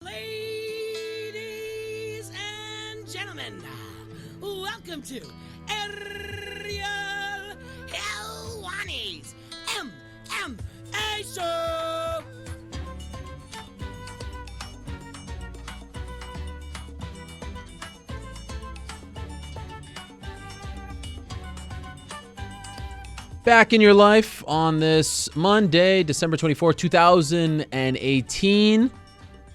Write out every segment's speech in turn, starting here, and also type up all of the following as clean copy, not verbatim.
Ladies and gentlemen, welcome to Ariel Helwani's MMA Show. Back in your life on this Monday, December 24th, 2018.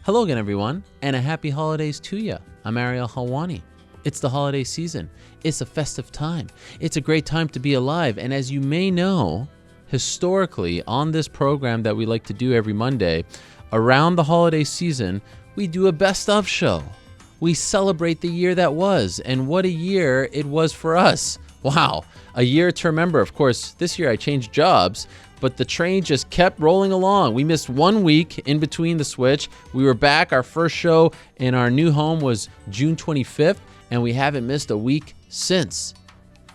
Hello again, everyone, and a happy holidays to you. I'm Ariel Helwani. It's the holiday season. It's a festive time. It's a great time to be alive. And as you may know, historically, on this program that we like to do every Monday, around the holiday season, we do a best of show. We celebrate the year that was, and what a year it was for us. Wow, a year to remember. Of course, this year I changed jobs, but the train just kept rolling along. We missed 1 week in between the switch. We were back. Our first show in our new home was June 25th, and we haven't missed a week since.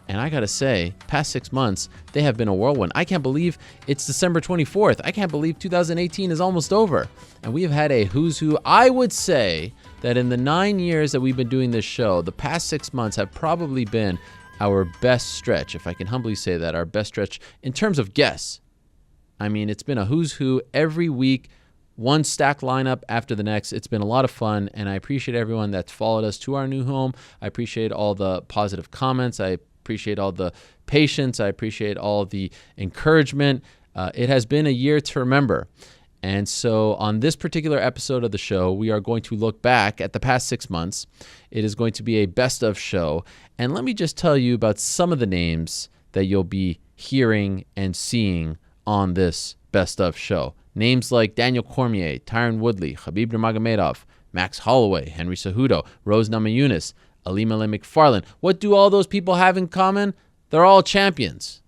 And I gotta say, past 6 months, they have been a whirlwind. I can't believe it's December 24th. I can't believe 2018 is almost over. And we have had a who's who. I would say that in the 9 years that we've been doing this show, the past 6 months have probably been our best stretch, if I can humbly say that, our best stretch in terms of guests. I mean, it's been a who's who every week, one stacked lineup after the next. It's been a lot of fun, and I appreciate everyone that's followed us to our new home. I appreciate all the positive comments. I appreciate all the patience. I appreciate all the encouragement. It has been a year to remember. And so on this particular episode of the show, we are going to look back at the past 6 months. It is going to be a best of show. And let me just tell you about some of the names that you'll be hearing and seeing on this best of show. Names like Daniel Cormier, Tyron Woodley, Khabib Nurmagomedov, Max Holloway, Henry Cejudo, Rose Namajunas, Ilima-Lei McFarlane. What do all those people have in common? They're all champions.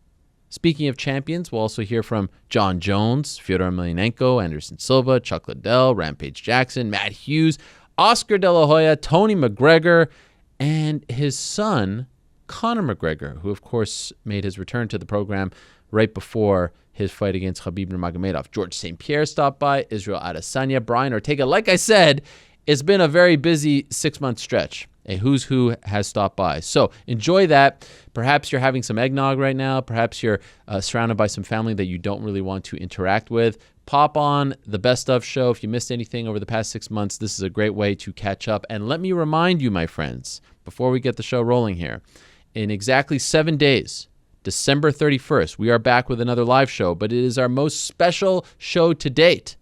Speaking of champions, we'll also hear from John Jones, Fedor Emelianenko, Anderson Silva, Chuck Liddell, Rampage Jackson, Matt Hughes, Oscar De La Hoya, Tony McGregor, and his son, Conor McGregor, who, of course, made his return to the program right before his fight against Khabib Nurmagomedov. George St-Pierre stopped by, Israel Adesanya, Brian Ortega. Like I said, it's been a very busy 6-month stretch. A who's who has stopped by. So enjoy that. Perhaps you're having some eggnog right now. Perhaps you're surrounded by some family that you don't really want to interact with. Pop on the Best Of show. If you missed anything over the past 6 months, this is a great way to catch up. And let me remind you, my friends, before we get the show rolling here, in exactly 7 days, December 31st, we are back with another live show, but it is our most special show to date.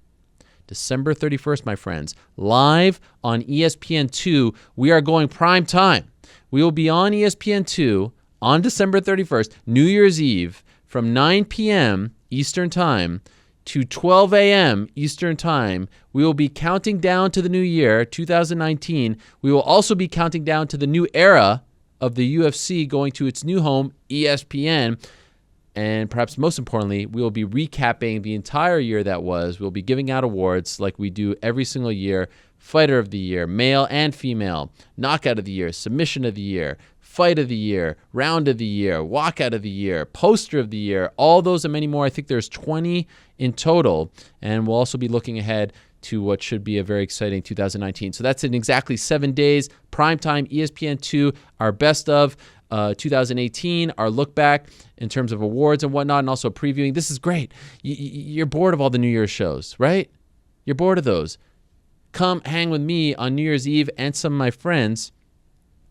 December 31st, my friends, live on ESPN2. We are going prime time. We will be on ESPN2 on December 31st, New Year's Eve, from 9 p.m. Eastern Time to 12 a.m. Eastern Time. We will be counting down to the new year, 2019. We will also be counting down to the new era of the UFC going to its new home, ESPN. And perhaps most importantly, we will be recapping the entire year that was. We'll be giving out awards like we do every single year. Fighter of the Year, male and female, Knockout of the Year, Submission of the Year, Fight of the Year, Round of the Year, Walkout of the Year, Poster of the Year, all those and many more. I think there's 20 in total. And we'll also be looking ahead to what should be a very exciting 2019. So that's in exactly 7 days. Primetime, ESPN2, our best of 2018, our look back in terms of awards and whatnot, and also previewing. This is great. You're bored of all the New Year's shows, right? You're bored of those. Come hang with me on New Year's Eve and some of my friends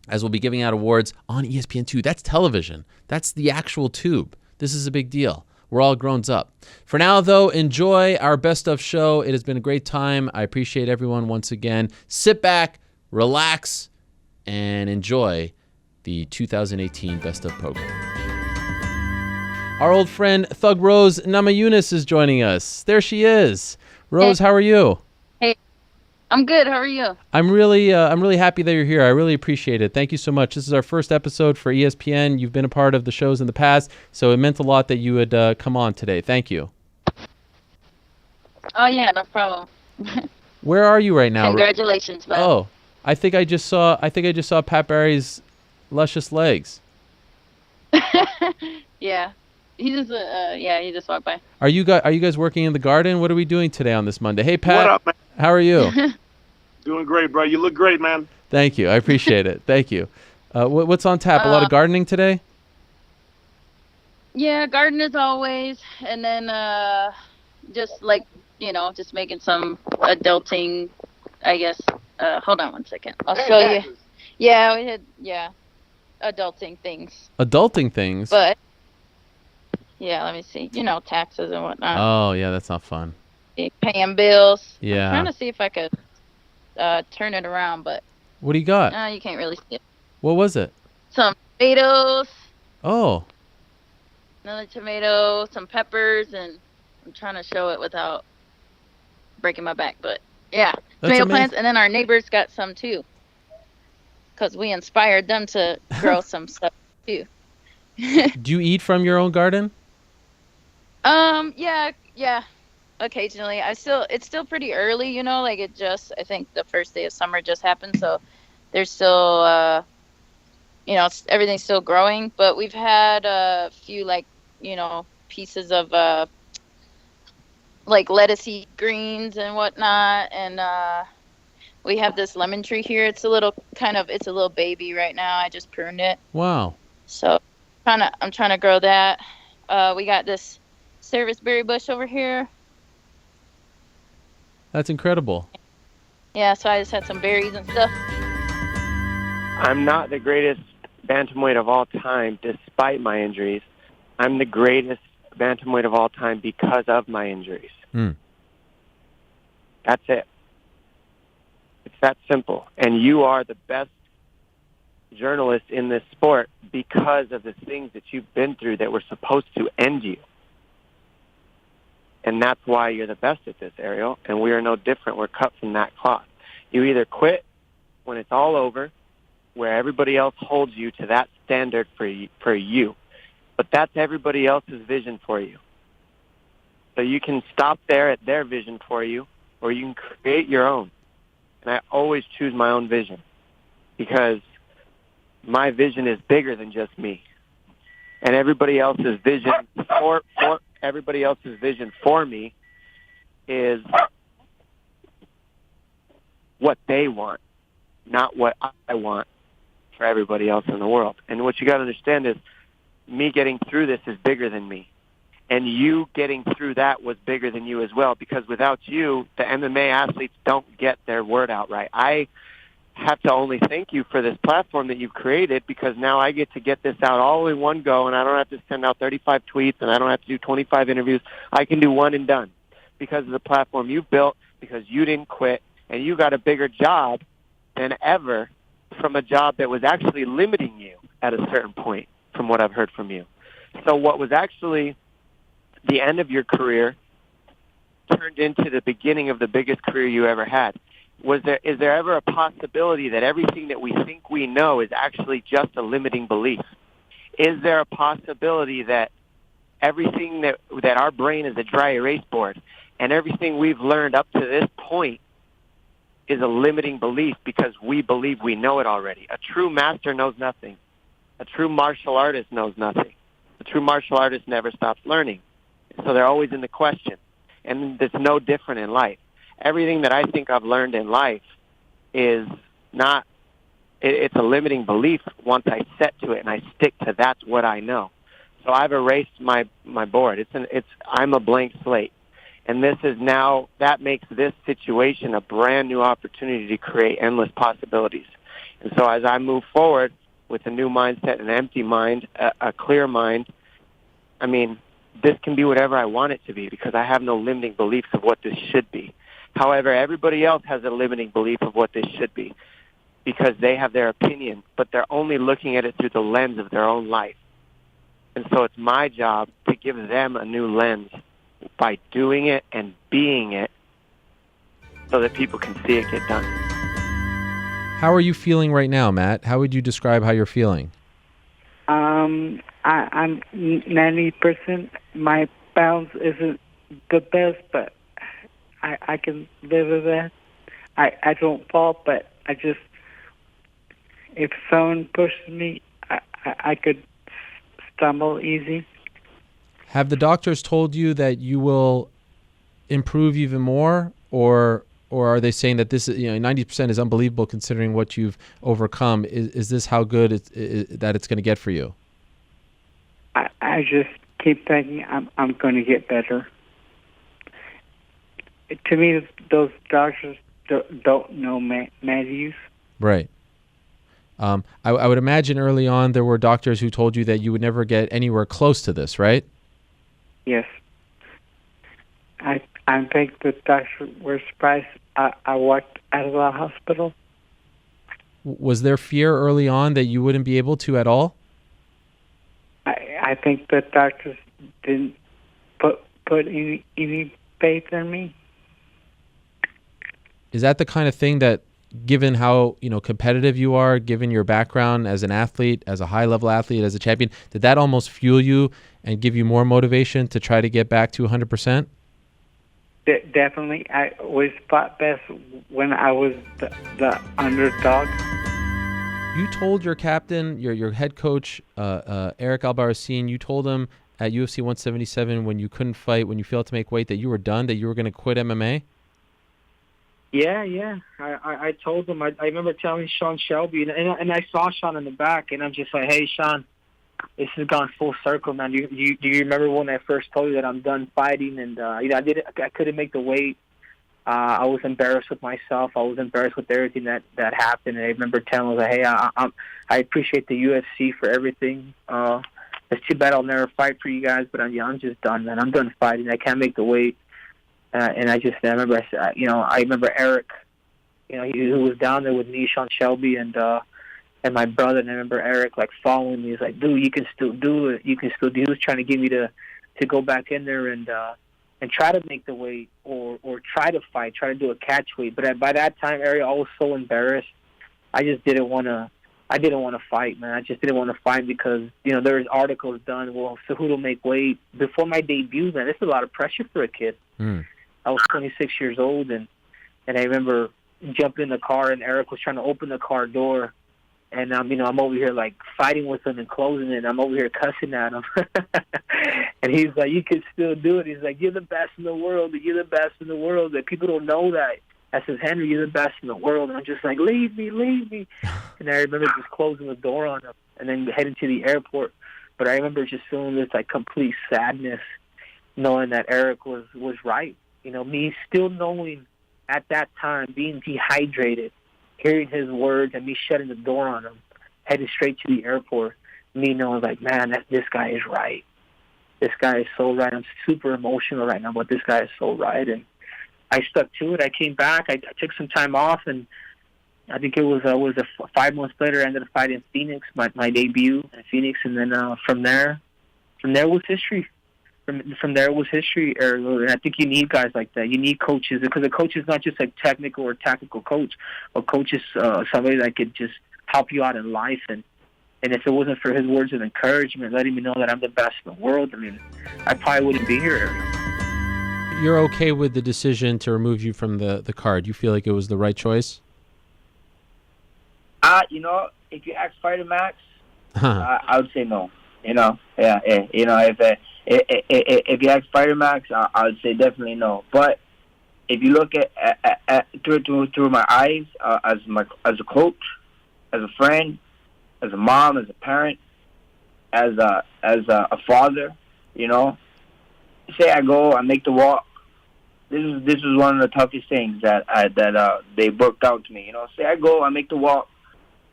as we'll be giving out awards on ESPN2. That's television. That's the actual tube. This is a big deal. We're all grown up. For now, though, enjoy our best of show. It has been a great time. I appreciate everyone once again. Sit back, relax, and enjoy the 2018 Best of program. Our old friend Thug Rose Namajunas is joining us. There she is. Rose, how are you? Hey, I'm good. How are you? I'm really happy that you're here. I really appreciate it. Thank you so much. This is our first episode for ESPN. You've been a part of the shows in the past, so it meant a lot that you would come on today. Thank you. Oh yeah, no problem. Where are you right now? Congratulations, bud. Oh, I think I just saw Pat Barry's luscious legs. Yeah. He just walked by. Are you guys working in the garden? What are we doing today on this Monday? Hey Pat, What up, man? How are you? Doing great, bro. You look great, man. Thank you. I appreciate it. Thank you. What's on tap? A lot of gardening today? Yeah, garden as always, and then just like just making some adulting, I guess. Hold on one second. I'll show you. Yeah, we had adulting things. Adulting things? But yeah, let me see. Taxes and whatnot. Oh, yeah, that's not fun. Paying bills. Yeah. I'm trying to see if I could turn it around, but what do you got? you can't really see it. What was it? Some tomatoes. Oh. Another tomato, some peppers, and I'm trying to show it without breaking my back, but yeah, tomato plants, and then our neighbors got some too, because we inspired them to grow some stuff too. Do you eat from your own garden? Yeah, occasionally. It's still pretty early, like I think the first day of summer just happened, so there's still, everything's still growing, but we've had a few, pieces of, lettucey greens and whatnot, and we have this lemon tree here. It's a little baby right now. I just pruned it. Wow. So I'm trying to grow that. We got this serviceberry bush over here. That's incredible. Yeah, so I just had some berries and stuff. I'm not the greatest bantamweight of all time despite my injuries. I'm the greatest bantamweight of all time because of my injuries. That's it. It's that simple. And you are the best journalist in this sport because of the things that you've been through that were supposed to end you. And that's why you're the best at this, Ariel. And we are no different. We're cut from that cloth. You either quit when it's all over, where everybody else holds you to that standard for you. But that's everybody else's vision for you. So you can stop there at their vision for you, or you can create your own. And I always choose my own vision because my vision is bigger than just me. And everybody else's vision for me is what they want, not what I want for everybody else in the world. And what you got to understand is me getting through this is bigger than me. And you getting through that was bigger than you as well, because without you, the MMA athletes don't get their word out right. I have to only thank you for this platform that you've created, because now I get to get this out all in one go, and I don't have to send out 35 tweets, and I don't have to do 25 interviews. I can do one and done because of the platform you've built, because you didn't quit, and you got a bigger job than ever from a job that was actually limiting you at a certain point, from what I've heard from you. So what was actually the end of your career turned into the beginning of the biggest career you ever had. Is there ever a possibility that everything that we think we know is actually just a limiting belief? Is there a possibility that everything that our brain is a dry erase board, and everything we've learned up to this point is a limiting belief because we believe we know it already? A true master knows nothing. A true martial artist knows nothing. A true martial artist never stops learning. So they're always in the question. And it's no different in life. Everything that I think I've learned in life is not, it's a limiting belief once I set to it and I stick to that's what I know. So I've erased my board. I'm a blank slate. And this is now, that makes this situation a brand new opportunity to create endless possibilities. And so as I move forward with a new mindset, an empty mind, a clear mind, I mean, this can be whatever I want it to be because I have no limiting beliefs of what this should be. However, everybody else has a limiting belief of what this should be because they have their opinion, but they're only looking at it through the lens of their own life. And so it's my job to give them a new lens by doing it and being it so that people can see it get done. How are you feeling right now, Matt? How would you describe how you're feeling? I'm 90%. My balance isn't the best, but I can live with that. I don't fall, but I just, if someone pushes me, I could stumble easy. Have the doctors told you that you will improve even more, or or are they saying that this is 90% is unbelievable considering what you've overcome? Is this how good that it's going to get for you? I just keep thinking I'm going to get better. To me, those doctors don't know Matthews. Right. I would imagine early on there were doctors who told you that you would never get anywhere close to this, right? Yes. I think the doctors were surprised I walked out of the hospital. Was there fear early on that you wouldn't be able to at all? I think the doctors didn't put any faith in me. Is that the kind of thing that, given how competitive you are, given your background as an athlete, as a high-level athlete, as a champion, did that almost fuel you and give you more motivation to try to get back to 100%? Definitely. I always fought best when I was the underdog. You told your captain, your head coach, Eric Alvarez, you told him at UFC 177 when you couldn't fight, when you failed to make weight, that you were done, that you were going to quit MMA? Yeah. I told him. I remember telling Sean Shelby, and I saw Sean in the back, and I'm just like, hey, Sean, this has gone full circle, man. Do you remember when I first told you that I'm done fighting? And I couldn't make the weight. I was embarrassed with myself. I was embarrassed with everything that happened. And I remember telling him, like, hey, I appreciate the UFC for everything. It's too bad I'll never fight for you guys, but I'm just done, man. I'm done fighting. I can't make the weight. And I remember Eric, who was down there with me, Sean Shelby, and my brother. And I remember Eric following me. He's like, dude, you can still do it. You can still do it. He was trying to get me to go back in there and try to make the weight or try to fight, try to do a catch weight. But by that time, Ariel, I was so embarrassed. I just didn't want to. I didn't want to fight, man. I just didn't want to fight because there was articles done. Well, Cejudo make weight before my debut, man. This is a lot of pressure for a kid. I was 26 years old, and I remember jumping in the car, and Eric was trying to open the car door, and I'm over here fighting with him and closing it. And I'm over here cussing at him, and he's like, "You can still do it." He's like, "You're the best in the world. You're the best in the world." That people don't know that. I says, "Henry, you're the best in the world." And I'm just like, "Leave me." And I remember just closing the door on him and then heading to the airport. But I remember just feeling this complete sadness, knowing that Eric was right. Me still knowing at that time, being dehydrated, hearing his words and me shutting the door on him, heading straight to the airport, me knowing man, this guy is right. This guy is so right. I'm super emotional right now, but this guy is so right. And I stuck to it. I came back. I took some time off, and I think it was 5 months later, I ended up fighting Phoenix, my debut in Phoenix, and then from there was history. From there was history. And I think you need guys like that. You need coaches, because a coach is not just a technical or tactical coach. A coach is somebody that could just help you out in life. And if it wasn't for his words of encouragement, letting me know that I'm the best in the world, I probably wouldn't be here. You're okay with the decision to remove you from the card? You feel like it was the right choice? If you ask Fighter Max, I would say no. If you ask Fighter Max, I would say definitely no. But if you look at through my eyes, as a coach, as a friend, as a mom, as a parent, as a father, say I go, I make the walk. This is one of the toughest things that they worked out to me. Say I go, I make the walk.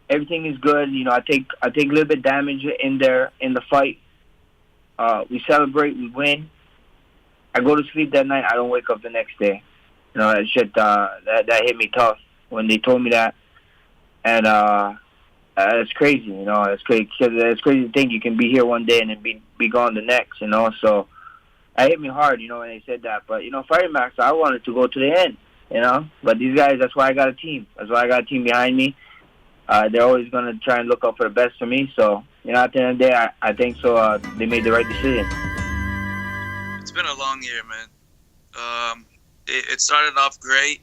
Everything is good. I take a little bit of damage in there in the fight. We celebrate, we win. I go to sleep that night. I don't wake up the next day. That shit that hit me tough when they told me that, and it's crazy. It's crazy. It's crazy to think you can be here one day and then be gone the next. So it hit me hard. When they said that. But Fighting Max, I wanted to go to the end. But these guys, that's why I got a team. That's why I got a team behind me. They're always going to try and look out for the best for me. So, at the end of the day, I think so. They made the right decision. It's been a long year, man. It started off great,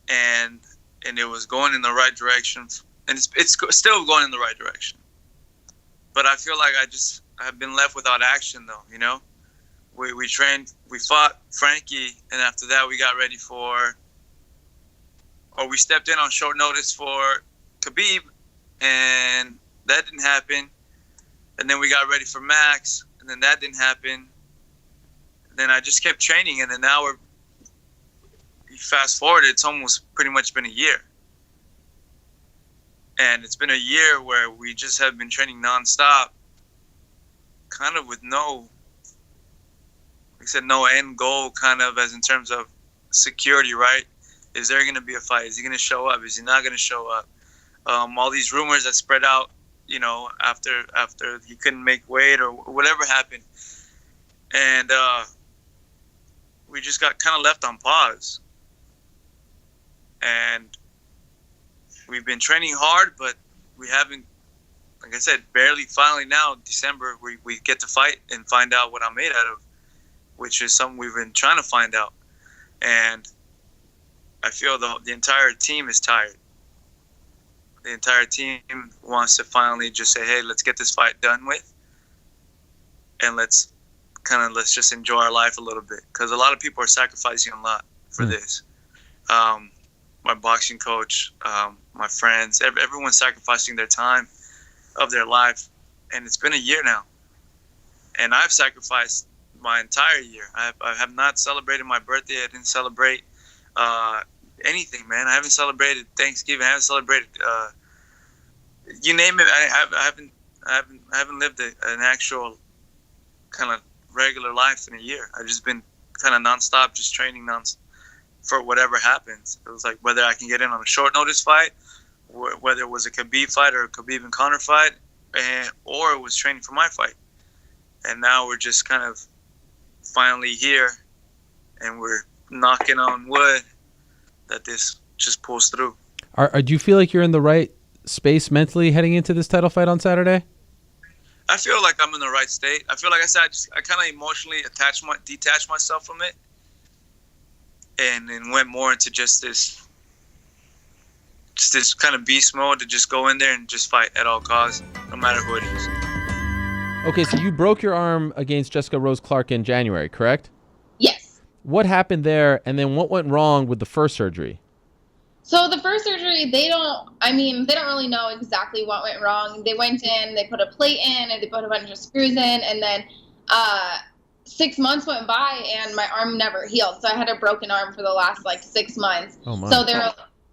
and it was going in the right direction, and it's still going in the right direction. But I feel like I've been left without action, though. We trained, we fought Frankie, and after that we got ready for or we stepped in on short notice for Khabib, and that didn't happen. And then we got ready for Max, and then that didn't happen. And then I just kept training, and then now you fast forward, it's almost pretty much been a year. And it's been a year where we just have been training nonstop, kind of with no end goal, kind of as in terms of security, right? Is there going to be a fight? Is he going to show up? Is he not going to show up? All these rumors that spread out, after he couldn't make weight or whatever happened. And we just got kind of left on pause. And we've been training hard, but we haven't, like I said, finally now, December, we get to fight and find out what I'm made out of, which is something we've been trying to find out. And I feel the entire team is tired. The entire team wants to finally just say, hey, let's get this fight done with. And let's just enjoy our life a little bit. Because a lot of people are sacrificing a lot for this. My boxing coach, my friends, everyone's sacrificing their time of their life. And it's been a year now. And I've sacrificed my entire year. I have not celebrated my birthday. I didn't celebrate anything, man. I haven't celebrated Thanksgiving. I haven't celebrated you name it. I haven't lived an actual kind of regular life in a year. I've just been kind of nonstop, just training for whatever happens. It was like whether I can get in on a short notice fight, whether it was a Khabib fight or a Khabib and Conor fight, or it was training for my fight. And now we're just kind of finally here, and we're knocking on wood that this just pulls through. Do you feel like you're in the right space mentally heading into this title fight on Saturday? I feel like I'm in the right state. I feel like I said, I kind of emotionally detached myself from it, and then went more into just this kind of beast mode to just go in there and just fight at all costs, no matter who it is. Okay, so you broke your arm against Jessica Rose Clark in January, correct? Yes. What happened there, and then what went wrong with the first surgery? So the first surgery, they don't really know exactly what went wrong. They went in, they put a plate in, and they put a bunch of screws in, and then 6 months went by, and my arm never healed. So I had a broken arm for the last, 6 months. Oh, my. So they're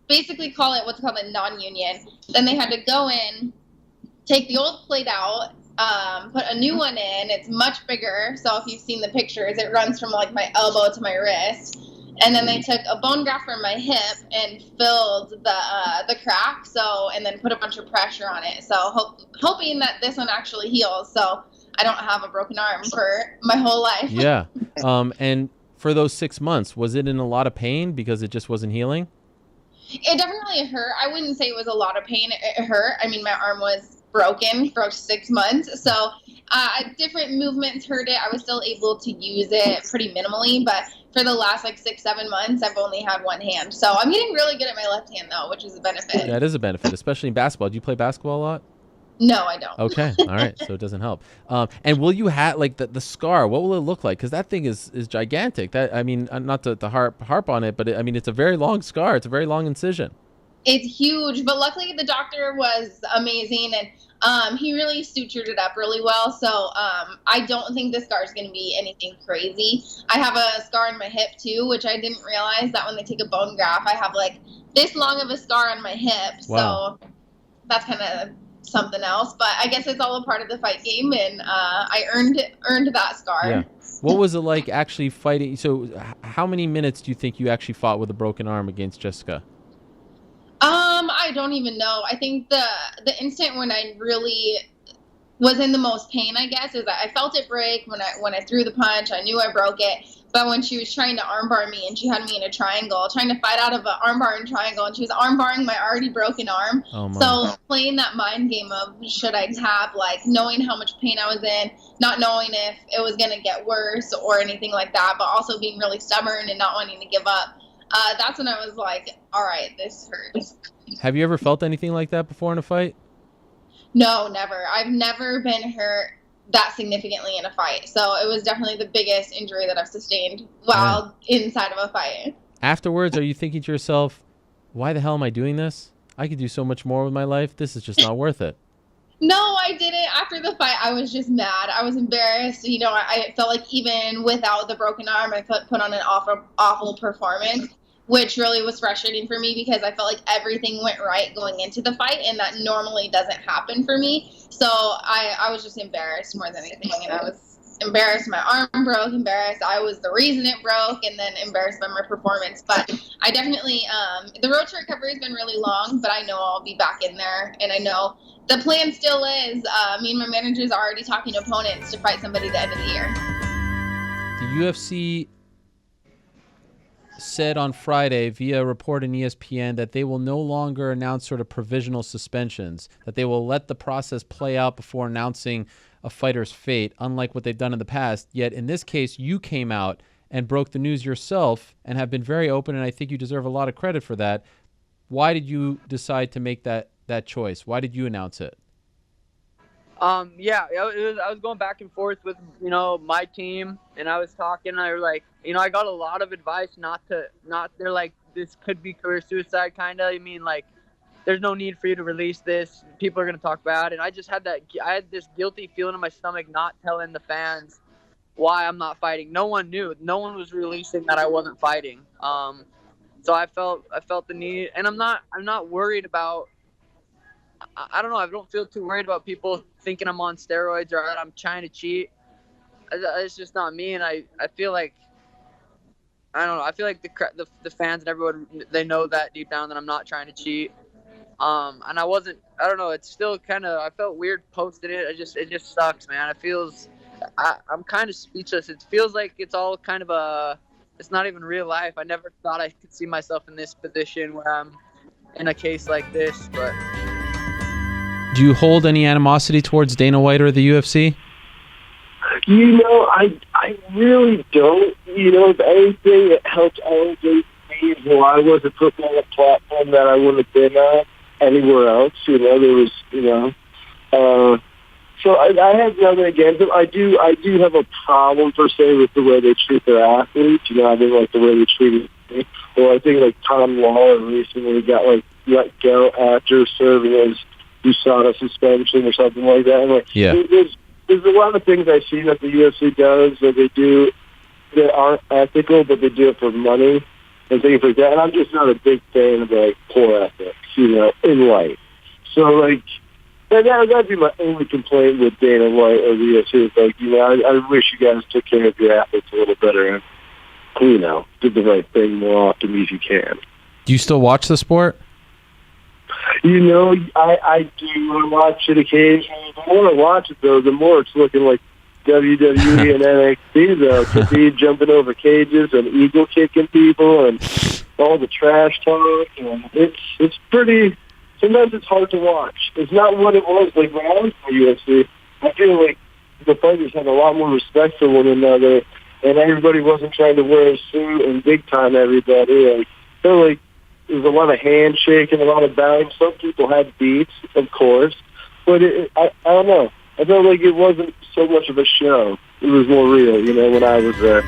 basically what's called a non-union. Then they had to go in, take the old plate out, put a new one in. It's much bigger. So if you've seen the pictures, it runs from my elbow to my wrist. And then they took a bone graft from my hip and filled the crack. And then put a bunch of pressure on it. So hoping that this one actually heals. So I don't have a broken arm for my whole life. Yeah. And for those 6 months, was it in a lot of pain because it just wasn't healing? It definitely hurt. I wouldn't say it was a lot of pain. It hurt. I mean, my arm was broken for 6 months. So different movements hurt it. I was still able to use it pretty minimally. But for the last 6-7 months, I've only had one hand. So I'm getting really good at my left hand, though, which is a benefit. That is a benefit, especially in basketball. Do you play basketball a lot? No, I don't. Okay. All right. So it doesn't help. And will you have the scar? What will it look like? Because that thing is gigantic. Not to harp on it, but it's a very long scar. It's a very long incision. It's huge, but luckily the doctor was amazing, and he really sutured it up really well. So I don't think the scar is going to be anything crazy. I have a scar on my hip too, which I didn't realize that when they take a bone graft, I have this long of a scar on my hip. Wow. So that's kind of something else, but I guess it's all a part of the fight game, and I earned that scar. Yeah. What was it like actually fighting? So how many minutes do you think you actually fought with a broken arm against Jessica? I don't even know. I think the instant when I really was in the most pain, I guess, is that I felt it break when I threw the punch. I knew I broke it. But when she was trying to armbar me, and she had me in a triangle, trying to fight out of an armbar and triangle, and she was armbarring my already broken arm. Oh, my. So playing that mind game of should I tap, knowing how much pain I was in, not knowing if it was going to get worse or anything like that, but also being really stubborn and not wanting to give up. That's when I was like, all right, this hurts. Have you ever felt anything like that before in a fight? No, never. I've never been hurt that significantly in a fight. So it was definitely the biggest injury that I've sustained while inside of a fight. Afterwards, are you thinking to yourself, why the hell am I doing this? I could do so much more with my life. This is just not worth it. No, I didn't. After the fight, I was just mad. I was embarrassed. You know, I felt like even without the broken arm, I put on an awful performance, which really was frustrating for me because I felt like everything went right going into the fight, and that normally doesn't happen for me. So I was just embarrassed more than anything, and I was embarrassed my arm broke, embarrassed I was the reason it broke, and then embarrassed by my performance. But I definitely, the road to recovery has been really long, but I know I'll be back in there, and I know the plan still is, me and my managers are already talking to opponents to fight somebody at the end of the year. The UFC said on Friday via a report in ESPN that they will no longer announce sort of provisional suspensions, that they will let the process play out before announcing a fighter's fate, unlike what they've done in the past. Yet in this case, you came out and broke the news yourself and have been very open, and I think you deserve a lot of credit for that. Why did you decide to make that choice? Why did you announce it? Yeah, I was going back and forth with, my team, and I was talking, I was like, I got a lot of advice they're like, this could be career suicide, kind of. I mean, like, there's no need for you to release this. People are going to talk bad. And I just had I had this guilty feeling in my stomach not telling the fans why I'm not fighting. No one knew. No one was releasing that I wasn't fighting. So I felt the need, and I'm not worried about, I don't know. I don't feel too worried about people thinking I'm on steroids or that I'm trying to cheat. It's just not me, and I feel like, I don't know. I feel like the fans and everyone, they know that deep down that I'm not trying to cheat. And I don't know. It's still kind of, I felt weird posting it. It just sucks, man. I'm kind of speechless. It feels like it's all kind of it's not even real life. I never thought I could see myself in this position where I'm in a case like this, but. Do you hold any animosity towards Dana White or the UFC? I really don't. If anything, it helped elevate me. Well, I wasn't put on a platform that I wouldn't have been on anywhere else. There was, so I have nothing against them. I do have a problem, per se, with the way they treat their athletes. I didn't like the way they treated me. Well, I think, Tom Lawler recently got, let go after serving as USADA suspension or something like that. And, yeah. There's a lot of things I see that the UFC does that they do that aren't ethical, but they do it for money and things like that. And I'm just not a big fan of, poor ethics, in life. So, that'd be my only complaint with Dana White or the UFC. I wish you guys took care of your athletes a little better and, did the right thing more often if you can. Do you still watch the sport? I do watch it occasionally. The more I watch it, though, the more it's looking like WWE and NXT, though. Khabib jumping over cages and eagle kicking people and all the trash talk. And it's pretty. Sometimes it's hard to watch. It's not what it was when I was in the UFC. I feel like the fighters had a lot more respect for one another, and everybody wasn't trying to wear a suit and big time everybody. I feel like there was a lot of handshaking, a lot of bowing. Some people had beats, of course, but I don't know. I felt like it wasn't so much of a show. It was more real, when I was there.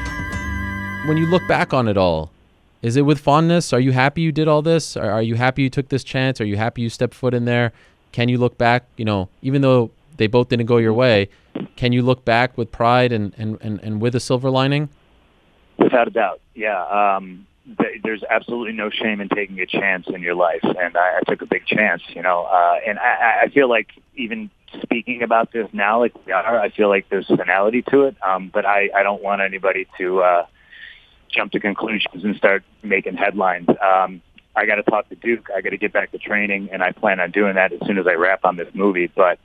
When you look back on it all, is it with fondness? Are you happy you did all this? Are you happy you took this chance? Are you happy you stepped foot in there? Can you look back, even though they both didn't go your way, can you look back with pride and with a silver lining? Without a doubt, yeah. There's absolutely no shame in taking a chance in your life, and I took a big chance, and I feel like even speaking about this now, like we are, I feel like there's finality to it, but I don't want anybody to jump to conclusions and start making headlines. I got to talk to Duke. I got to get back to training, and I plan on doing that as soon as I wrap on this movie. But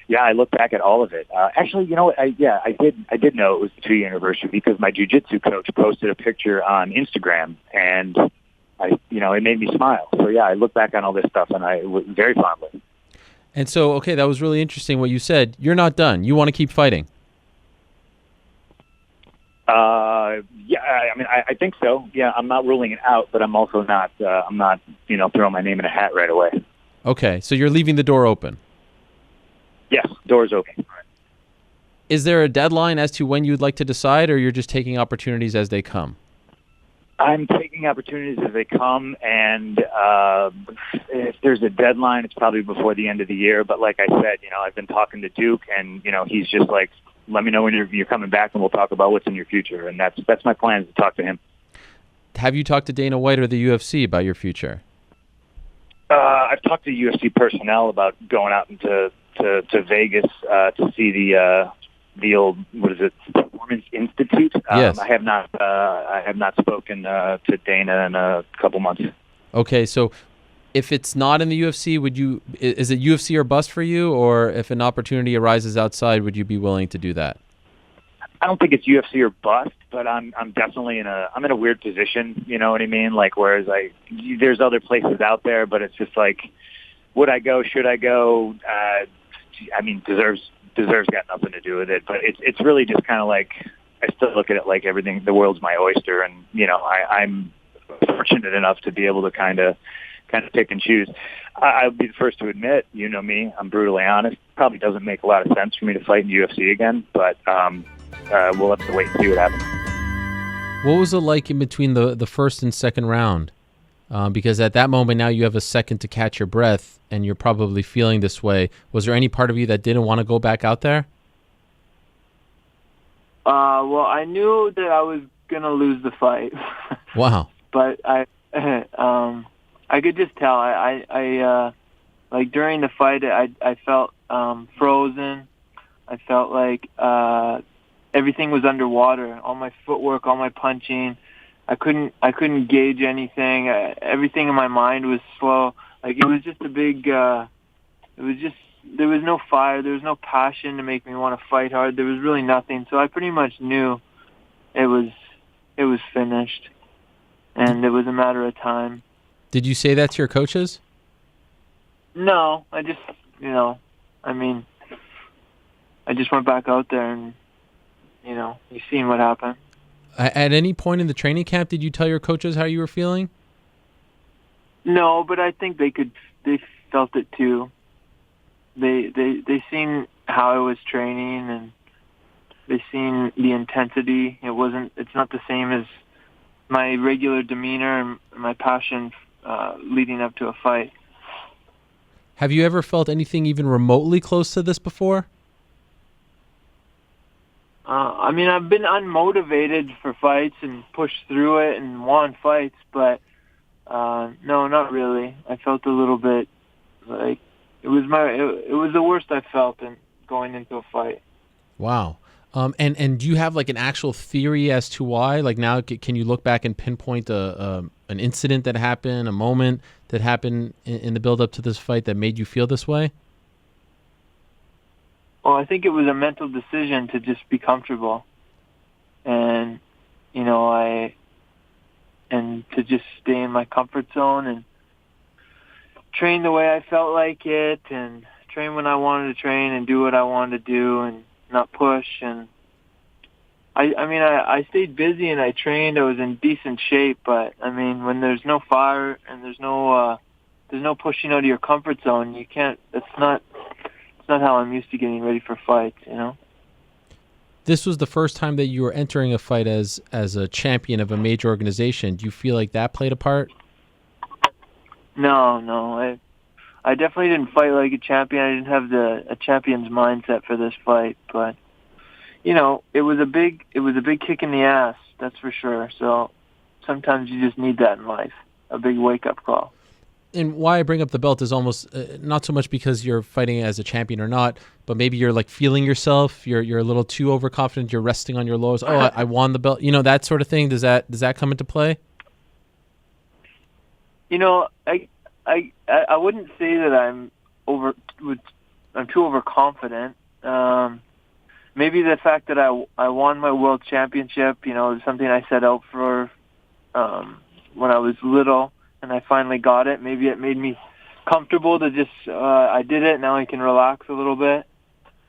yeah, I look back at all of it. Actually, you know what? I did know it was the 2-year anniversary because my jiu-jitsu coach posted a picture on Instagram, and it made me smile. So yeah, I look back on all this stuff, and I was very fondly. And so, okay, that was really interesting what you said. You're not done. You want to keep fighting. Yeah, I mean, I think so. Yeah, I'm not ruling it out, but I'm also not. I'm not, throwing my name in a hat right away. Okay, so you're leaving the door open. Yes, door's open. Is there a deadline as to when you'd like to decide, or you're just taking opportunities as they come? I'm taking opportunities as they come, and if there's a deadline, it's probably before the end of the year. But like I said, I've been talking to Duke, and he's just like, let me know when you're coming back, and we'll talk about what's in your future. And that's my plan, is to talk to him. Have you talked to Dana White or the UFC about your future? I've talked to UFC personnel about going out into to Vegas to see the old, what is it, Performance Institute. Yes. I have not spoken to Dana in a couple months. Okay, so if it's not in the UFC, is it UFC or bust for you, or if an opportunity arises outside, would you be willing to do that? I don't think it's UFC or bust, but I'm definitely in a weird position. You know what I mean? Like, whereas there's other places out there, but it's just like, would I go? Should I go? Deserves got nothing to do with it, but it's really just kind of like, I still look at it like everything, the world's my oyster, and I'm fortunate enough to be able to kind of pick and choose. I'll be the first to admit, you know me, I'm brutally honest. Probably doesn't make a lot of sense for me to fight in UFC again, but we'll have to wait and see what happens. What was it like in between the first and second round? Because at that moment now you have a second to catch your breath, and you're probably feeling this way. Was there any part of you that didn't want to go back out there? Well, I knew that I was gonna lose the fight. Wow. But I could just tell. I like during the fight, I felt frozen. I felt like everything was underwater. All my footwork, all my punching. I couldn't gauge anything. Everything in my mind was slow. Like, it was just a big. There was no fire. There was no passion to make me want to fight hard. There was really nothing. So I pretty much knew it was finished, and it was a matter of time. Did you say that to your coaches? No, I just I just went back out there, and you've seen what happened. At any point in the training camp, did you tell your coaches how you were feeling? No, but I think they felt it too. They seen how I was training, and they seen the intensity. It's not the same as my regular demeanor and my passion leading up to a fight. Have you ever felt anything even remotely close to this before? I've been unmotivated for fights and pushed through it and won fights, but no, not really. I felt a little bit like it was the worst I felt in going into a fight. Wow. And do you have like an actual theory as to why? Like, now, can you look back and pinpoint an incident that happened, a moment that happened in the build up to this fight that made you feel this way? Well, I think it was a mental decision to just be comfortable, and to just stay in my comfort zone and train the way I felt like it, and train when I wanted to train, and do what I wanted to do, and not push. And I stayed busy and I trained. I was in decent shape, but when there's no fire and there's no pushing out of your comfort zone, you can't. It's not how I'm used to getting ready for fights, This was the first time that you were entering a fight as a champion of a major organization. Do you feel like that played a part? No. I definitely didn't fight like a champion. I didn't have a champion's mindset for this fight, but it was a big kick in the ass, that's for sure. So sometimes you just need that in life, a big wake-up call. And why I bring up the belt is almost not so much because you're fighting as a champion or not, but maybe you're like feeling yourself. You're a little too overconfident. You're resting on your laurels. Oh, I won the belt. That sort of thing. Does that come into play? I wouldn't say that I'm too overconfident. Maybe the fact that I won my world championship, something I set out for when I was little, and I finally got it. Maybe it made me comfortable to just I did it. Now I can relax a little bit.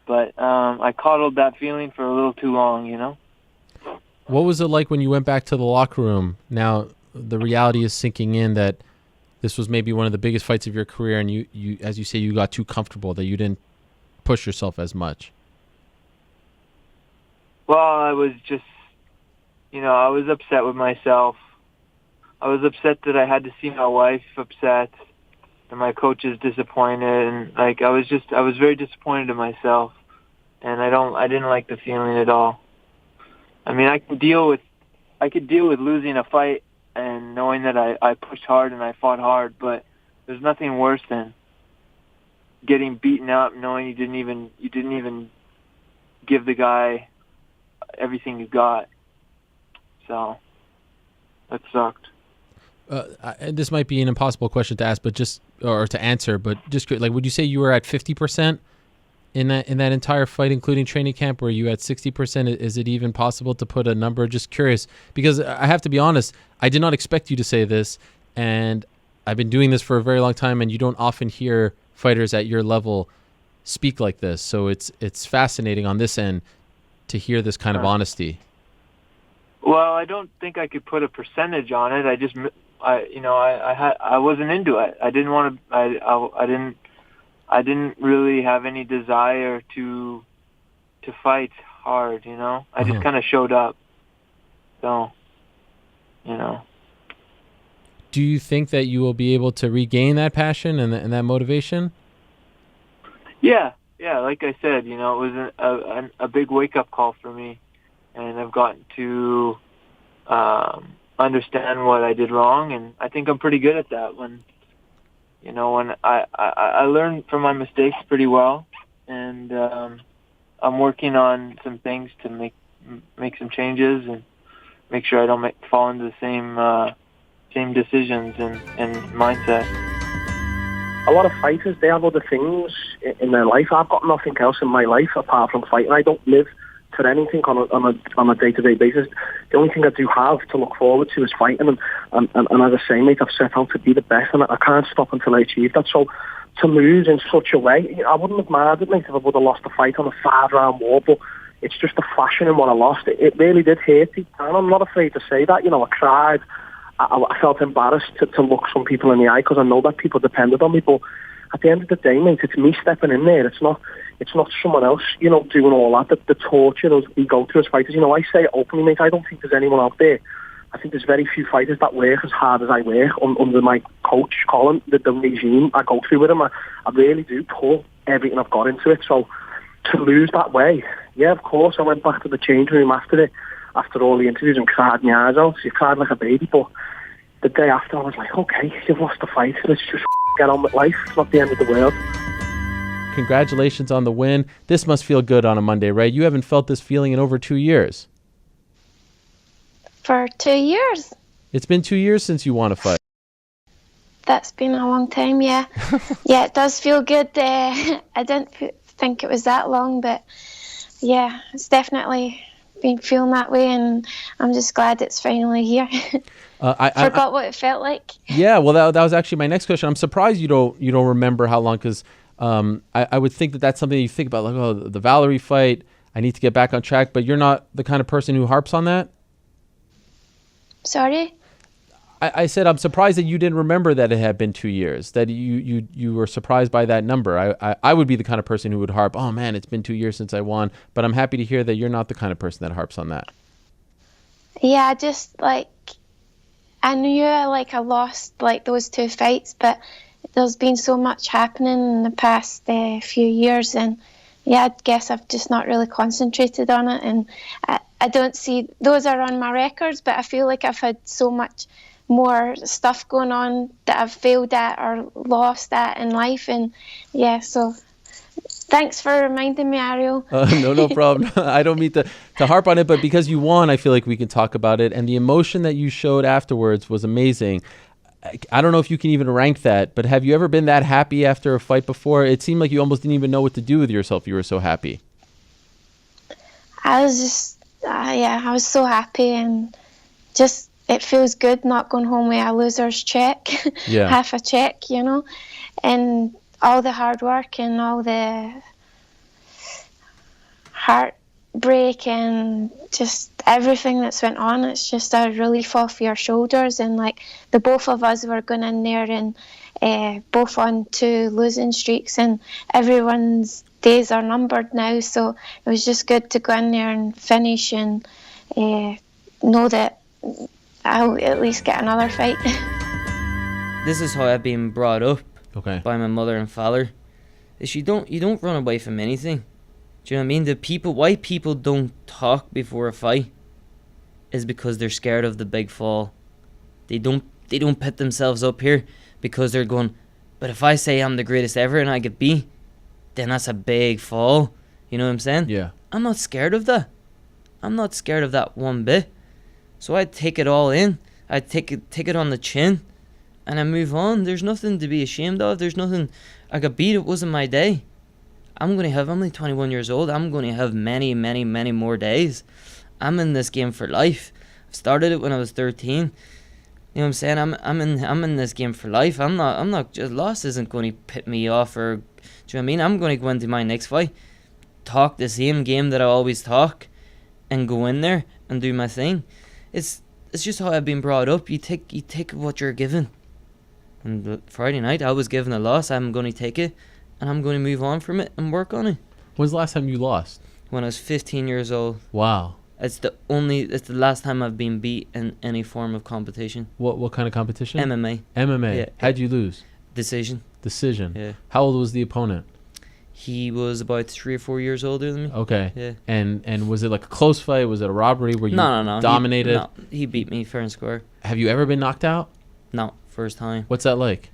But I coddled that feeling for a little too long, What was it like when you went back to the locker room? Now the reality is sinking in that this was maybe one of the biggest fights of your career, and you as you say, you got too comfortable, that you didn't push yourself as much. Well, I was just, I was upset with myself. I was upset that I had to see my wife upset and my coaches disappointed, and like I was very disappointed in myself, and I didn't like the feeling at all. I mean, I could deal with losing a fight and knowing that I pushed hard and I fought hard, but there's nothing worse than getting beaten up, knowing you didn't even give the guy everything you got. So that sucked. This might be an impossible question to ask, but to answer, but just like, would you say you were at 50% in that entire fight, including training camp? Were you at 60%? Is it even possible to put a number? Just curious, because I have to be honest, I did not expect you to say this, and I've been doing this for a very long time, and you don't often hear fighters at your level speak like this. So it's fascinating on this end to hear this kind of honesty. Well, I don't think I could put a percentage on it. I wasn't into it. I didn't want to. I didn't really have any desire to fight hard. I just kind of showed up. So, Do you think that you will be able to regain that passion and that motivation? Yeah. Like I said, it was a big wake up call for me, and I've gotten to understand what I did wrong, and I think I'm pretty good at that. When I learn from my mistakes pretty well, and I'm working on some things to make some changes and make sure I don't fall into the same decisions and mindset. A lot of fighters, they have other things in their life. I've got nothing else in my life apart from fighting. I don't live for anything on a day-to-day basis. The only thing I do have to look forward to is fighting, and as I say, mate, I've set out to be the best, and I can't stop until I achieve that. So to lose in such a way, I wouldn't have minded, mate, if I would have lost the fight on a 5-round war, but it's just the fashion in what I lost. It really did hurt deep down. I'm not afraid to say that. I cried. I felt embarrassed to look some people in the eye because I know that people depended on me, but at the end of the day, mate, it's me stepping in there. It's not someone else, doing all that, the torture we go through as fighters. I say it openly, mate, I don't think there's anyone out there. I think there's very few fighters that work as hard as I work under my coach, Colin, the regime I go through with him. I really do pour everything I've got into it. So to lose that way, yeah, of course, I went back to the change room after all the interviews and cried my eyes out. You cried like a baby, but the day after I was like, okay, you've lost the fight. Let's just get on with life. It's not the end of the world. Congratulations on the win. This must feel good on a Monday, right? You haven't felt this feeling in over 2 years. For 2 years. It's been 2 years since you won a fight. That's been a long time, yeah. Yeah, it does feel good. I didn't think it was that long, but yeah, it's definitely been feeling that way, and I'm just glad it's finally here. I forgot what it felt like. Yeah, well, that was actually my next question. I'm surprised you don't remember how long, because I would think that's something you think about, like, oh, the Valerie fight, I need to get back on track, but you're not the kind of person who harps on that? Sorry? I said I'm surprised that you didn't remember that it had been 2 years, that you were surprised by that number. I would be the kind of person who would harp, oh man, it's been 2 years since I won, but I'm happy to hear that you're not the kind of person that harps on that. Yeah, just I knew I lost those 2 fights, but there's been so much happening in the past few years, and yeah, I guess I've just not really concentrated on it, and I don't see those are on my records, but I feel like I've had so much more stuff going on that I've failed at or lost at in life, and yeah, so thanks for reminding me, Ariel. No problem. I don't mean to harp on it, but because you won, I feel like we can talk about it, and the emotion that you showed afterwards was amazing. I don't know if you can even rank that, but have you ever been that happy after a fight before? It seemed like you almost didn't even know what to do with yourself. You were so happy. I was just, I was so happy, and just, it feels good not going home with a loser's check, yeah. Half a check, and all the hard work and all the heartbreak and just everything that's went on, it's just a relief off your shoulders, and the both of us were going in there and both on 2 losing streaks, and everyone's days are numbered now, so it was just good to go in there and finish and know that I'll at least get another fight. This is how I've been brought up by my mother and father. Is you don't run away from anything. Do you know what I mean? Why people don't talk before a fight is because they're scared of the big fall. They don't put themselves up here because they're going, but if I say I'm the greatest ever and I get beat, then that's a big fall. You know what I'm saying? Yeah. I'm not scared of that. I'm not scared of that one bit. So I take it all in. I take it on the chin, and I move on. There's nothing to be ashamed of. There's nothing. I got beat. It wasn't my day. I'm only 21 years old. I'm going to have many, many, many more days. I'm in this game for life. I started it when I was 13. You know what I'm saying? I'm in this game for life. I'm not just loss isn't going to pit me off, or do you know what I mean? I'm going to go into my next fight, talk the same game that I always talk, and go in there and do my thing. It's just how I've been brought up. You take what you're given. And Friday night I was given a loss. I'm going to take it, and I'm going to move on from it and work on it. When's the last time you lost? When I was 15 years old. Wow. It's the last time I've been beat in any form of competition. What kind of competition? MMA. MMA. Yeah. How'd you lose? Decision. Yeah. How old was the opponent? He was about 3 or 4 years older than me. Okay. Yeah. And was it like a close fight? Was it a robbery where you No. dominated? He beat me fair and square. Have you ever been knocked out? No, first time. What's that like?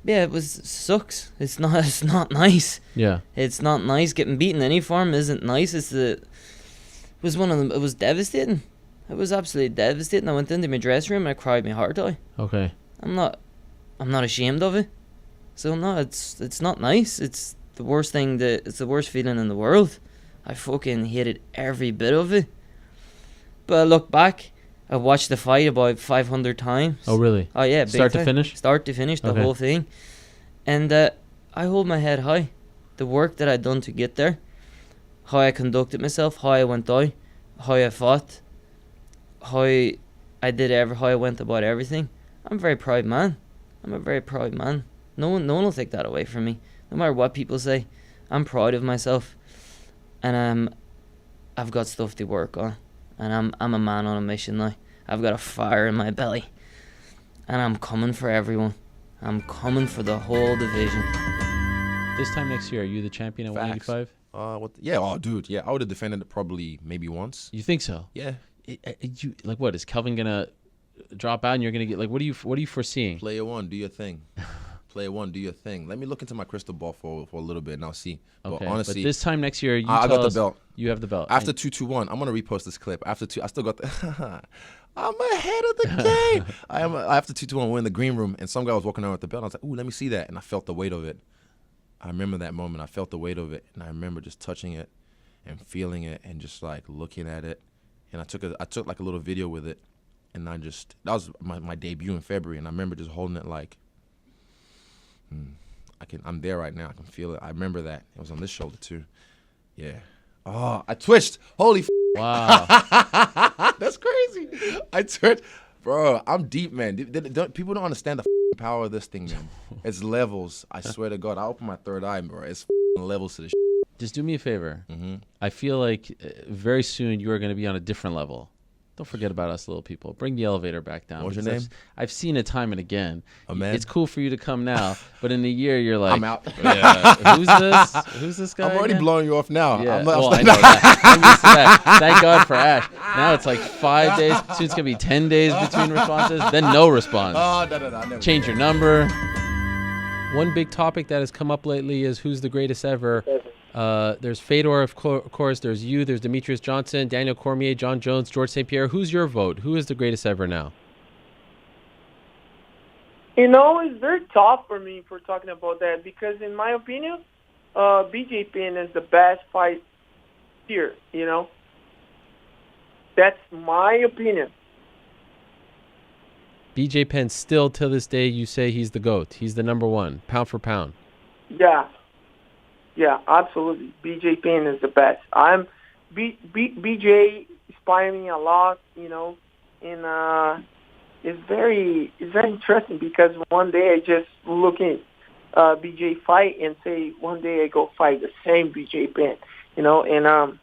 Yeah, it sucks. It's not nice. Yeah. It's not nice. Getting beaten in any form isn't nice. It was devastating. It was absolutely devastating. I went into my dressing room and I cried my heart out. Okay. I'm not ashamed of it. So no, it's not nice. It's the worst thing it's the worst feeling in the world. I fucking hated every bit of it. But I look back, I watched the fight about 500 times. Oh really? Oh yeah, Start to finish? Start to finish, the whole thing. And I hold my head high. The work that I done to get there, how I conducted myself, how I went out, how I fought, how I went about everything. I'm a very proud man. I'm a very proud man. No one will take that away from me. No matter what people say, I'm proud of myself, and I've got stuff to work on, and I'm a man on a mission now. I've got a fire in my belly, and I'm coming for everyone. I'm coming for the whole division. This time next year, are you the champion at 185? Yeah, oh dude, yeah, I would have defended it probably maybe once. You think so? Yeah. Like what? Is Kelvin gonna drop out and you're gonna get like what are you foreseeing? Player one, do your thing. Player one, do your thing. Let me look into my crystal ball for a little bit and I'll see. Okay, but honestly, but this time next year, I got the belt. You have the belt. After 221, I'm gonna repost this clip. After I still got the. I'm ahead of the game. After 221, we're in the green room and some guy was walking around with the belt. I was like, ooh, let me see that, and I felt the weight of it. I remember that moment. I felt the weight of it, and I remember just touching it and feeling it and just like looking at it. And I took like a little video with it, and that was my debut in February, and I remember just holding it like. I'm there right now. I can feel it. I remember that. It was on this shoulder too. Yeah. Oh, I twitched. Holy wow. That's crazy. I twitched. Bro, I'm deep, man. People don't understand the power of this thing, man. It's levels. I swear to God. I open my third eye, bro. It's levels to this. Just do me a favor. Mm-hmm. I feel like very soon you are going to be on a different level. Don't forget about us little people. Bring the elevator back down. What's your name? I've seen it time and again. Oh, man. It's cool for you to come now, but in a year you're like, I'm out. Yeah, who's this? Who's this guy? I'm already blowing you off now. Yeah. I know that. I'm used to that. Thank God for Ash. Now it's like 5 days. Soon it's going to be 10 days between responses. Then no response. Oh, no. Change your number. One big topic that has come up lately is who's the greatest ever. There's Fedor, of course. There's you. There's Demetrious Johnson, Daniel Cormier, John Jones, George St-Pierre. Who's your vote? Who is the greatest ever now? You know, it's very tough for me for talking about that because, in my opinion, BJ Penn is the best fight here. You know, that's my opinion. BJ Penn still, till this day, you say he's the GOAT. He's the number one, pound for pound. Yeah, absolutely. BJ Penn is the best. BJ inspired me a lot, you know, and it's very interesting because one day I just look at BJ fight and say one day I go fight the same BJ Penn, you know, and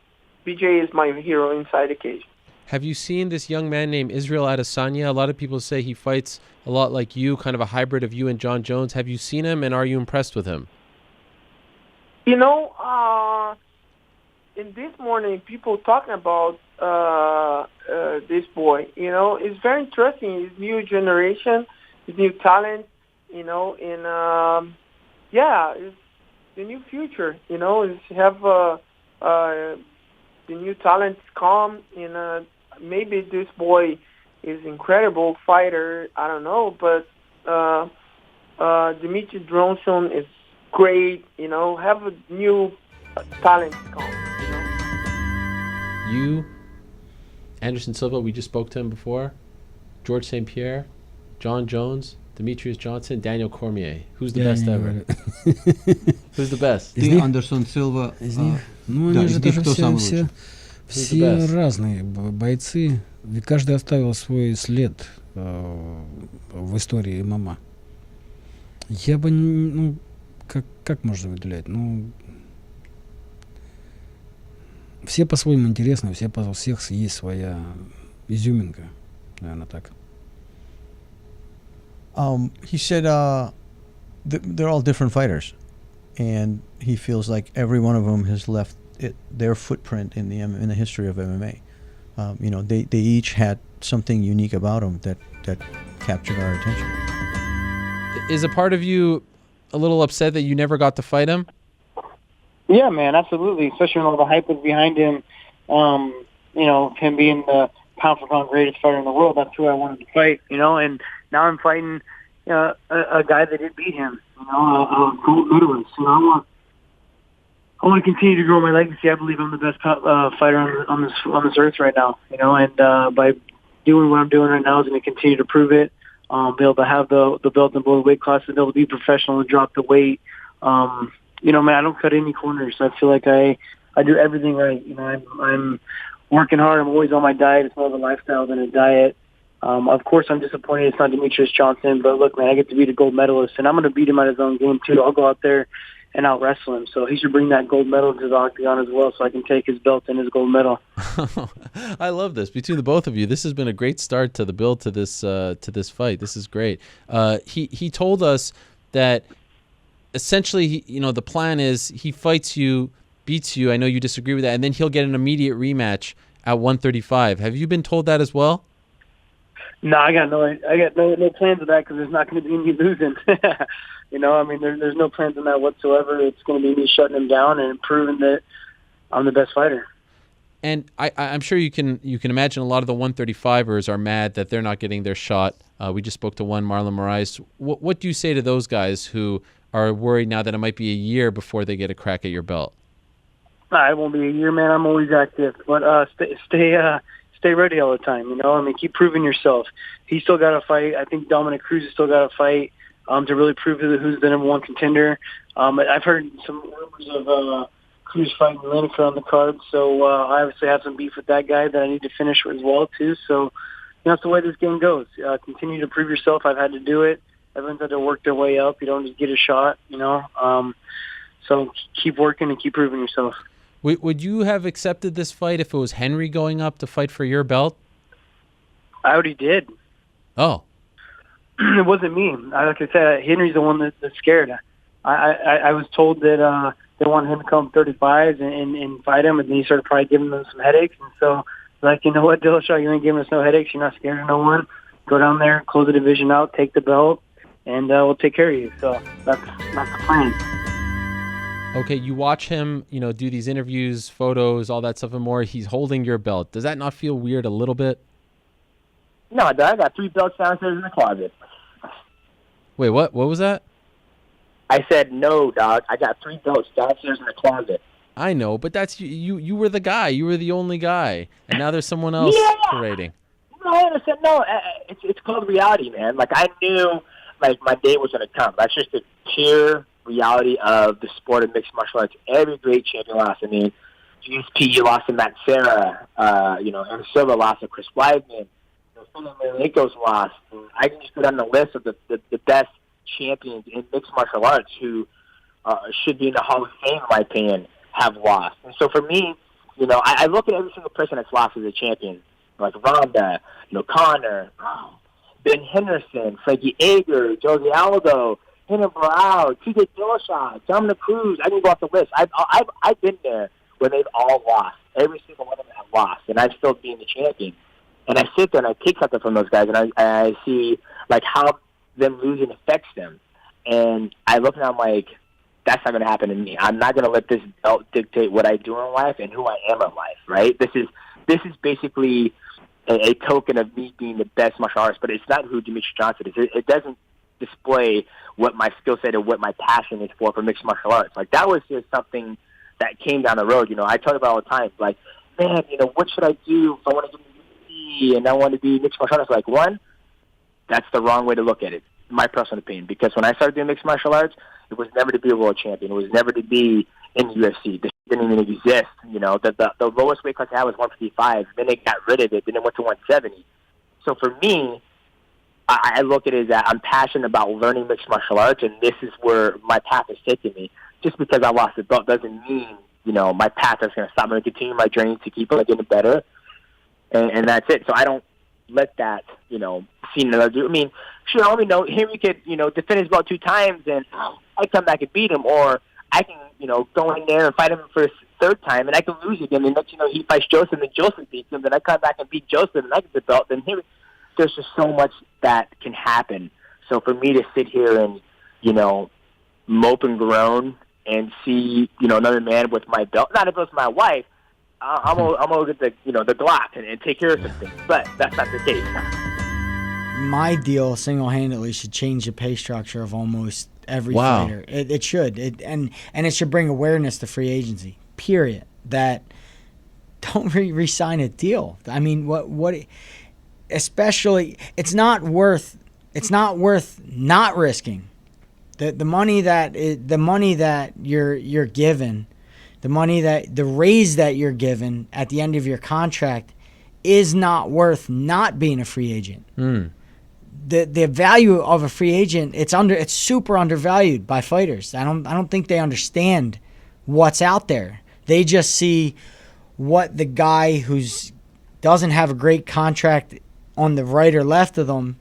BJ is my hero inside the cage. Have you seen this young man named Israel Adesanya? A lot of people say he fights a lot like you, kind of a hybrid of you and John Jones. Have you seen him, and are you impressed with him? You know, in this morning, people talking about this boy. You know, it's very interesting. His new generation, his new talent. You know, and it's the new future. You know, is have the new talent come. And maybe this boy is incredible fighter. I don't know, but Demetrious Johnson is great. You know, have a new talent come. You, Anderson Silva, we just spoke to him before. George St-Pierre, John Jones, Demetrious Johnson, Daniel Cormier. Who's the best ever? Who's the best? Андерсон Силва. Ну, они же тоже все разные бойцы. Каждый оставил свой след в истории ММА. Я бы, ну, как можно выделять? Ну, все по-своему интересны, у всех есть своя изюминка, наверное, так. He said they're all different fighters, and he feels like every one of them has left their footprint in the history of MMA. You know, they each had something unique about them that captured our attention. Is a part of you a little upset that you never got to fight him? Yeah, man, absolutely. Especially when all the hype was behind him. You know, him being the pound-for-pound greatest fighter in the world. That's who I wanted to fight. You know, and now I'm fighting a guy that did beat him. You know, a gold medalist. You know, I want to continue to grow my legacy. I believe I'm the best fighter on this earth right now. You know, and by doing what I'm doing right now is going to continue to prove it. Be able to have the belt in both weight classes, be able to be professional and drop the weight. You know, man, I don't cut any corners. I feel like I do everything right. You know, I'm working hard. I'm always on my diet. It's more of a lifestyle than a diet. Of course, I'm disappointed it's not Demetrious Johnson, but look, man, I get to beat a gold medalist, and I'm going to beat him at his own game, too. I'll go out there and out-wrestle him. So he should bring that gold medal to the octagon as well so I can take his belt and his gold medal. I love this. Between the both of you, this has been a great start to the build to this fight. This is great. He told us that essentially, you know, the plan is he fights you, beats you. I know you disagree with that, and then he'll get an immediate rematch at 135. Have you been told that as well? No, I got no plans of that because there's not going to be any losing. You know, I mean, there's no plans on that whatsoever. It's going to be me shutting him down and proving that I'm the best fighter. And I'm sure you can imagine a lot of the 135ers are mad that they're not getting their shot. We just spoke to one, Marlon Moraes. What do you say to those guys who are worried now that it might be a year before they get a crack at your belt? It won't be a year, man. I'm always active. But stay ready all the time, you know? I mean, keep proving yourself. He's still got to fight. I think Dominick Cruz has still got to fight to really prove who's the number one contender. I've heard some rumors of Cruz fighting Lineker on the card, so I obviously have some beef with that guy that I need to finish as well, too. So, you know, that's the way this game goes. Continue to prove yourself. I've had to do it. Everyone's had to work their way up. You don't just get a shot, you know? So keep working and keep proving yourself. Would you have accepted this fight if it was Henry going up to fight for your belt? I already did. Oh. It wasn't me. Like I said, Henry's the one that's scared. I was told that they wanted him to come 35s and fight him, and then he started probably giving them some headaches. And so, like, you know what, Dillashaw, you ain't giving us no headaches. You're not scared of no one. Go down there, close the division out, take the belt, and we'll take care of you. So that's the plan. Okay, you watch him, you know, do these interviews, photos, all that stuff and more. He's holding your belt. Does that not feel weird a little bit? No, I got 3 belts downstairs in the closet. Wait, what? What was that? I said no, dog. I got 3 belts downstairs in the closet. I know, but that's you were the guy. You were the only guy. And now there's someone else parading. No, I understand. No, it's called reality, man. Like, I knew, like, my day was going to come. That's just the pure reality of the sport of mixed martial arts. Every great champion lost. I mean, GSP lost to Matt Serra. You know, and Silva lost to Chris Weidman. Emelianenko's lost. And I can just put on the list of the best champions in mixed martial arts who should be in the Hall of Fame, in my opinion, have lost. And so for me, you know, I look at every single person that's lost as a champion. like Ronda, Connor, Ben Henderson, Frankie Edgar, Josie Aldo, Henry Brown, TJ Dillashaw, Dominick Cruz. I can go off the list. I've been there when they've all lost. Every single one of them have lost, and I'm still being the champion. And I sit there and I take something from those guys, and I see like how them losing affects them. And I look and I'm like, that's not going to happen to me. I'm not going to let this belt dictate what I do in life and who I am in life, right? This is basically a token of me being the best martial artist, but it's not who Demetrious Johnson is. It doesn't display what my skill set and what my passion is for mixed martial arts. Like, that was just something that came down the road. I talk about all the time, like, man, what should I do if I want to do UFC and I want to be mixed martial arts? Like, one, that's the wrong way to look at it, my personal opinion, because when I started doing mixed martial arts, it was never to be a world champion. It was never to be in the UFC. This didn't even exist. The lowest weight class I had was 155. Then they got rid of it. Then it went to 170. So for me, I look at it as that I'm passionate about learning mixed martial arts, and this is where my path is taking me. Just because I lost the belt doesn't mean, my path is going to stop. I'm going to continue my journey to keep getting better, and that's it. So I don't let that, see another dude. I mean, sure, I only know him. You could, defend his belt 2 times, and I come back and beat him, or I can, go in there and fight him for his 3rd time, and I can lose again. And next, he fights Joseph, and Joseph beats him. Then I come back and beat Joseph, and I get the belt. Then there's just so much that can happen. So for me to sit here and, mope and groan and see, another man with my belt, not if it was my wife, I'm gonna get the, the Glock and take care of some things. But that's not the case. My deal single-handedly should change the pay structure of almost every Wow. fighter. It should. And it should bring awareness to free agency, period. That don't re-sign a deal. I mean, what especially, it's not worth not risking. The money that you're given, the raise that you're given at the end of your contract is not worth not being a free agent. The value of a free agent, it's super undervalued by fighters. I don't think they understand what's out there. They just see what the guy who's doesn't have a great contract on the right or left of them,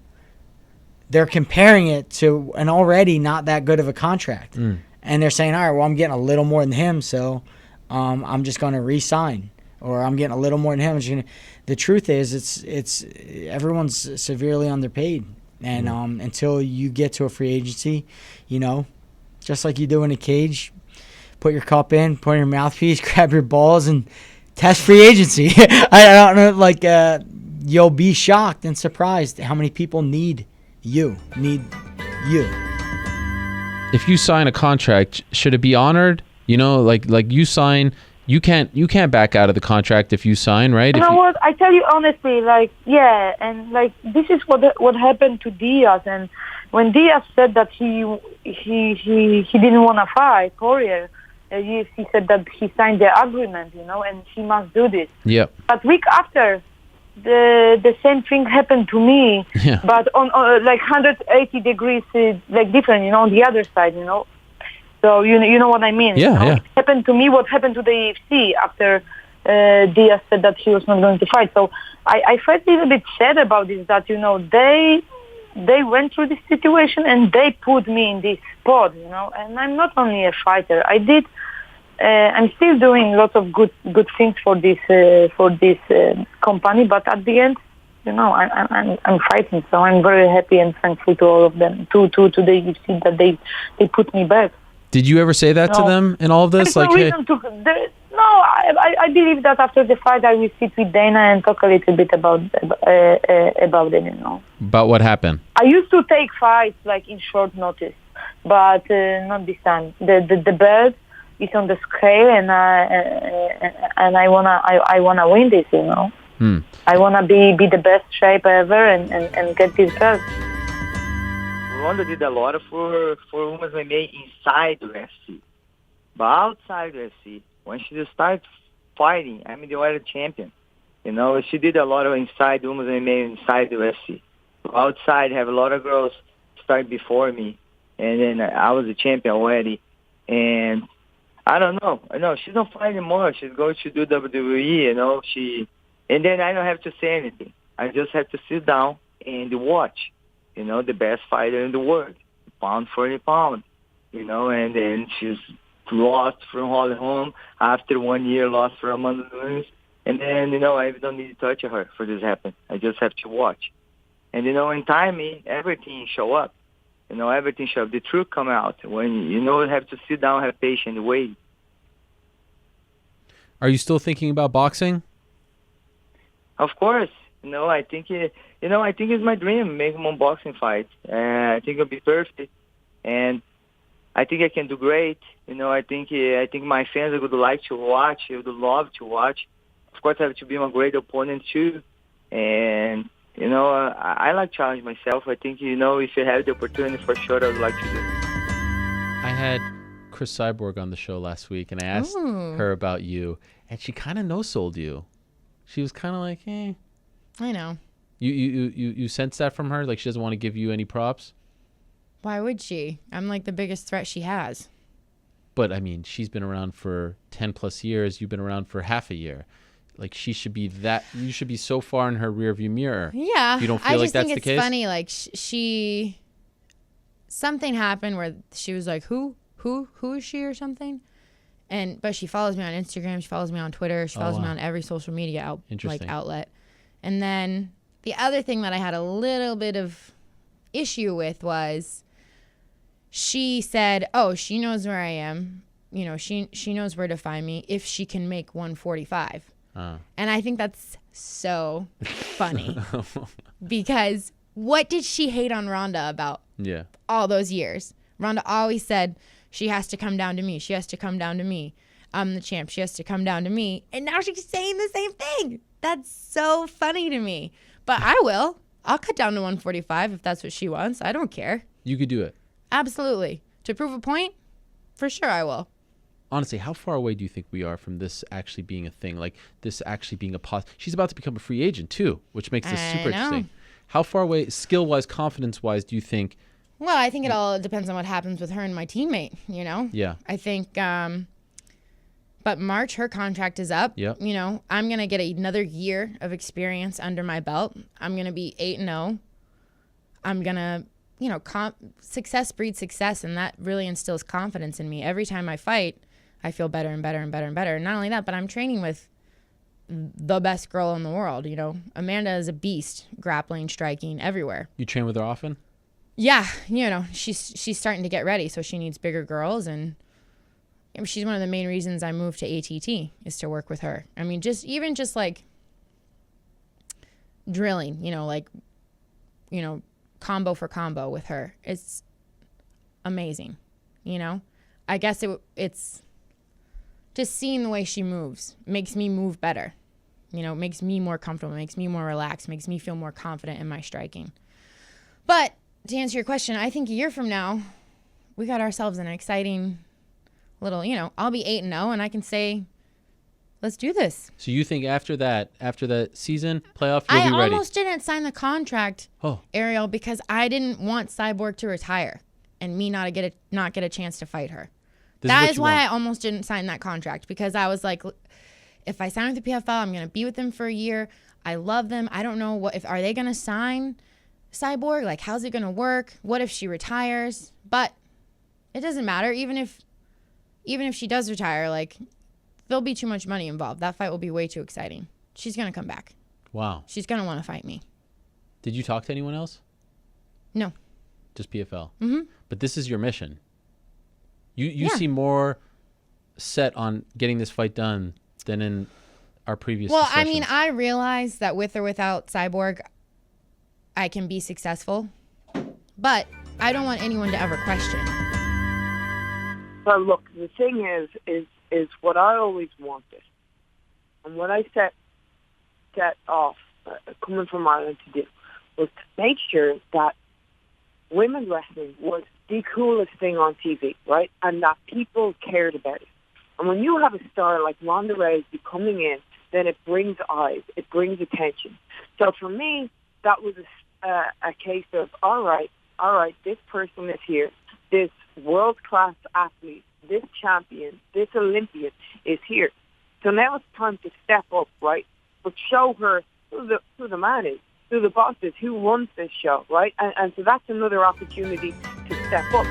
they're comparing it to an already not that good of a contract. And they're saying, all right, well, I'm getting a little more than him, so I'm just going to re-sign. Or I'm getting a little more than him. The truth is, it's everyone's severely underpaid. And until you get to a free agency, just like you do in a cage, put your cup in, put in your mouthpiece, grab your balls, and test free agency. I don't know, you'll be shocked and surprised how many people need you. If you sign a contract, should it be honored? Like you sign, you can't back out of the contract if you sign, right? You know what? I tell you honestly, and this is what happened to Diaz. And when Diaz said that he didn't want to fight Poirier, UFC said that he signed the agreement, and he must do this. Yep. But week after, the same thing happened to me, but on 180 degrees, different, on the other side, So you know what I mean? Yeah. It happened to me what happened to the UFC after Diaz said that he was not going to fight. So I felt a little bit sad about this, that they went through this situation and they put me in this spot, And I'm not only a fighter. I'm still doing lots of good things for this company, but at the end, I'm fighting. So I'm very happy and thankful to all of them, to the UFC, that they put me back. Did you ever say that to them in all of this? There's no reason to. I believe that after the fight I will sit with Dana and talk a little bit about it. About what happened? I used to take fights in short notice, but not this time. The belt is on the scale, and I wanna win this. I wanna be the best shape ever and get this belt. Ronda did a lot for women's MMA inside the UFC. But outside the UFC, when she started fighting, the world champion. She did a lot of inside women's MMA inside the UFC. Outside, have a lot of girls start before me. And then I was a champion already. And I don't know. I know she's not fighting anymore. She's going to do WWE, And then I don't have to say anything. I just have to sit down and watch, the best fighter in the world, pound for pound, and then she's lost from Holly Holm after 1 year, lost from Amanda Nunes. And then, I don't need to touch her for this to happen. I just have to watch. And, in timing, everything show up. Everything show up. The truth come out. When, you have to sit down, have patience, wait. Are you still thinking about boxing? Of course. I think it's my dream, make one boxing fight. I think it'll be perfect. And I think I can do great. I think my fans would like to watch. They would love to watch. Of course, I have to be a great opponent too. And, I like challenge myself. I think, if you have the opportunity, for sure, I would like to do it. I had Cris Cyborg on the show last week, and I asked her about you, and she kind of no-sold you. She was kind of like, eh. I know. You sense that from her? Like she doesn't want to give you any props? Why would she? I'm like the biggest threat she has. But, I mean, she's been around for 10 plus years. You've been around for half a year. Like, she should be you should be so far in her rearview mirror. Yeah. You don't feel like that's the case? I just think it's funny. Like, something happened where she was like, who is she or something? But she follows me on Instagram. She follows me on Twitter. She follows me on every social media outlet. And then the other thing that I had a little bit of issue with was she said, oh, she knows where I am. She knows where to find me if she can make 145. And I think that's so funny because what did she hate on Ronda about all those years? Ronda always said she has to come down to me. She has to come down to me. I'm the champ. She has to come down to me. And now she's saying the same thing. That's so funny to me. But I will. I'll cut down to 145 if that's what she wants. I don't care. You could do it. Absolutely. To prove a point, for sure I will. Honestly, how far away do you think we are from this actually being a thing? Like this actually being she's about to become a free agent too, which makes this super interesting. How far away, skill-wise, confidence-wise, do you think? Well, I think it all depends on what happens with her and my teammate, Yeah. I think, but March, her contract is up. Yep. I'm going to get another year of experience under my belt. I'm going to be 8-0. I'm going to, success breeds success, and that really instills confidence in me. Every time I fight, I feel better and better and better and better. Not only that, but I'm training with the best girl in the world. Amanda is a beast, grappling, striking, everywhere. You train with her often? Yeah, she's starting to get ready, so she needs bigger girls, and she's one of the main reasons I moved to ATT is to work with her. I mean, just like drilling, combo for combo with her. It's amazing, I guess it's just seeing the way she moves makes me move better, makes me more comfortable, makes me more relaxed, makes me feel more confident in my striking. But to answer your question, I think a year from now, we got ourselves an exciting little, I'll be 8-0 and I can say, let's do this. So you think after the season playoff, you'll be ready? I almost didn't sign the contract, Ariel, because I didn't want Cyborg to retire and me not get a chance to fight her. That is why I almost didn't sign that contract, because I was like, if I sign with the PFL, I'm going to be with them for a year. I love them. I don't know are they going to sign Cyborg? Like, how's it going to work? What if she retires? But it doesn't matter. Even if she does retire, like, there'll be too much money involved. That fight will be way too exciting. She's going to come back. Wow. She's going to want to fight me. Did you talk to anyone else? No. Just PFL? Mm-hmm. But this is your mission. You seem more set on getting this fight done than in our previous discussions. I mean, I realize that with or without Cyborg, I can be successful. But I don't want anyone to ever question. But look, the thing is what I always wanted, and what I set off coming from Ireland to do, was to make sure that women's wrestling was the coolest thing on TV, right? And that people cared about it. And when you have a star like Ronda Rousey coming in, then it brings eyes, it brings attention. So for me, that was a case of, all right, this person is here, this world-class athlete, this champion, this Olympian is here. So now it's time to step up, right? but show her who the man is, who the boss is, who runs this show, right? And so that's another opportunity to step up.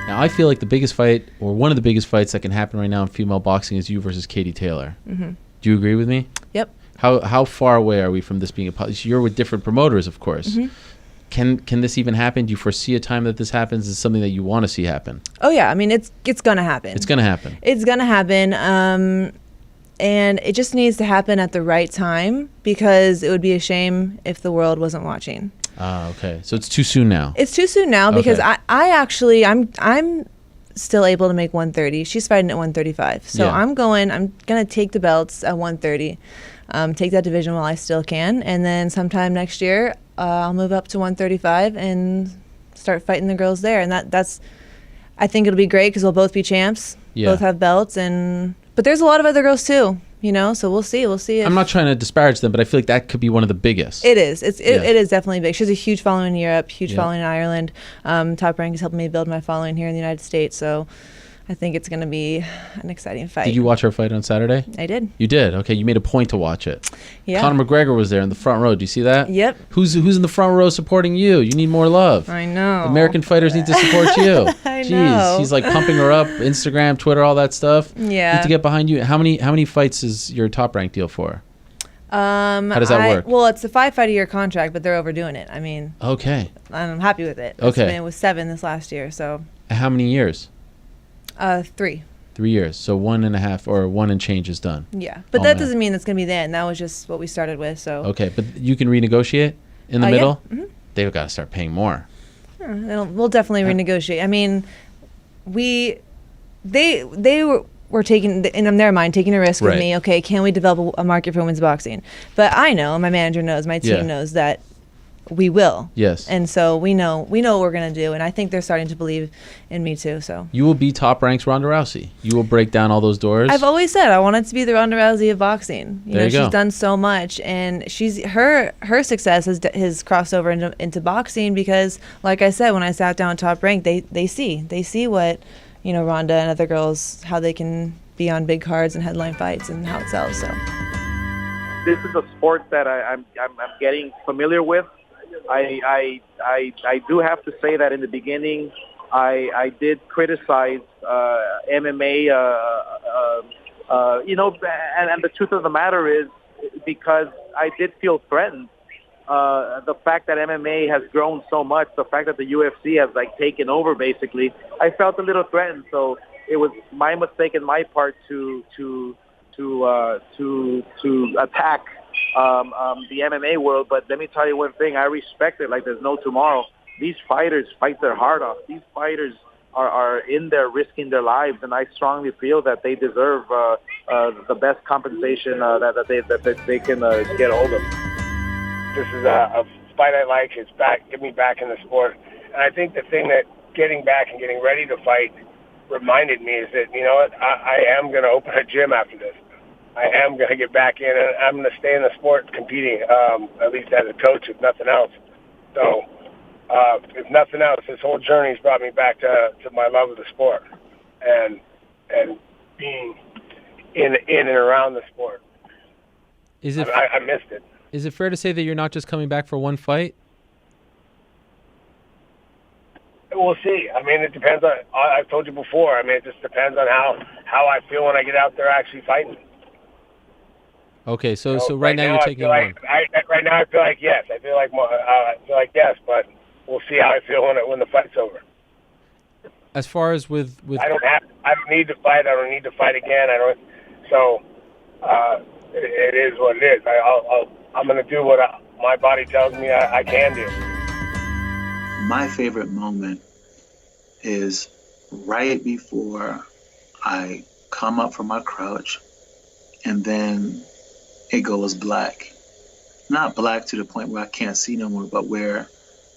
Now, I feel like the biggest fight, or one of the biggest fights that can happen right now in female boxing is you versus Katie Taylor. Mm-hmm. Do you agree with me? Yep. How far away are we from this being you're with different promoters, of course. Mm-hmm. Can this even happen? Do you foresee a time that this happens? Is it something that you want to see happen? Oh yeah, I mean it's gonna happen. It's gonna happen. It's gonna happen, and it just needs to happen at the right time, because it would be a shame if the world wasn't watching. Okay. So it's too soon now. It's too soon now because Okay. I'm still able to make 130. She's fighting at 135. So Yeah. I'm gonna take the belts at 130. Take that division while I still can, and then sometime next year I'll move up to 135 and start fighting the girls there. And that's I think it'll be great because we'll both be champs, Yeah. both have belts, but there's a lot of other girls too, so we'll see. If I'm not trying to disparage them, but I feel like that could be one of the biggest. it is. It Yeah. is definitely big. She has a huge following in Europe, huge Yeah. following in Ireland. Top Rank is helping me build my following here in the United States. So I think it's going to be an exciting fight. Did you watch our fight on Saturday? I did. You did? Okay, you made a point to watch it. Yeah. Conor McGregor was there in the front row. Do you see that? Yep. Who's in the front row supporting you? You need more love. I know. American fighters need to support you. I Jeez, know. he's like pumping her up, Instagram, Twitter, all that stuff. Yeah. Need to get behind you. How many fights is your Top Rank deal for? How does that work? Well, it's a 5-fight-a-year contract, but they're overdoing it. I mean, Okay. I'm happy with it. Okay. I mean, it was 7 this last year, so How many years? 3. 3 years. So 1.5 or 1 and change is done. Yeah, but Oh, that man. doesn't mean that's going to be the end. That was just what we started with. So Okay, but you can renegotiate in the Yeah. middle? Mhm. They've got to start paying more. We'll definitely renegotiate. I mean, they were taking, in their mind, taking a risk with Right. me. Okay, can we develop a market for women's boxing? But I know, my manager knows, my team Yeah. knows that we will. Yes. And so we know what we're going to do, and I think they're starting to believe in me too. So You will be Top Rank's Ronda Rousey. You will break down all those doors. I've always said I wanted to be the Ronda Rousey of boxing. There you she's go. done so much, and her success has crossed over into boxing because, like I said, when I sat down at Top Rank, they see what Ronda and other girls, how they can be on big cards and headline fights and how it sells. So This is a sport that I'm getting familiar with. I do have to say that in the beginning, I did criticize MMA. And the truth of the matter is, because I did feel threatened. The fact that MMA has grown so much, the fact that the UFC has taken over, basically, I felt a little threatened. So it was my mistake and my part to attack the MMA world. But let me tell you one thing: I respect it like there's no tomorrow. These fighters fight their heart off. These fighters are in there risking their lives, and I strongly feel that they deserve the best compensation that they can get hold of. This is a fight I like. It's get me back in the sport. And I think the thing that getting back and getting ready to fight reminded me is that, I am going to open a gym after this. I am going to get back in, and I'm going to stay in the sport competing, at least as a coach, if nothing else. So, if nothing else, this whole journey's brought me back to my love of the sport and being in and around the sport. I missed it. Is it fair to say that you're not just coming back for one fight? We'll see. I mean, it depends on. I've told you before. I mean, it just depends on how I feel when I get out there actually fighting. Okay, so right now you're taking one. Right now I feel like yes. I feel like yes, but we'll see how I feel when the fight's over. As far as with I don't need to fight. I don't need to fight again. So it is what it is. I'm going to do what my body tells me I can do. My favorite moment is right before I come up from my crouch, and then it goes black. Not black to the point where I can't see no more, but where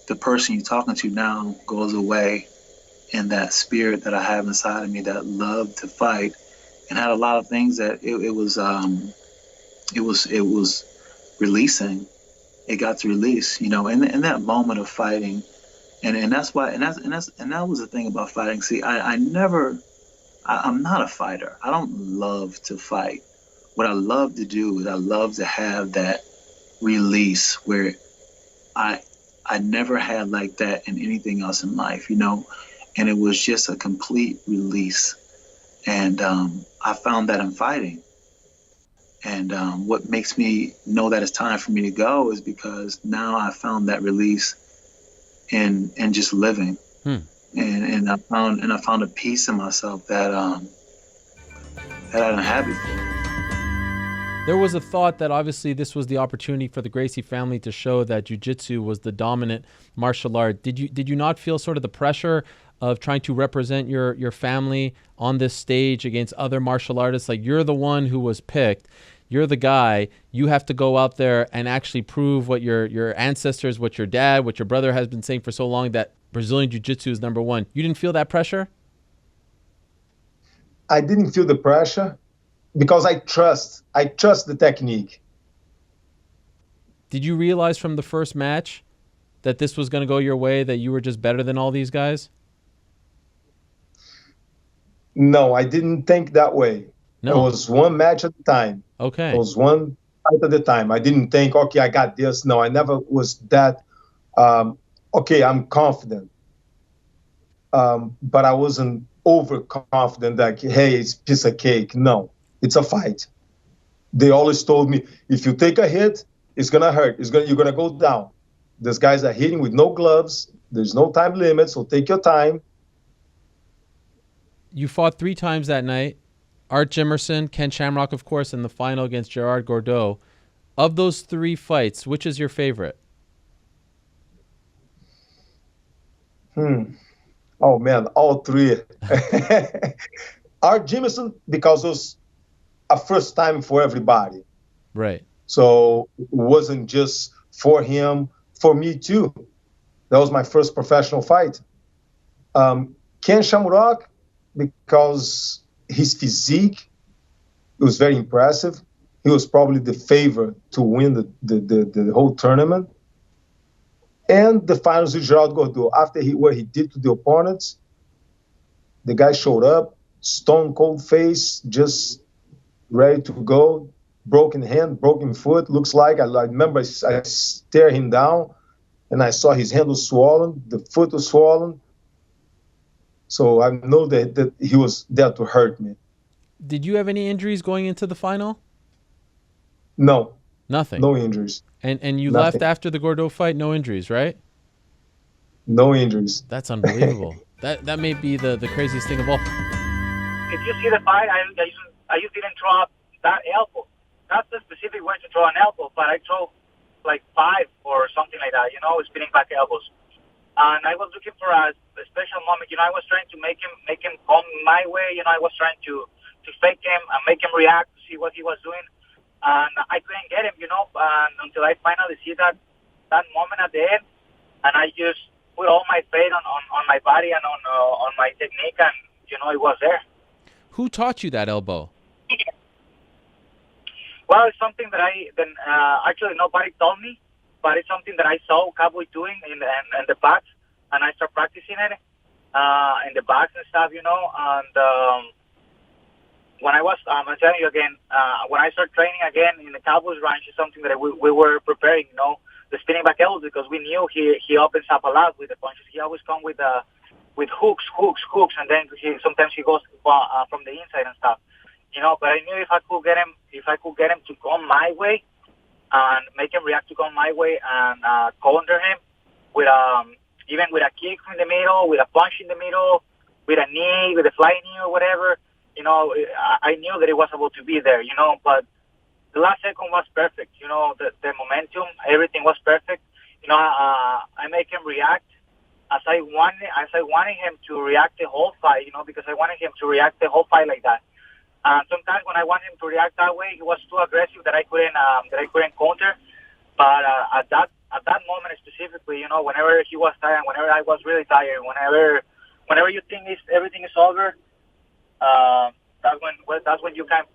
the person you're talking to now goes away, and that spirit that I have inside of me, that love to fight, and had a lot of things that it was releasing. It got to release, in that moment of fighting. And that's why, and that was the thing about fighting. See, I'm not a fighter. I don't love to fight. what I love to do is I love to have that release where I never had like that in anything else in life, you know, and it was just a complete release. And I found that in fighting. And what makes me know that it's time for me to go is because now I found that release in just living. And I found a peace in myself that I didn't have before. There was a thought that obviously this was the opportunity for the Gracie family to show that jiu-jitsu was the dominant martial art. Did you not feel sort of the pressure of trying to represent your family on this stage against other martial artists? Like, you're the one who was picked. You're the guy. You have to go out there and actually prove what your ancestors, what your dad, what your brother has been saying for so long, that Brazilian jiu-jitsu is number one. You didn't feel that pressure? I didn't feel the pressure because I trust the technique. Did you realize from the first match that this was going to go your way, that you were just better than all these guys? No, I didn't think that way. No. It was one match at a time. Okay. It was one fight at a time. I didn't think, okay, I got this. No, I never was that, okay, I'm confident. But I wasn't overconfident that, hey, it's a piece of cake. No, it's a fight. They always told me, if you take a hit, it's going to hurt. You're going to go down. These guys are hitting with no gloves. There's no time limit, so take your time. You fought 3 times that night. Art Jimerson, Ken Shamrock, of course, in the final against Gerard Gordeau. Of those 3 fights, which is your favorite? Oh, man, all 3. Art Jimerson, because it was a first time for everybody. Right. So it wasn't just for him, for me too. That was my first professional fight. Ken Shamrock, because his physique, it was very impressive. He was probably the favorite to win the whole tournament. And the finals with Gerard Gordeau, after what he did to the opponents, the guy showed up, stone cold face, just ready to go, broken hand, broken foot, looks like. I remember I stared him down, and I saw his hand was swollen, the foot was swollen. So I know that he was there to hurt me. Did you have any injuries going into the final? No. Nothing? No injuries. And you Nothing. left after the Gordeau fight, no injuries, right? No injuries. That's unbelievable. That may be the craziest thing of all. If you see the fight, I just didn't throw up that elbow. That's the specific way to throw an elbow, but I throw like 5 or something like that, spinning back elbows. And I was looking for a special moment. I was trying to make him come my way. I was trying to fake him and make him react to see what he was doing. And I couldn't get him, until I finally see that moment at the end. And I just put all my faith on my body and on my technique, and, it was there. Who taught you that elbow? Well, it's something that actually nobody told me, but it's something that I saw Cowboy doing in the backs, and I started practicing it in the backs and stuff, and when I was, I'm telling you again, when I started training again in the Cowboys ranch, is something that we were preparing, the spinning back elbows, because we knew he opens up a lot with the punches. He always comes with hooks, and then sometimes he goes from the inside and stuff, But I knew if I could get him to come my way and make him react to come my way and counter him with even with a kick from the middle, with a punch in the middle, with a knee, with a flying knee or whatever. I knew that it was about to be there, but the last second was perfect. The momentum, everything was perfect. I make him react as I wanted him to react the whole fight, because I wanted him to react the whole fight like that. Sometimes when I want him to react that way, he was too aggressive that I couldn't counter. But at that moment specifically, whenever he was tired, whenever I was really tired, whenever you think everything is over, that's when you kind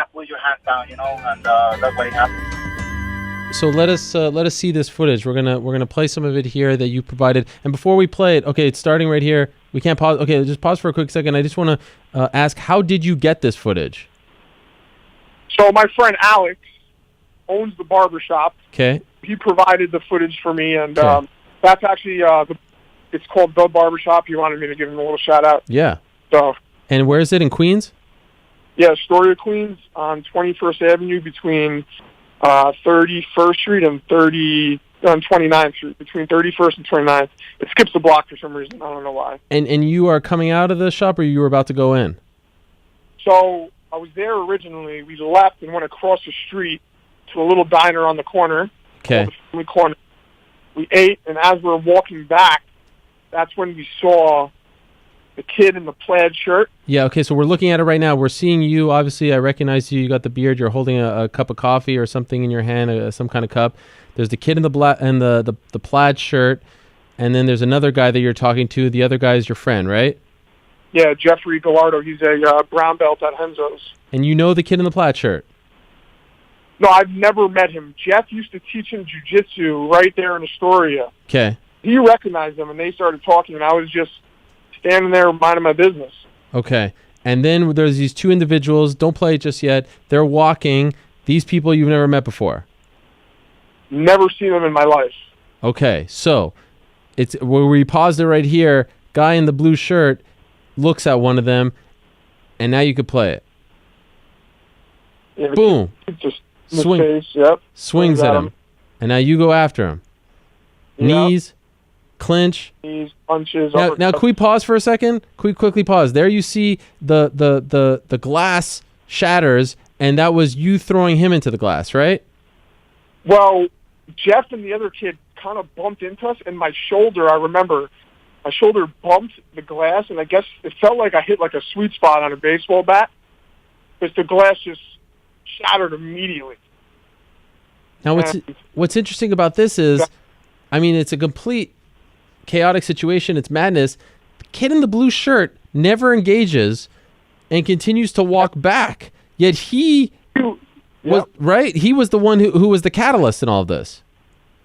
of put your hands down, and that's what it happened. So let us see this footage. We're gonna play some of it here that you provided. And before we play it, okay, it's starting right here. We can't pause. Okay, just pause for a quick second. I just want to ask, how did you get this footage? So my friend Alex owns the barbershop. Okay. He provided the footage for me, and Okay. that's actually it's called The Barbershop. He wanted me to give him a little shout out. Yeah. So And where is it in Queens? yeah, Astoria, Queens, on 21st Avenue between 31st Street and 29th Street, between 31st and 29th. It skips the block for some reason. I don't know why. And you are coming out of the shop, or you were about to go in? So I was there originally. We left and went across the street to a little diner on the corner. Okay. On the corner. We ate, and as we were walking back, that's when we saw the kid in the plaid shirt. Yeah, okay, so we're looking at it right now. We're seeing you. Obviously, I recognize you. You got the beard. You're holding a cup of coffee or something in your hand, some kind of cup. There's the kid in the the plaid shirt, and then there's another guy that you're talking to. The other guy is your friend, right? Yeah, Jeffrey Gallardo. He's a brown belt at Henzo's. And you know the kid in the plaid shirt? No, I've never met him. Jeff used to teach him jiu-jitsu right there in Astoria. Okay. He recognized him, and they started talking, and I was just standing there minding my business. Okay. And then there's these two individuals. Don't play it just yet. They're walking. These people you've never met before. Never seen them in my life. Okay. So it's where we paused it right here. Guy in the blue shirt looks at one of them, and now you could play it. Yeah, Boom. Just in the face, yep. Swings at him. And now you go after him. Yep. Knees, clinch. Knees, punches. Now, can we pause for a second? Can we quickly pause? There you see the glass shatters, and that was you throwing him into the glass, right? Well, Jeff and the other kid kind of bumped into us, and my shoulder, I remember, my shoulder bumped the glass, and I guess it felt like I hit like a sweet spot on a baseball bat, because the glass just shattered immediately. Now, what's interesting about this is, I mean, it's a complete chaotic situation. It's madness. The kid in the blue shirt never engages and continues to walk back. Yet he was right. He was the one who was the catalyst in all of this.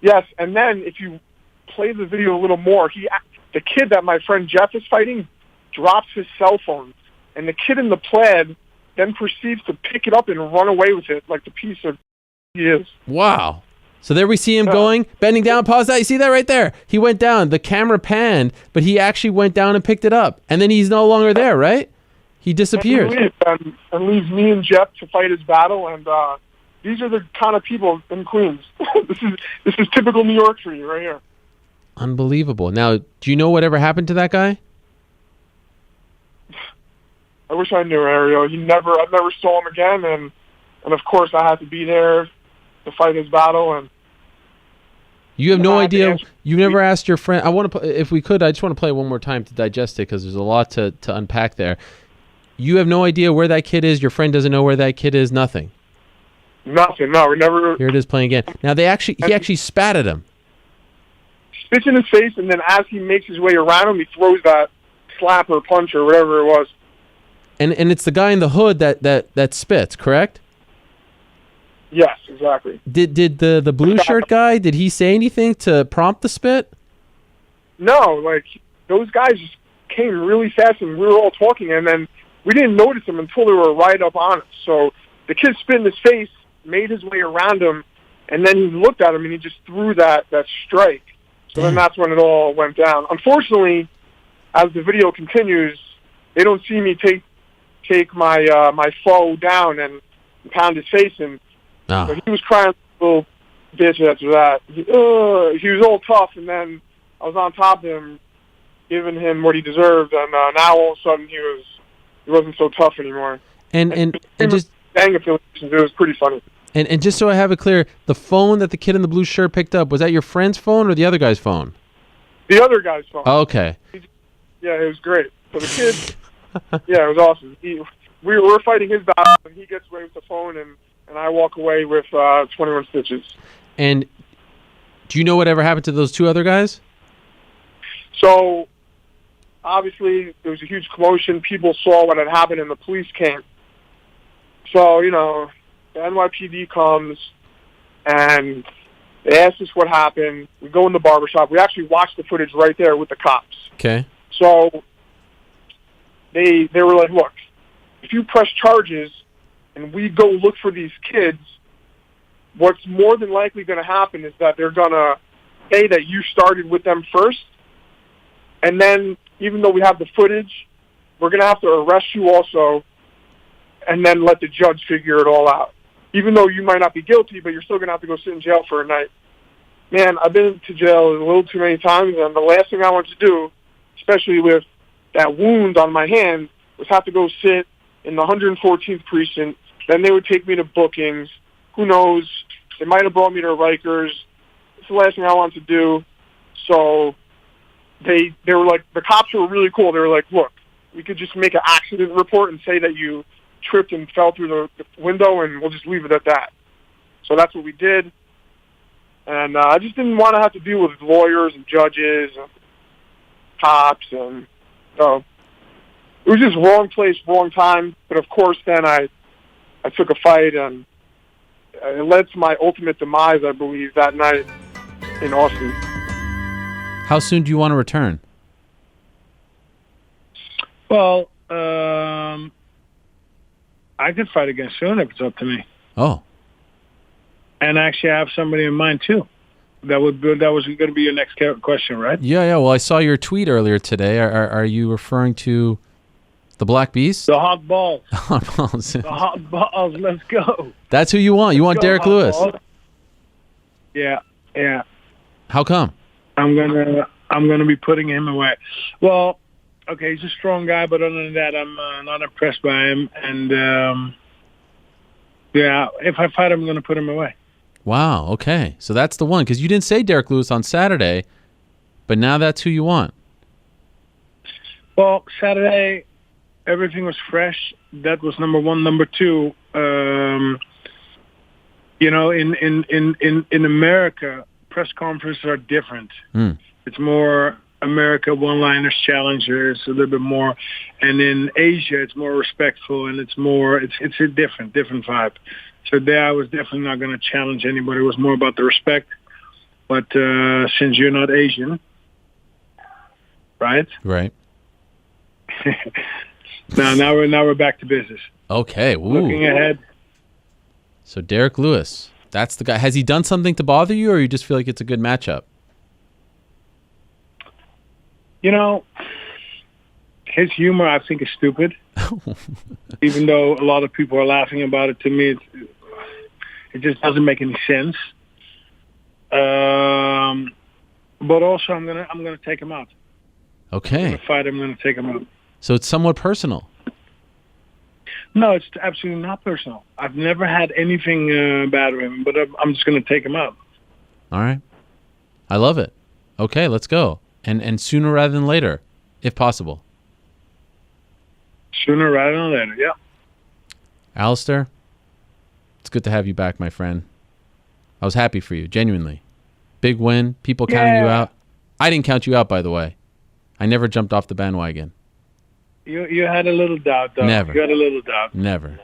Yes, and then if you play the video a little more, the kid that my friend Jeff is fighting drops his cell phone, and the kid in the plaid then proceeds to pick it up and run away with it like the piece of he is. Wow. So there we see him going, bending down, pause that. You see that right there? He went down. The camera panned, but he actually went down and picked it up. And then he's no longer there, right? He disappears. And leaves me and Jeff to fight his battle. And these are the kind of people in Queens. This is typical New York for you right here. Unbelievable. Now, do you know whatever happened to that guy? I wish I knew, Ariel. I never saw him again, and of course I had to be there to fight his battle. And you have no idea. You never asked your friend. I want to, if we could, I just want to play it one more time to digest it because there's a lot to unpack there. You have no idea where that kid is. Your friend doesn't know where that kid is. Nothing. Nothing. No, we never. Here it is playing again. Now he actually spat at him. Spits in his face, and then as he makes his way around him, he throws that slap or punch or whatever it was. And it's the guy in the hood that spits, correct? Yes, exactly. Did the blue shirt guy, did he say anything to prompt the spit? No, like those guys just came really fast, and we were all talking, and then we didn't notice them until they were right up on us. So the kid spit in his face, made his way around him, and then he looked at him and he just threw that strike. So then that's when it all went down. Unfortunately, as the video continues, they don't see me take my foe down and pound his face in. So he was crying a little bitch after that. He was all tough, and then I was on top of him, giving him what he deserved, and now all of a sudden he wasn't so tough anymore. And just gang affiliations, it was pretty funny. And just so I have it clear, the phone that the kid in the blue shirt picked up, was that your friend's phone or the other guy's phone? The other guy's phone. Oh, okay. Yeah, it was great. So the kid, yeah, it was awesome. We were fighting his battle, and he gets away with the phone, and I walk away with 21 stitches. And do you know whatever happened to those two other guys? So, obviously, there was a huge commotion. People saw what had happened, and the police came. So, the NYPD comes, and they asked us what happened. We go in the barbershop. We actually watched the footage right there with the cops. Okay. So they were like, look, if you press charges and we go look for these kids, what's more than likely going to happen is that they're going to say that you started with them first, and then even though we have the footage, we're going to have to arrest you also, and then let the judge figure it all out. Even though you might not be guilty, but you're still going to have to go sit in jail for a night. Man, I've been to jail a little too many times, and the last thing I want to do, especially with that wound on my hand, was have to go sit in the 114th precinct. Then they would take me to bookings. Who knows? They might have brought me to Rikers. It's the last thing I want to do. So they were like, the cops were really cool. They were like, look, we could just make an accident report and say that you tripped and fell through the window, and we'll just leave it at that. So that's what we did. And I just didn't want to have to deal with lawyers and judges and cops. And so it was just wrong place, wrong time. But, of course, then I took a fight, and it led to my ultimate demise, I believe, that night in Austin. How soon do you want to return? Well, I could fight again soon if it's up to me. Oh. And actually, I have somebody in mind, too. That was going to be your next question, right? Yeah. Well, I saw your tweet earlier today. Are you referring to the Black Beast? The hot balls. Hot balls. The hot balls. Let's go. That's who you want. You want Derek Lewis. Balls. Yeah. How come? I'm gonna be putting him away. Well, okay, he's a strong guy, but other than that, I'm not impressed by him. And if I fight him, I'm gonna put him away. Wow. Okay. So that's the one, because you didn't say Derek Lewis on Saturday, but now that's who you want. Well, Saturday, everything was fresh. That was number one. Number two, in America, press conferences are different. It's more America one-liners, challengers, a little bit more. And in Asia, it's more respectful, and it's a different vibe. So there, I was definitely not going to challenge anybody. It was more about the respect. But since you're not Asian, right? Right. Now we're back to business. Okay. Ooh. Looking ahead. So Derek Lewis, that's the guy. Has he done something to bother you, or you just feel like it's a good matchup? His humor, I think, is stupid. Even though a lot of people are laughing about it, to me, it just doesn't make any sense. But also, I'm gonna take him out. Okay. I'm gonna fight him. I'm gonna take him out. So it's somewhat personal. No, it's absolutely not personal. I've never had anything bad with him, but I'm just gonna take him out. All right. I love it. Okay, let's go. And sooner rather than later, if possible. Sooner rather than later, yeah. Alistair, it's good to have you back, my friend. I was happy for you, genuinely. Big win, people counting you out. I didn't count you out, by the way. I never jumped off the bandwagon. You had a little doubt, though. Never. You had a little doubt. Never.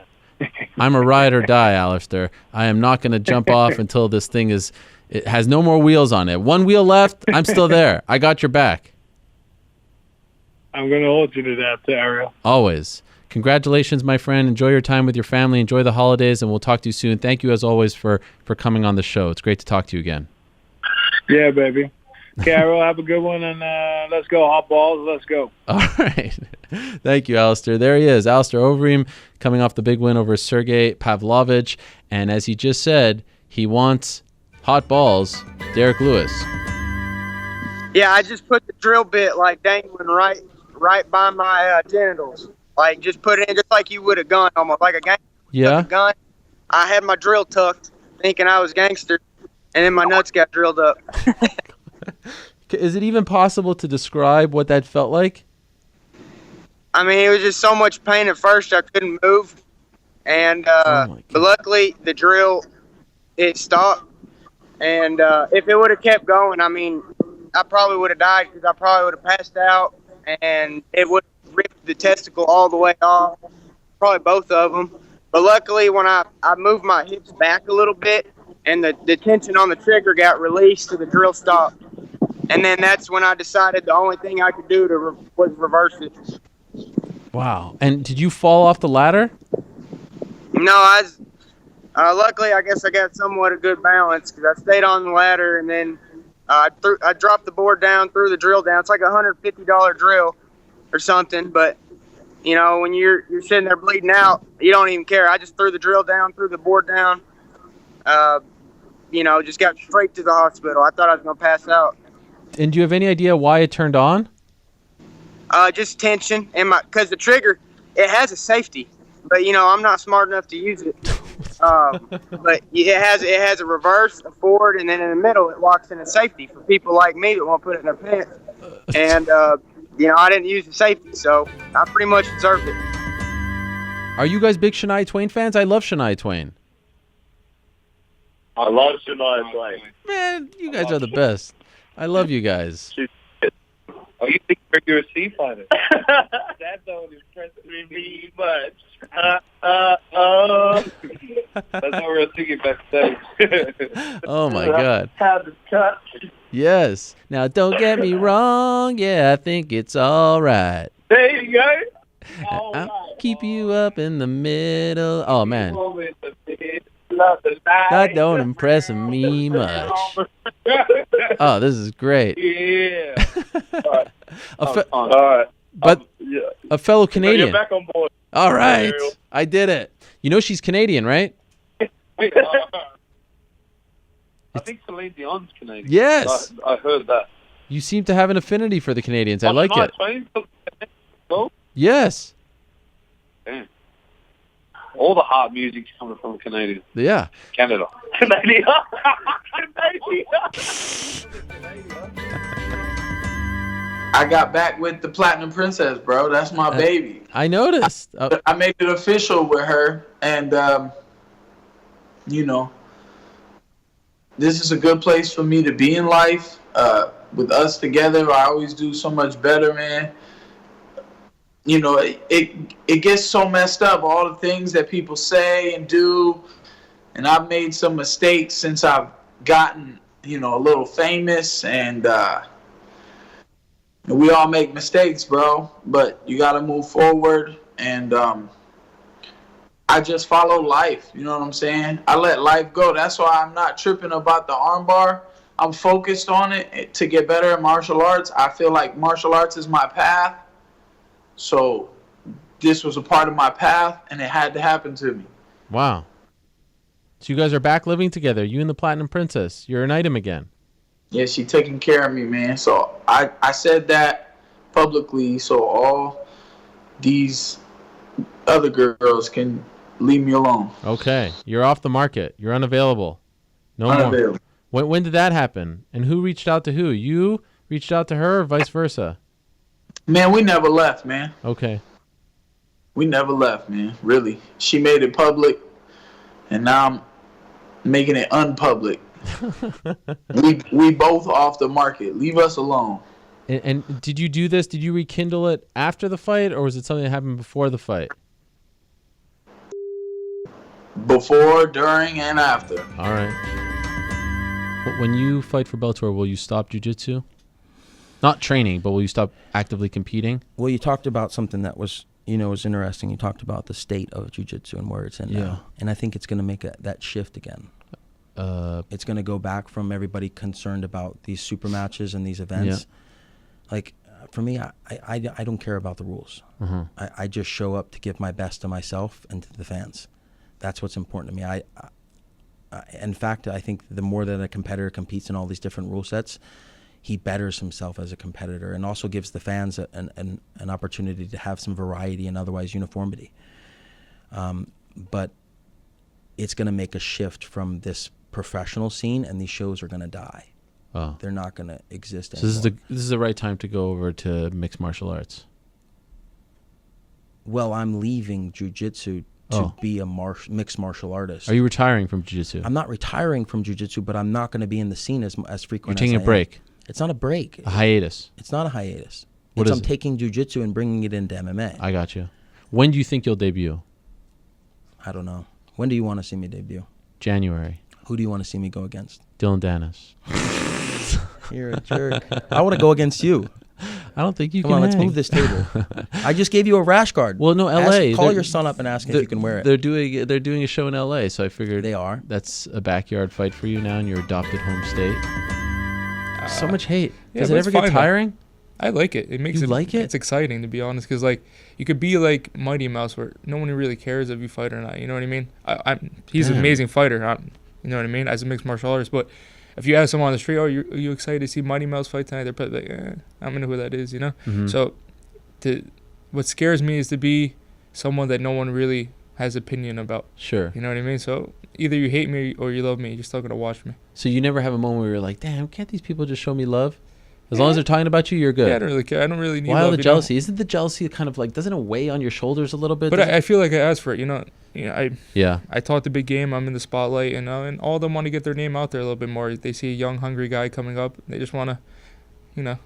I'm a ride or die, Alistair. I am not going to jump off until this thing it has no more wheels on it. One wheel left, I'm still there. I got your back. I'm going to hold you to that, Ariel. Always. Congratulations, my friend. Enjoy your time with your family. Enjoy the holidays, and we'll talk to you soon. Thank you, as always, for coming on the show. It's great to talk to you again. Yeah, baby. Okay, Ariel, have a good one, and let's go. Hot balls, let's go. All right. Thank you, Alistair. There he is, Alistair Overeem, coming off the big win over Sergey Pavlovich. And as he just said, he wants hot balls, Derek Lewis. Yeah, I just put the drill bit dangling right by my genitals. Just put it in just like you would a gun, almost like a gangster. Yeah. A gun. I had my drill tucked, thinking I was gangster, and then my nuts got drilled up. Is it even possible to describe what that felt like? I mean, it was just so much pain at first I couldn't move. And but luckily, the drill, it stopped. And if it would have kept going, I mean, I probably would have died because I probably would have passed out. And it would have ripped the testicle all the way off, probably both of them. But luckily, when I moved my hips back a little bit and the tension on the trigger got released, so the drill stopped. And then that's when I decided the only thing I could do was reverse it. Wow. And did you fall off the ladder? No, luckily, I guess I got somewhat a good balance because I stayed on the ladder and then I dropped the board down, threw the drill down. It's like a $150 drill or something, but you know, when you're sitting there bleeding out, you don't even care. I just threw the drill down, threw the board down. You know, just got straight to the hospital. I thought I was gonna pass out. And do you have any idea why it turned on? Just tension and because the trigger, it has a safety, but you know, I'm not smart enough to use it. But it has a reverse, a forward, and then in the middle it locks in a safety for people like me that won't put it in their pants. And you know, I didn't use the safety, so I pretty much deserved it. Are you guys big Shania Twain fans? I love Shania Twain. I love Shania Twain. Man, you guys are the best. I love you guys. Oh, you think you're a UFC fighter? That don't impress me much. That's what we're thinking backstage. Oh, my God. Have the touch. Yes. Now, don't get me wrong. Yeah, I think it's all right. There you go. I'll keep you up in the middle. Oh, man. That That don't impress me much. Oh, this is great. Yeah. All right. But a fellow Canadian. You're back on board. All right. Ariel. I did it. You know she's Canadian, right? I think Celine Dion's Canadian. Yes. I heard that. You seem to have an affinity for the Canadians. I like it. Go? Yes. Damn. All the hard music's coming from Canada. Yeah. Canada. Canada. I got back with the Platinum Princess, bro. That's my baby. I noticed. I made it official with her, and you know, this is a good place for me to be in life. With us together, I always do so much better, man. You know, it gets so messed up, all the things that people say and do, and I've made some mistakes since I've gotten, you know, a little famous, and we all make mistakes, bro, but you got to move forward, and I just follow life, you know what I'm saying? I let life go. That's why I'm not tripping about the armbar. I'm focused on it to get better at martial arts. I feel like martial arts is my path. So this was a part of my path, and it had to happen to me. Wow. So you guys are back living together, you and the Platinum Princess. You're an item again. Yeah, she taking care of me, man. So I said that publicly so all these other girls can leave me alone. Okay. You're off the market. You're unavailable. No Unavailable. more. When did that happen? And who reached out to who? You reached out to her or vice versa? Man, we never left, man. Okay. We never left, man. Really. She made it public, and now I'm making it unpublic. we both off the market. Leave us alone. And did you do this? Did you rekindle it after the fight, or was it something that happened before the fight? Before, during, and after. All right. But when you fight for Bellator, will you stop jiu-jitsu? Not training, but will you stop actively competing? Well, you talked about something that was, you know, was interesting. You talked about the state of jiu-jitsu and where it's in now. And I think it's going to make that shift again. It's going to go back from everybody concerned about these super matches and these events. Yeah. Like, for me, I don't care about the rules. Mm-hmm. I just show up to give my best to myself and to the fans. That's what's important to me. In fact, I think the more that a competitor competes in all these different rule sets, he betters himself as a competitor and also gives the fans an opportunity to have some variety and otherwise uniformity. But it's going to make a shift from this professional scene, and these shows are going to die. Oh. They're not going to exist anymore. So this is the right time to go over to mixed martial arts. Well, I'm leaving jiu-jitsu to be a mixed martial artist. Are you retiring from jiu-jitsu? I'm not retiring from jiu-jitsu, but I'm not going to be in the scene as frequent. You're taking a break. It's not a break. A hiatus. It's not a hiatus. What is I'm taking jiu-jitsu and bringing it into MMA. I got you. When do you think you'll debut? I don't know. When do you want to see me debut? January. Who do you want to see me go against? Dylan Dennis. You're a jerk. I want to go against you. I don't think you Come can. on, let's hang. move this table. I just gave you a rash guard. Well, no, L.A. Call your son up and ask him if you can wear it. They're doing a show in L.A., so I figured they are. That's a backyard fight for you now in your adopted home state. So much hate. Yeah, Does but it it's ever get fine, though. tiring? I like it. It makes You it like it? It's exciting, to be honest, because like you could be like Mighty Mouse, where no one really cares if you fight or not. You know what I mean? He's an Damn. amazing fighter. You know what I mean? As a mixed martial artist, but if you ask someone on the street, are you excited to see Mighty Mouse fight tonight? They're probably like, I don't know who that is. You know? Mhm. So, what scares me is to be someone that no one really has opinion about. Sure. You know what I mean? So either you hate me or you love me. You're still gonna watch me. So you never have a moment where you're like, damn, can't these people just show me love? As long as they're talking about you, you're good. Yeah, I don't really care. I don't really need Why all love, the you know? jealousy? Isn't the jealousy kind of like, doesn't it weigh on your shoulders a little bit? But I feel like I asked for it, you know. Yeah. I taught the big game. I'm in the spotlight, and all of them want to get their name out there a little bit more. They see a young, hungry guy coming up. They just want to, I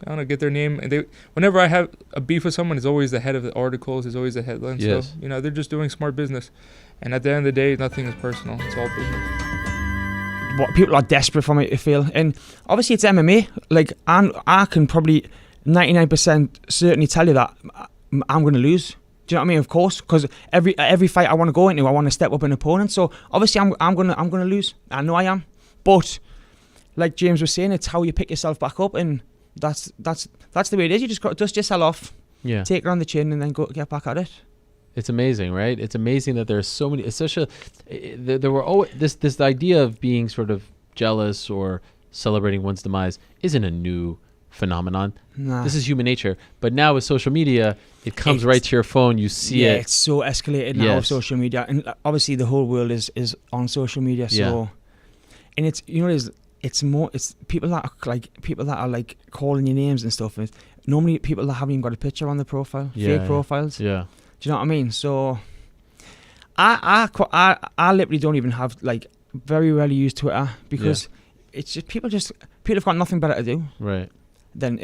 don't know, get their name. And whenever I have a beef with someone, it's always the head of the articles. It's always the headlines. Yes. So, they're just doing smart business. And at the end of the day, nothing is personal. It's all business. What people are desperate for me to feel, and obviously it's MMA. Like I can probably 99% certainly tell you that I'm going to lose. Do you know what I mean? Of course, because every fight I want to go into, I want to step up an opponent. So obviously I'm gonna lose. I know I am, but like James was saying, it's how you pick yourself back up, and that's the way it is. You just got to dust yourself off, take it on the chin, and then get back at it. It's amazing, right? It's amazing that there's so many. Especially, there were always this idea of being sort of jealous or celebrating one's demise isn't a new phenomenon. Nah. This is human nature. But now with social media, it comes right to your phone. You see it. Yeah, it's so escalated now with social media, and obviously the whole world is on social media. So, and it's it's people that are like calling your names and stuff. And normally people that haven't even got a picture on their profile, fake profiles. Yeah. Do you know what I mean? So, I literally don't even have, like, very rarely use Twitter because it's just people have got nothing better to do. Right. Than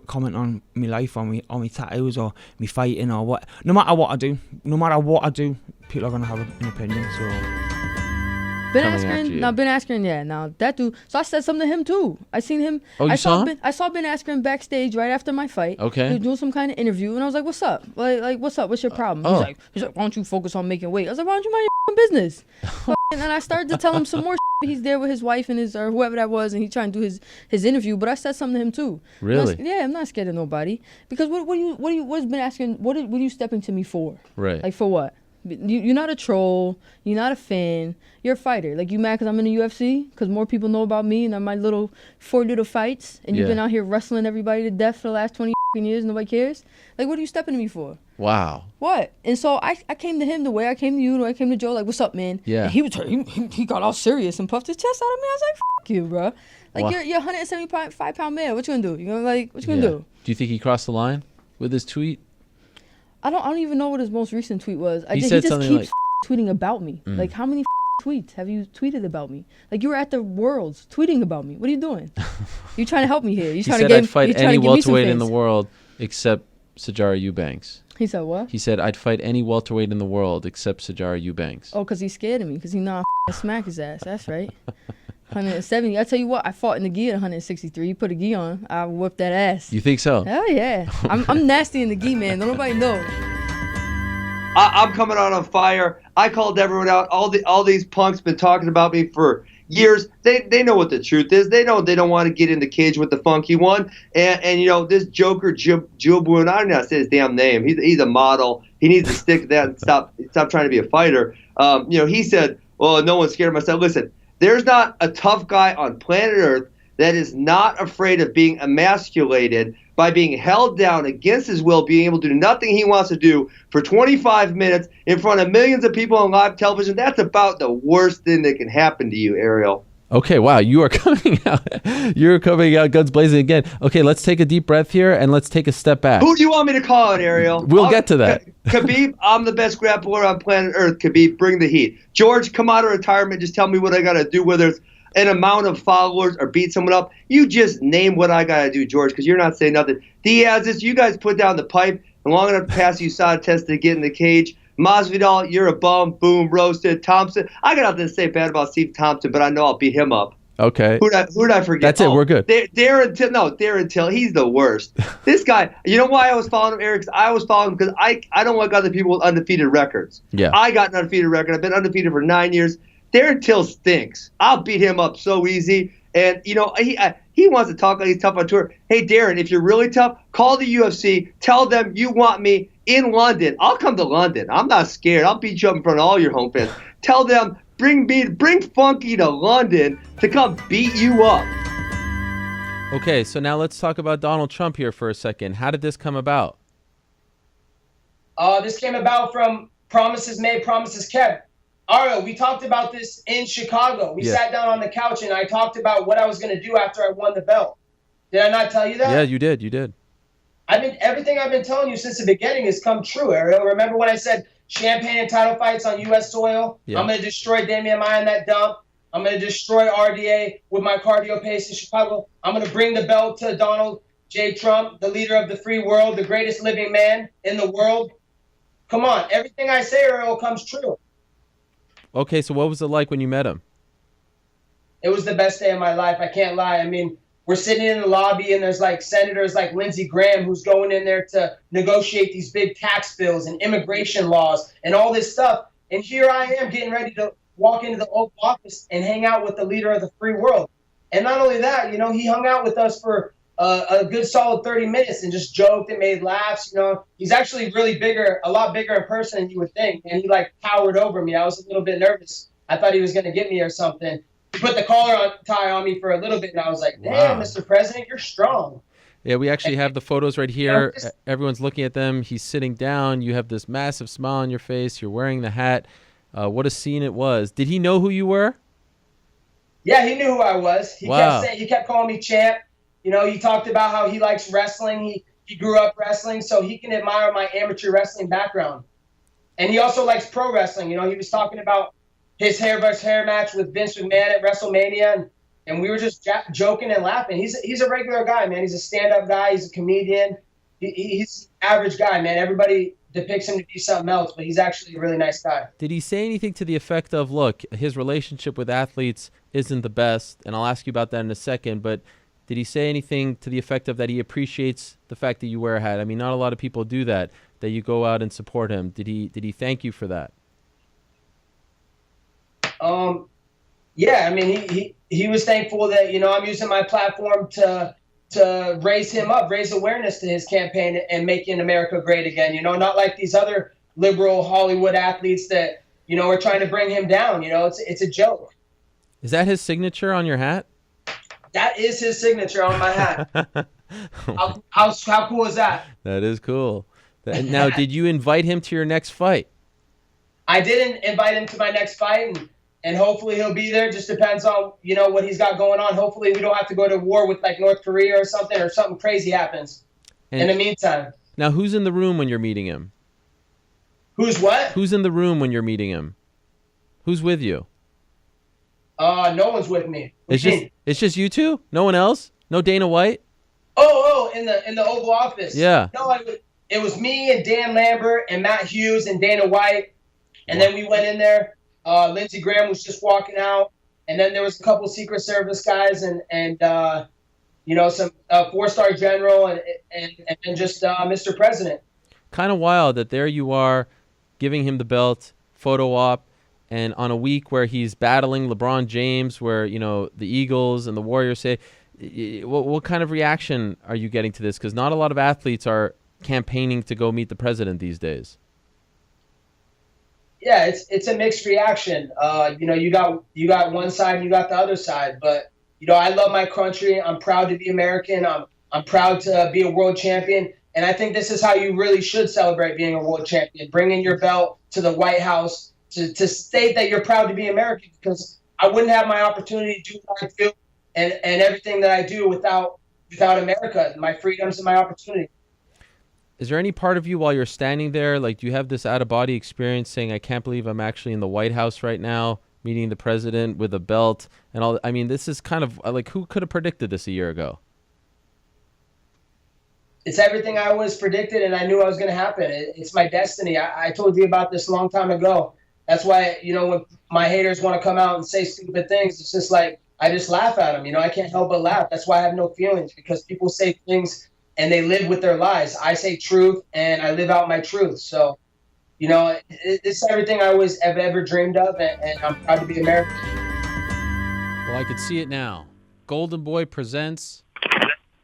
comment on my life, on me tattoos, or me fighting, or what. No matter what I do, people are gonna have an opinion. So. Been Askren, yeah. Now that dude. So I said something to him too. I seen him. Oh, you saw him? I saw Ben Askren backstage right after my fight. Okay. He was doing some kind of interview, and I was like, "What's up? Like what's up? What's your problem?" He's like, "Why don't you focus on making weight?" I was like, "Why don't you mind your business?" And then I started to tell him some more. He's there with his wife and or whoever that was, and he's trying to do his interview. But I said something to him too. Really? I'm not scared of nobody because what's Ben Askren? What are you stepping to me for? Right. Like for what? You're not a troll. You're not a fan. You're a fighter. Like, you mad because I'm in the UFC? Because more people know about me and my four little fights? And you've been out here wrestling everybody to death for the last 20 years. Nobody cares? Like, what are you stepping to me for? Wow. What? And so I came to him the way I came to you, the way I came to Joe. Like, what's up, man? Yeah. And he got all serious and puffed his chest out of me. I was like, f*** you, bro. Like, Wow. you're a 175-pound man. What you gonna do? What you gonna do? Do you think he crossed the line with his tweet? I don't even know what his most recent tweet was. He just something keeps like, tweeting about me. Mm. Like, how many tweets have you tweeted about me? Like, you were at the Worlds tweeting about me. What are you doing? You trying to help me here? You He trying said to I'd fight any welterweight in the fans. world except Sijara Eubanks. He said what? He said I'd fight any welterweight in the world except Sijara Eubanks. Oh, because he's scared of me. Because he know I smack his ass. That's right. 170. I tell you what, I fought in the gi at 163. He put a gi on. I whipped that ass. You think so? Hell yeah. I'm nasty in the gi, man. Don't nobody know. I'm coming out on fire. I called everyone out. All these punks been talking about me for years. They know what the truth is. They know they don't want to get in the cage with the funky one. And this Joker Jubun, I don't know how to say his damn name. He's a model. He needs to stick to that and stop trying to be a fighter. He said, well, no one's scared of myself. Listen, there's not a tough guy on planet Earth that is not afraid of being emasculated by being held down against his will, being able to do nothing he wants to do for 25 minutes in front of millions of people on live television. That's about the worst thing that can happen to you, Ariel. Okay, wow, you are coming out. You're coming out guns blazing again. Okay, let's take a deep breath here and let's take a step back. Who do you want me to call it, Ariel? We'll get to that. Khabib, I'm the best grappler on planet Earth. Khabib, bring the heat. George, come out of retirement. Just tell me what I got to do, whether it's an amount of followers or beat someone up. You just name what I got to do, George, because you're not saying nothing. Diaz, you guys put down the pipe and long enough to pass the USADA test to get in the cage. Masvidal, you're a bum. Boom, roasted. Thompson, I got nothing to say bad about Steve Thompson, but I know I'll beat him up. Okay. Who did I forget? That's it. We're good. Darren Till. He's the worst. This guy. You know why I was following him, Eric? I was following him because I don't like other people with undefeated records. Yeah. I got an undefeated record. I've been undefeated for 9 years. Darren Till stinks. I'll beat him up so easy. And he wants to talk like he's tough on tour. Hey, Darren, if you're really tough, call the UFC. Tell them you want me in London. I'll come to London. I'm not scared. I'll beat you up in front of all your home fans. Tell them bring Funky to London to come beat you up. Okay, so now let's talk about Donald Trump here for a second. How did this come about? This came about from promises made, promises kept. Ariel, we talked about this in Chicago. We sat down on the couch and I talked about what I was going to do after I won the belt. Did I not tell you that? Yeah, you did. You did. Everything I've been telling you since the beginning has come true, Ariel. Remember when I said champagne and title fights on U.S. soil? Yeah. I'm going to destroy Damian Maia in that dump. I'm going to destroy RDA with my cardio pace in Chicago. I'm going to bring the belt to Donald J. Trump, the leader of the free world, the greatest living man in the world. Come on. Everything I say, Ariel, comes true. Okay, so what was it like when you met him? It was the best day of my life. I can't lie. I mean, we're sitting in the lobby and there's like senators like Lindsey Graham who's going in there to negotiate these big tax bills and immigration laws and all this stuff. And here I am getting ready to walk into the Oval Office and hang out with the leader of the free world. And not only that, he hung out with us for a good solid 30 minutes and just joked and made laughs. He's actually a lot bigger in person than you would think. And he like towered over me. I was a little bit nervous. I thought he was going to get me or something. He put the collar tie on me for a little bit and I was like, damn, wow. Mr. President, you're strong. Yeah, we actually have the photos right here. Everyone's looking at them. He's sitting down. You have this massive smile on your face. You're wearing the hat. What a scene it was. Did he know who you were? Yeah, he knew who I was. Wow. He kept calling me champ. He talked about how he likes wrestling. He grew up wrestling, so he can admire my amateur wrestling background. And he also likes pro wrestling. He was talking about his hair versus hair match with Vince McMahon at WrestleMania, and we were just joking and laughing. He's a regular guy, man. He's a stand-up guy. He's a comedian. He's an average guy, man. Everybody depicts him to be something else, but he's actually a really nice guy. Did he say anything to the effect of, look, his relationship with athletes isn't the best, and I'll ask you about that in a second, but did he say anything to the effect of that he appreciates the fact that you wear a hat? I mean, not a lot of people do that you go out and support him. Did he thank you for that? Yeah, I mean, he was thankful that, I'm using my platform to raise him up, raise awareness to his campaign and making America great again. Not like these other liberal Hollywood athletes that, are trying to bring him down. It's a joke. Is that his signature on your hat? That is his signature on my hat. How cool is that? That is cool. Now, did you invite him to your next fight? I didn't invite him to my next fight, and hopefully he'll be there. Just depends on, what he's got going on. Hopefully we don't have to go to war with like North Korea or something crazy happens in the meantime. Now, who's in the room when you're meeting him? Who's what? Who's in the room when you're meeting him? Who's with you? No one's with me. It's just you two? No one else? No Dana White? Oh, in the Oval Office. Yeah. No, it was me and Dan Lambert and Matt Hughes and Dana White, and then we went in there. Lindsey Graham was just walking out, and then there was a couple Secret Service guys and some 4-star general and just Mr. President. Kind of wild that there you are, giving him the belt, photo op. And on a week where he's battling LeBron James, where, the Eagles and the Warriors say, what kind of reaction are you getting to this? Because not a lot of athletes are campaigning to go meet the president these days. Yeah, it's a mixed reaction. You got one side and you got the other side. But, I love my country. I'm proud to be American. I'm proud to be a world champion. And I think this is how you really should celebrate being a world champion. Bringing your belt to the White House to state that you're proud to be American, because I wouldn't have my opportunity to do what I do and everything that I do without America, my freedoms and my opportunity. Is there any part of you while you're standing there, like, do you have this out-of-body experience saying, I can't believe I'm actually in the White House right now, meeting the president with a belt and all? I mean, this is kind of like, who could have predicted this a year ago? It's everything I always predicted, and I knew it was going to happen. It's my destiny. I told you about this a long time ago. That's why, when my haters want to come out and say stupid things, it's just like, I just laugh at them. I can't help but laugh. That's why I have no feelings, because people say things and they live with their lies. I say truth and I live out my truth. So, it's everything I always have ever dreamed of, and I'm proud to be American. Well, I can see it now. Golden Boy presents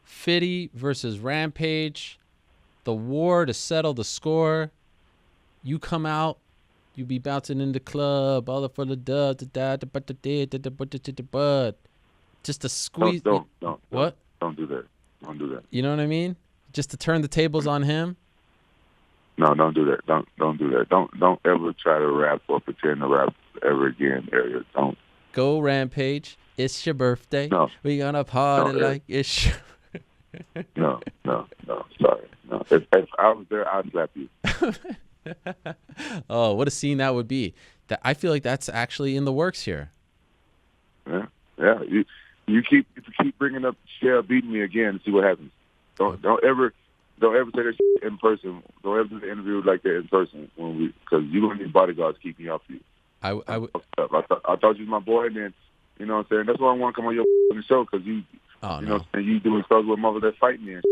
Fiddy versus Rampage. The war to settle the score. You come out, you be bouncing in the club, all for the bud. Just to squeeze. Don't. What? Don't do that. Don't do that. You know what I mean? Just to turn the tables on him. No, don't do that. Don't do that. Don't ever try to rap or pretend to rap ever again, Ariel. Don't. Go Rampage. It's your birthday. No. We gonna party like it's your... No. Sorry. No. If I was there, I'd slap you. Oh, what a scene that would be. That I feel like that's actually in the works here. Yeah. You keep bringing up Shell beating me again and see what happens. Don't ever say that shit in person. Don't ever do the interview like that in person because you're gonna need bodyguards keeping you off you. I thought you was my boy, and then you know what I'm saying. That's why I want to come on your show because you know what I'm saying, you doing stuff with mother that's fighting me. And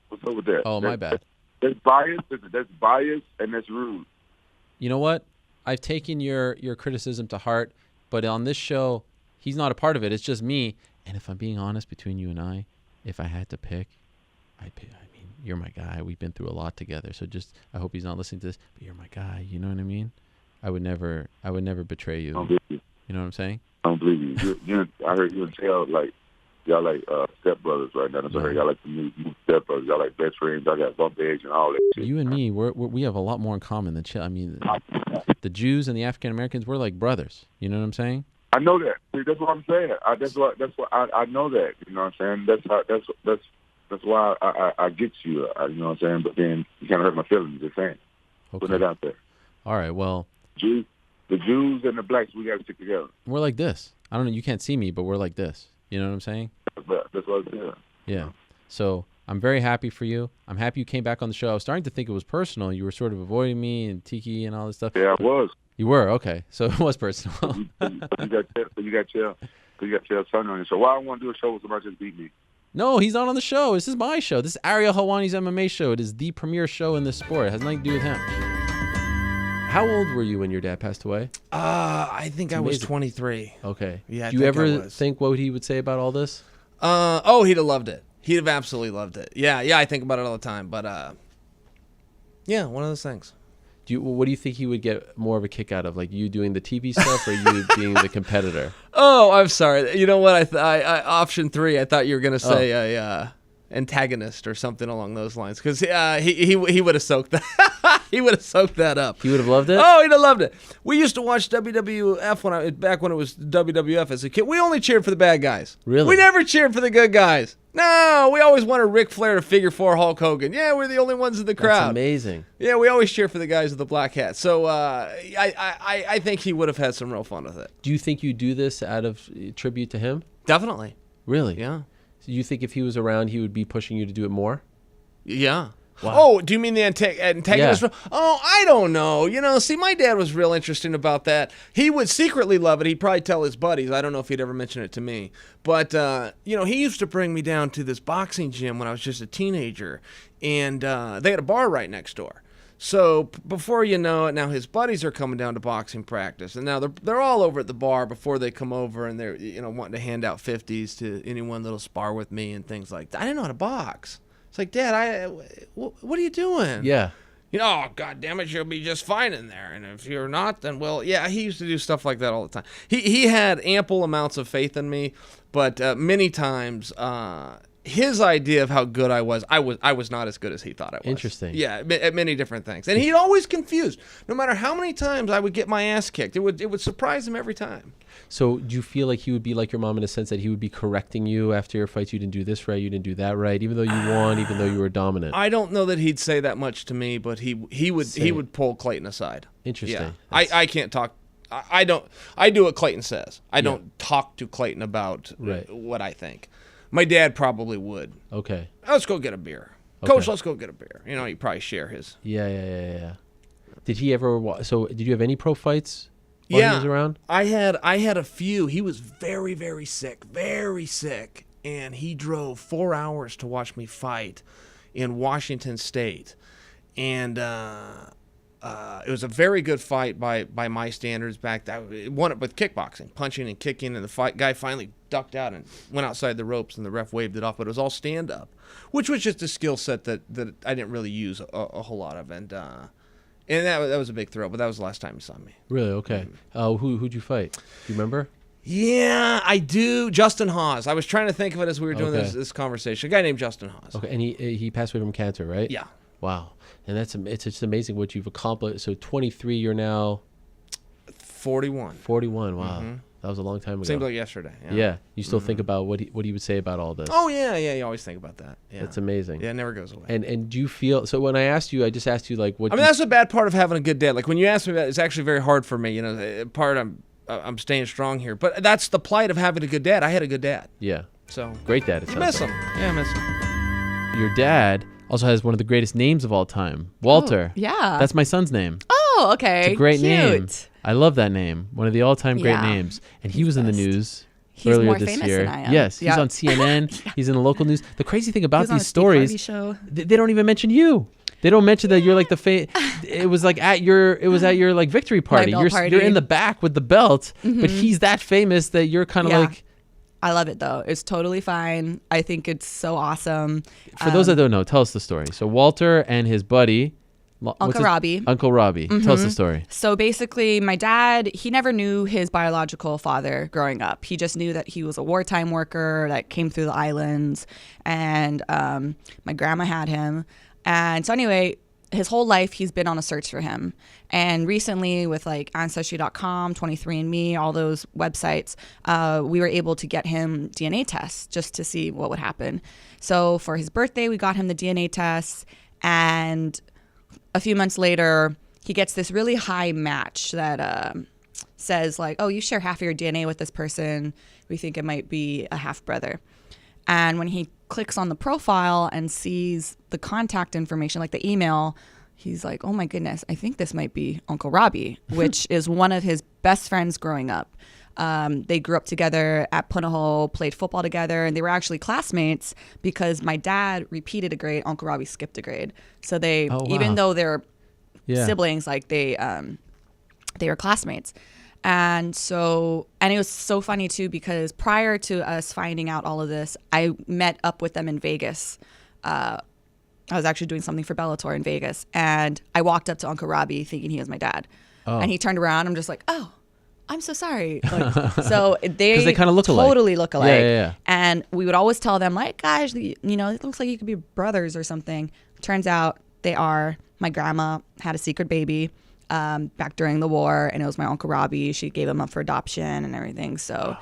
what's up with that? Oh, my bad. That's bias. That's bias, and that's rude. You know what? I've taken your criticism to heart, but on this show, he's not a part of it. It's just me. And if I'm being honest, between you and I, if I had to pick, I'd pick. I mean, you're my guy. We've been through a lot together. So I hope he's not listening to this. But you're my guy. You know what I mean? I would never betray you. You know what I'm saying? I don't believe you. I heard you and Tail y'all like stepbrothers right now. That's what I heard. Y'all like the new stepbrothers. Y'all like best friends. Y'all got bump eggs and all that shit. You and me, we have a lot more in common than I mean, the Jews and the African Americans, we're like brothers. You know what I'm saying? I know that. See, that's what I'm saying. That's why I know that. You know what I'm saying? That's why I get you. You know what I'm saying? But then you kind of hurt my feelings. Just saying. Okay. Putting it out there. All right. Well. The Jews and the blacks, we got to stick together. We're like this. I don't know. You can't see me, but we're like this. You know what I'm saying? That's what I'm saying. Yeah. So I'm very happy for you. I'm happy you came back on the show. I was starting to think it was personal. You were sort of avoiding me and Tiki and all this stuff. Yeah, I was. You were? Okay. So it was personal. you got Chael son on you. So why I want to do a show with somebody just beat me? No, he's not on the show. This is my show. This is Ariel Helwani's MMA show. It is the premier show in this sport. It has nothing to do with him. How old were you when your dad passed away? I think I was 23. Okay. Yeah. Do you ever think what he would say about all this? He'd have loved it. He'd have absolutely loved it. Yeah. I think about it all the time. But yeah, one of those things. What do you think he would get more of a kick out of, like you doing the TV stuff or you being the competitor? Oh, I'm sorry. You know what? I option 3. I thought you were gonna say a antagonist or something along those lines, because he would have soaked that. He would have soaked that up. He would have loved it. Oh, he'd have loved it. We used to watch WWF back when it was WWF as a kid. We only cheered for the bad guys. Really? We never cheered for the good guys. No, we always wanted Ric Flair to figure 4 Hulk Hogan. Yeah, we're the only ones in the crowd. That's amazing. Yeah, we always cheer for the guys with the black hats. So I think he would have had some real fun with it. Do you think you do this out of tribute to him? Definitely. Really? Yeah. So you think if he was around, he would be pushing you to do it more? Yeah. Wow. Oh, do you mean the antagonist? Yeah. Oh, I don't know. See, my dad was real interesting about that. He would secretly love it. He'd probably tell his buddies. I don't know if he'd ever mention it to me. But, he used to bring me down to this boxing gym when I was just a teenager. And they had a bar right next door. So before you know it, now his buddies are coming down to boxing practice. And now they're all over at the bar before they come over, and they're wanting to hand out 50s to anyone that'll spar with me and things like that. I didn't know how to box. It's like, Dad, what are you doing? Yeah. Oh, God damn it, you'll be just fine in there. And if you're not, then, well, yeah, he used to do stuff like that all the time. He had ample amounts of faith in me, but many times his idea of how good I was not as good as he thought I was. Interesting. Yeah, at many different things. And he'd always confused. No matter how many times I would get my ass kicked, it would surprise him every time. So do you feel like he would be like your mom in a sense that he would be correcting you after your fights? You didn't do this right, you didn't do that right, even though you won, even though you were dominant? I don't know that he'd say that much to me, but he would pull Clayton aside. Interesting. Yeah. I can't talk. I do what Clayton says. I don't talk to Clayton about what I think. My dad probably would. Okay. Let's go get a beer. Okay. Coach, let's go get a beer. He'd probably share his. Yeah. Did he ever? So did you have any pro fights while he was around? I had a few. He was very, very sick, and he drove 4 hours to watch me fight in Washington State, and it was a very good fight by my standards back then. Won it with kickboxing, punching and kicking, and the guy finally ducked out and went outside the ropes, and the ref waved it off, but it was all stand-up, which was just a skill set that I didn't really use a whole lot of, and that was a big thrill, but that was the last time he saw me. Really? Okay. Who'd you fight? Do you remember? Yeah, I do. Justin Hawes. I was trying to think of it as we were doing this conversation. A guy named Justin Hawes. Okay, and he passed away from cancer, right? Yeah. Wow. And it's just amazing what you've accomplished. So 23, you're now 41. 41. Wow. Mm-hmm. That was a long time ago. Seems like yesterday. Yeah. You still think about what he would say about all this? Oh yeah. You always think about that. Yeah. That's amazing. Yeah, it never goes away. And do you feel so? When I asked you, I just asked you like what. I mean, that's the bad part of having a good dad. Like when you ask me that, it's actually very hard for me. You know, I'm staying strong here, but that's the plight of having a good dad. I had a good dad. Yeah. So great dad. It you miss him. Yeah, I miss him. Your dad also has one of the greatest names of all time, Walter. Oh, yeah. That's my son's name. Oh, okay. It's a great Cute. name. I love that name. One of the all-time great Yeah. names. And he was in the news He's earlier more this famous year. than I am. Yes, Yeah. he's on CNN. Yeah. He's in the local news. The crazy thing about He was on these a Steve Harvey stories, show. they don't even mention you. They don't mention that you're like it was like at your like victory party. belt party. You're in the back with the belt, but Mhm. he's that famous that you're kind of like. I love it though. It's totally fine. I think it's so awesome. For those that don't know, tell us the story. So Walter and his buddy, Uncle Robbie. Uncle Robbie. Tell us the Mhm. story. So basically, my dad, he never knew his biological father growing up. He just knew that he was a wartime worker that came through the islands, and my grandma had him. And so anyway, his whole life he's been on a search for him. And recently with like Ancestry.com, 23andMe, all those websites, we were able to get him DNA tests just to see what would happen. So for his birthday, we got him the DNA tests, and a few months later, he gets this really high match that says like, oh, you share half of your DNA with this person. We think it might be a half brother. And when he clicks on the profile and sees the contact information, like the email, he's like, oh my goodness, I think this might be Uncle Robbie, which is one of his best friends growing up. They grew up together at Punahou, played football together, and they were actually classmates because my dad repeated a grade, Uncle Robbie skipped a grade. So they, even though they're siblings, like they were classmates. And it was so funny too, because prior to us finding out all of this, I met up with them in Vegas. I was actually doing something for Bellator in Vegas, and I walked up to Uncle Robbie thinking he was my dad. Oh. And he turned around. I'm just like, oh, I'm so sorry. Like, so they kind of look alike. Totally look alike. Yeah. And we would always tell them, like, guys, it looks like you could be brothers or something. Turns out they are. My grandma had a secret baby back during the war, and it was my Uncle Robbie. She gave him up for adoption and everything. So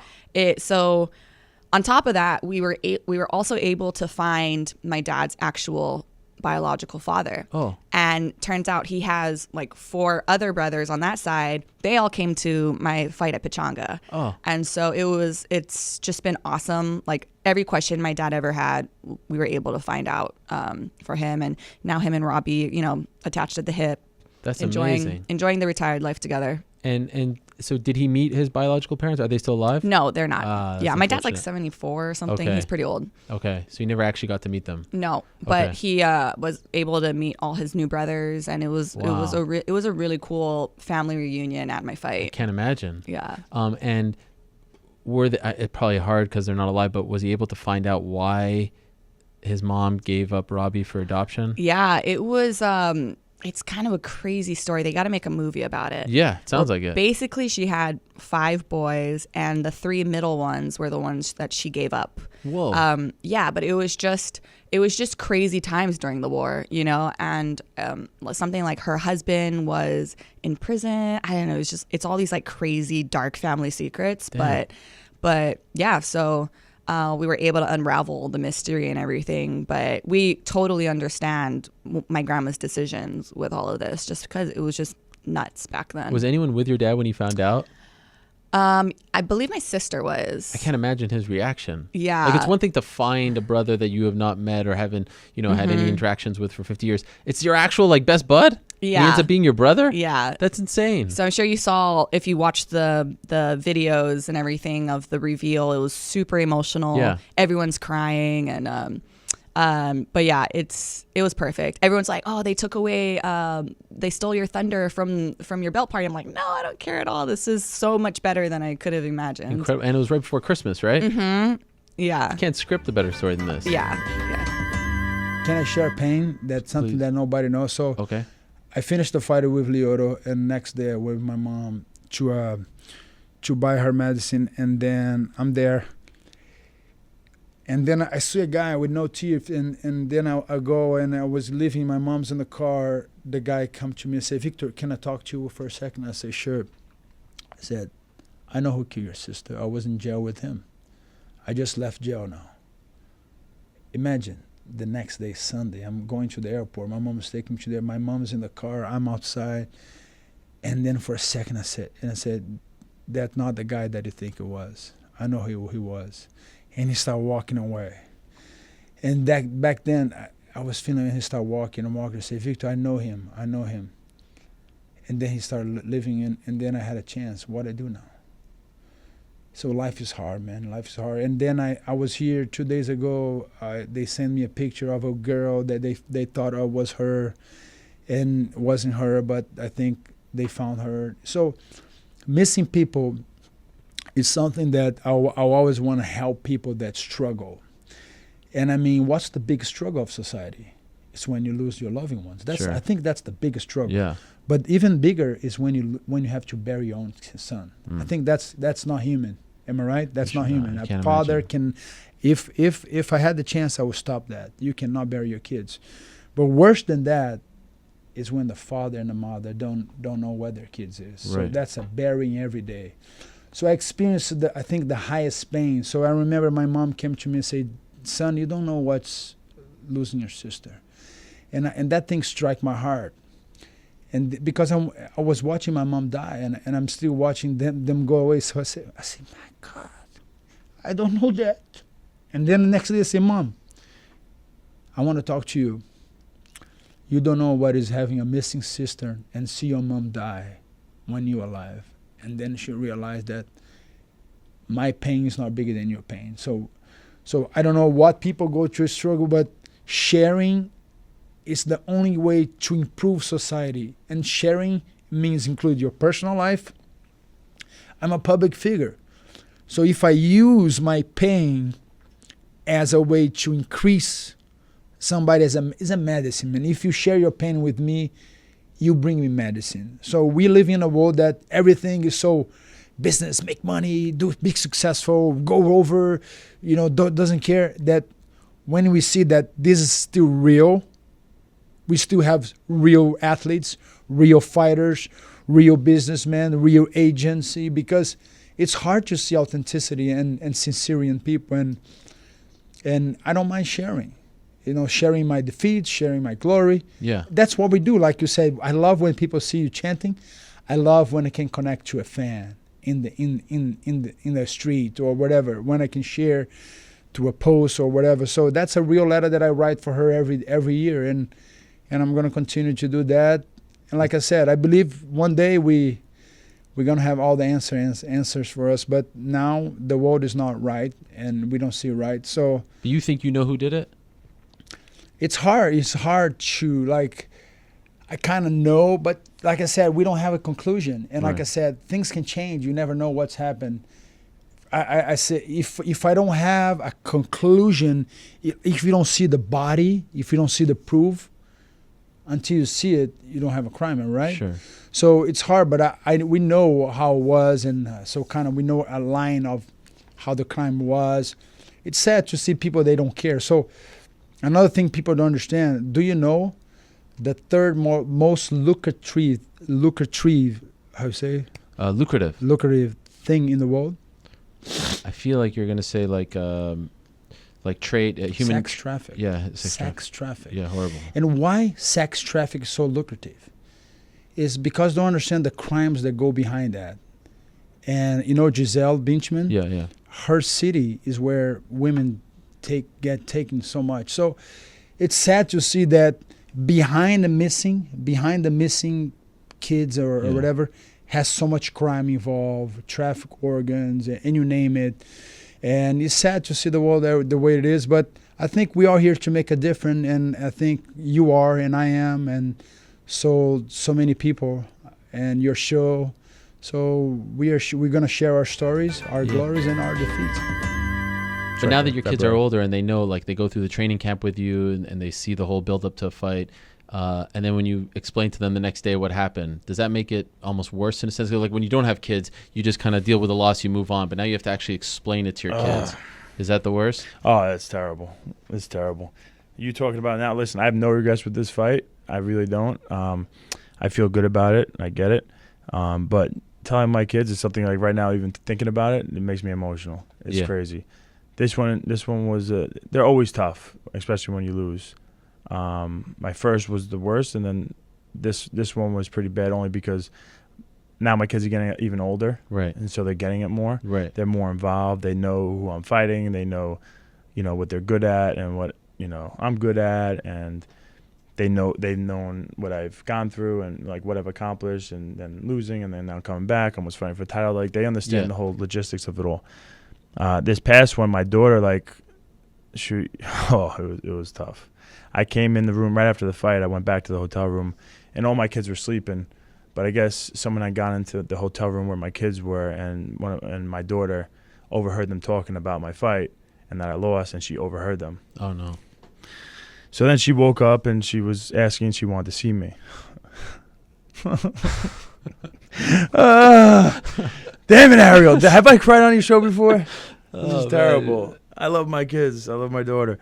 on top of that, we were also able to find my dad's actual biological father. Oh. And turns out he has like 4 other brothers on that side. They all came to my fight at Pechanga. Oh. And so it's just been awesome. Like every question my dad ever had, we were able to find out for him. And now him and Robbie, attached at the hip. That's amazing. Enjoying the retired life together. And so did he meet his biological parents? Are they still alive? No, they're not. That's my dad's like unfortunate. 74 or something. Okay. He's pretty old. Okay, so you never actually got to meet them. No, but Okay. he was able to meet all his new brothers, and it was a really cool family reunion at my fight. Can't imagine. Yeah. And were they, it's probably hard because they're not alive, but was he able to find out why his mom gave up Robbie for adoption? Yeah, it was. It's kind of a crazy story. They got to make a movie about it. Yeah, it sounds like it. Basically, she had 5 boys, and the 3 middle ones were the ones that she gave up. Whoa. Yeah, but it was just crazy times during the war, and something like her husband was in prison. I don't know. It's all these like crazy dark family secrets. Damn. But yeah, so. We were able to unravel the mystery and everything, but we totally understand my grandma's decisions with all of this, just because it was just nuts back then. Was anyone with your dad when he found out? I believe my sister was. I can't imagine his reaction. Yeah. Like it's one thing to find a brother that you have not met or haven't, had any interactions with for 50 years. It's your actual like best bud? He ends up being your brother? Yeah. That's insane. So I'm sure you saw, if you watched the videos and everything of the reveal, it was super emotional. Yeah. Everyone's crying but yeah, it was perfect. Everyone's like, oh, they took away, they stole your thunder from your belt party. I'm like, no, I don't care at all. This is so much better than I could have imagined. Incredible. And it was right before Christmas, right? Mm-hmm. Yeah. You can't script a better story than this. Yeah. Can I share pain? That's something that nobody knows. So okay. I finished the fight with Lyoto, and next day I went with my mom to buy her medicine, and then I'm there. And then I see a guy with no teeth, and then I go, and I was leaving, my mom's in the car. The guy come to me and say, Victor, can I talk to you for a second? I say, sure. I said, I know who killed your sister. I was in jail with him. I just left jail now. Imagine the next day, Sunday, I'm going to the airport. My mom's taking me to there. My mom's in the car. I'm outside. And then for a second I said, that's not the guy that you think it was. I know who he was. And he started walking away. And back then, I was feeling he started walking and walking. I said, Victor, I know him. And then he started living in, and then I had a chance. What do I do now? So life is hard, man. Life is hard. And then I was here 2 days ago. They sent me a picture of a girl that they thought was her, and wasn't her, but I think they found her. So missing people is something that I always want to help people that struggle. And I mean, what's the big struggle of society? It's when you lose your loving ones. Sure. I think that's the biggest struggle. Yeah. But even bigger is when you have to bury your own son. I think that's not human. Am I right? That's not human. A father can, if I had the chance, I would stop that. You cannot bury your kids. But worse than that is when the father and the mother don't know where their kids is. So that's a burying every day. So I experienced, I think, the highest pain. So I remember my mom came to me and said, son, you don't know what's losing your sister. And that thing struck my heart. And because I was watching my mom die, and I'm still watching them go away. So I said, my God, I don't know that. And then the next day I say, Mom, I want to talk to you. You don't know what is having a missing sister and see your mom die when you're alive. And then she realized that my pain is not bigger than your pain. So I don't know what people go through struggle, but sharing is the only way to improve society. And sharing means include your personal life. I'm a public figure. So if I use my pain as a way to increase somebody is a medicine. And if you share your pain with me, you bring me medicine. So we live in a world that everything is so business, make money, be successful, go over, doesn't care. That when we see that this is still real, we still have real athletes, real fighters, real businessmen, real agency, because it's hard to see authenticity and sincerity in people. And I don't mind sharing. Sharing my defeats, sharing my glory. Yeah. That's what we do. Like you said, I love when people see you chanting. I love when I can connect to a fan in the street or whatever, when I can share to a post or whatever. So that's a real letter that I write for her every year, and I'm going to continue to do that. And like I said, I believe one day we're going to have all the answers for us, but now the world is not right and we don't see right. So do you think you know who did it? It's hard. It's hard to, I kind of know, but like I said, we don't have a conclusion. And like I said, things can change. You never know what's happened. I say, if I don't have a conclusion, if you don't see the body, if you don't see the proof, until you see it, you don't have a crime, right? Sure. So it's hard, but we know how it was, and so kind of we know a line of how the crime was. It's sad to see people, they don't care. So another thing people don't understand, do you know the third most lucrative, how you say? Lucrative thing in the world? I feel like you're going to say like trade, human... Sex traffic. Yeah, sex traffic. Yeah, horrible. And why sex traffic is so lucrative is because they don't understand the crimes that go behind that. And Gisele Bündchen? Yeah. Her city is where women get taken so much. So it's sad to see that behind the missing kids or whatever, has so much crime involved, traffic organs, and you name it. And it's sad to see the world the way it is, but I think we are here to make a difference, and I think you are, and I am, and so many people, and your show. So we're gonna share our stories, our glories, and our defeats. But now that your kids are older and they know, like, they go through the training camp with you and they see the whole build up to a fight, and then when you explain to them the next day what happened, does that make it almost worse in a sense? Like when you don't have kids, you just kind of deal with the loss, you move on, but now you have to actually explain it to your kids. Is that the worst? Oh, that's terrible. It's terrible. You talking about it now? Listen, I have no regrets with this fight. I really don't. I feel good about it. I get it. But telling my kids is something like right now, even thinking about it, it makes me emotional. It's crazy. This one was. They're always tough, especially when you lose. My first was the worst, and then this one was pretty bad only because now my kids are getting even older, right? And so they're getting it more. Right. They're more involved. They know who I'm fighting. They know, what they're good at and what I'm good at, and they've known what I've gone through and like what I've accomplished, and then losing, and then now coming back, almost fighting for a title. Like they understand the whole logistics of it all. This past one, my daughter, like, it was tough. I came in the room right after the fight. I went back to the hotel room, and all my kids were sleeping. But I guess someone had gone into the hotel room where my kids were, and my daughter overheard them talking about my fight and that I lost, and she overheard them. Oh, no. So then she woke up, and she was asking, she wanted to see me. Damn it, Ariel. Have I cried on your show before? This is terrible. Man. I love my kids. I love my daughter.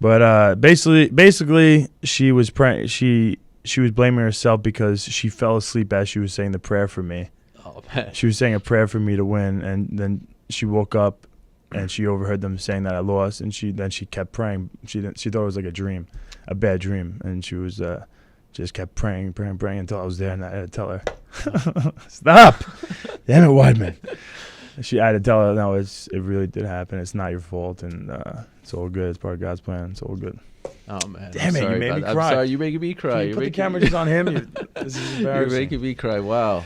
But basically, she was praying. She was blaming herself because she fell asleep as she was saying the prayer for me. Oh, man. She was saying a prayer for me to win, and then she woke up and she overheard them saying that I lost, and she kept praying. She thought it was like a dream, a bad dream, and she was just kept praying until I was there, and I had to tell her, stop, damn it, Weidman. I had to tell her, no, it really did happen. It's not your fault, and it's all good. It's part of God's plan. It's all good. Oh, man. Damn it, you made me cry. I'm sorry, you're making me cry. You put the camera just on him. This is embarrassing. You're making me cry. Wow.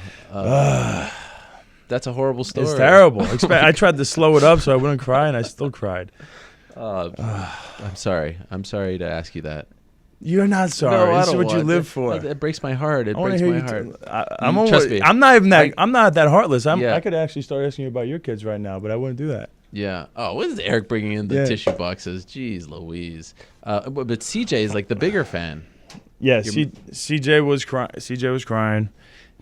That's a horrible story. It's terrible. I tried to slow it up so I wouldn't cry, and I still cried. I'm sorry. I'm sorry to ask you that. You're not sorry. No, this is what you live for. It breaks my heart. It breaks my heart. Trust me. I'm not even that. I'm not that heartless. I could actually start asking you about your kids right now, but I wouldn't do that. Yeah. Oh, what is Eric bringing in the tissue boxes? Jeez Louise. But CJ is like the bigger fan. Yeah, CJ was crying. CJ was crying.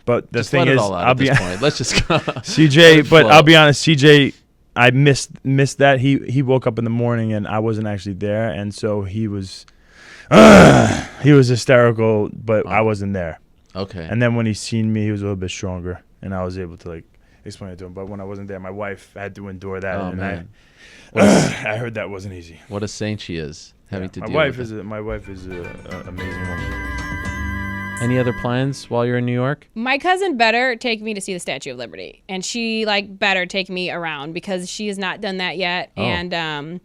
But the just thing is, I'll be honest. Let's just CJ. But I'll be honest, CJ. I missed that. He woke up in the morning and I wasn't actually there, and so he was hysterical, but I wasn't there. Okay. And then when he seen me, he was a little bit stronger, and I was able to like explain it to him. But when I wasn't there, my wife had to endure that, and man. I heard that wasn't easy. What a saint she is, having to deal my wife with is my wife is an amazing woman. Any other plans while you're in New York? My cousin better take me to see the Statue of Liberty, and she better take me around because she has not done that yet. Oh. And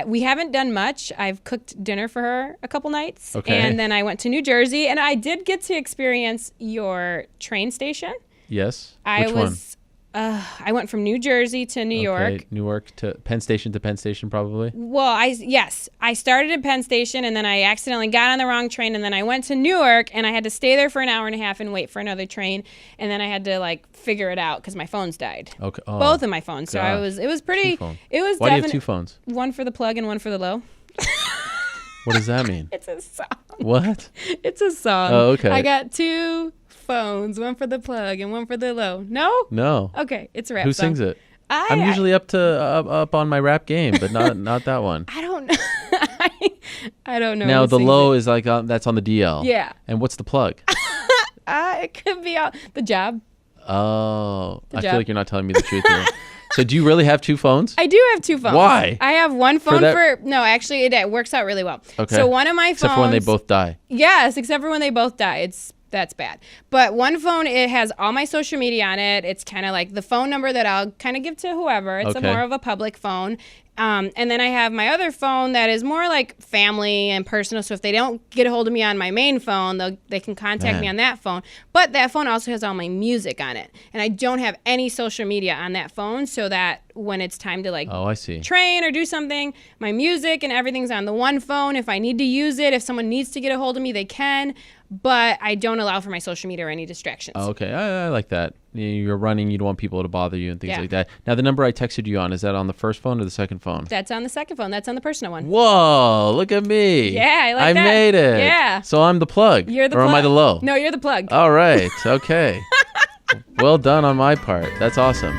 we haven't done much. I've cooked dinner for her a couple nights, and then I went to New Jersey, and I did get to experience your train station. Yes. Which one? I went from New Jersey to New York. Newark to Penn Station probably. Well, I started at Penn Station, and then I accidentally got on the wrong train, and then I went to Newark, and I had to stay there for an hour and a half and wait for another train, and then I had to figure it out because my phones died. Okay. Oh, both of my phones. So it was pretty. It was. Why do you have two phones? One for the plug and one for the low. What does that mean? It's a song. What? It's a song. Oh, okay. I got two phones, one for the plug and one for the low. No? Okay, it's a rap Who song. sings it? I'm usually up on my rap game, but not that one. I don't know. I don't know. Now the low is like that's on the DL. Yeah. And what's the plug? It could be the job. Oh, I feel like you're not telling me the truth here. So do you really have two phones? I do have two phones. Why? I have one phone no, actually it works out really well. Okay. So one of my phones. Except for when they both die. Yes, except for when they both die. That's bad. But one phone, it has all my social media on it. It's kind of like the phone number that I'll kind of give to whoever. It's more of a public phone. And then I have my other phone that is more like family and personal. So if they don't get a hold of me on my main phone, they can contact me on that phone. But that phone also has all my music on it. And I don't have any social media on that phone, so that when it's time to like train or do something, my music and everything's on the one phone. If I need to use it, if someone needs to get a hold of me, they can. But I don't allow for my social media or any distractions. Oh, okay, I like that. You're running, you don't want people to bother you and things like that. Now, the number I texted you on, is that on the first phone or the second phone? That's on the second phone. That's on the personal one. Whoa, look at me. Yeah, I like that. I made it. Yeah. So I'm the plug. You're the or plug. Or am I the low? No, you're the plug. All right, okay. Well done on my part. That's awesome.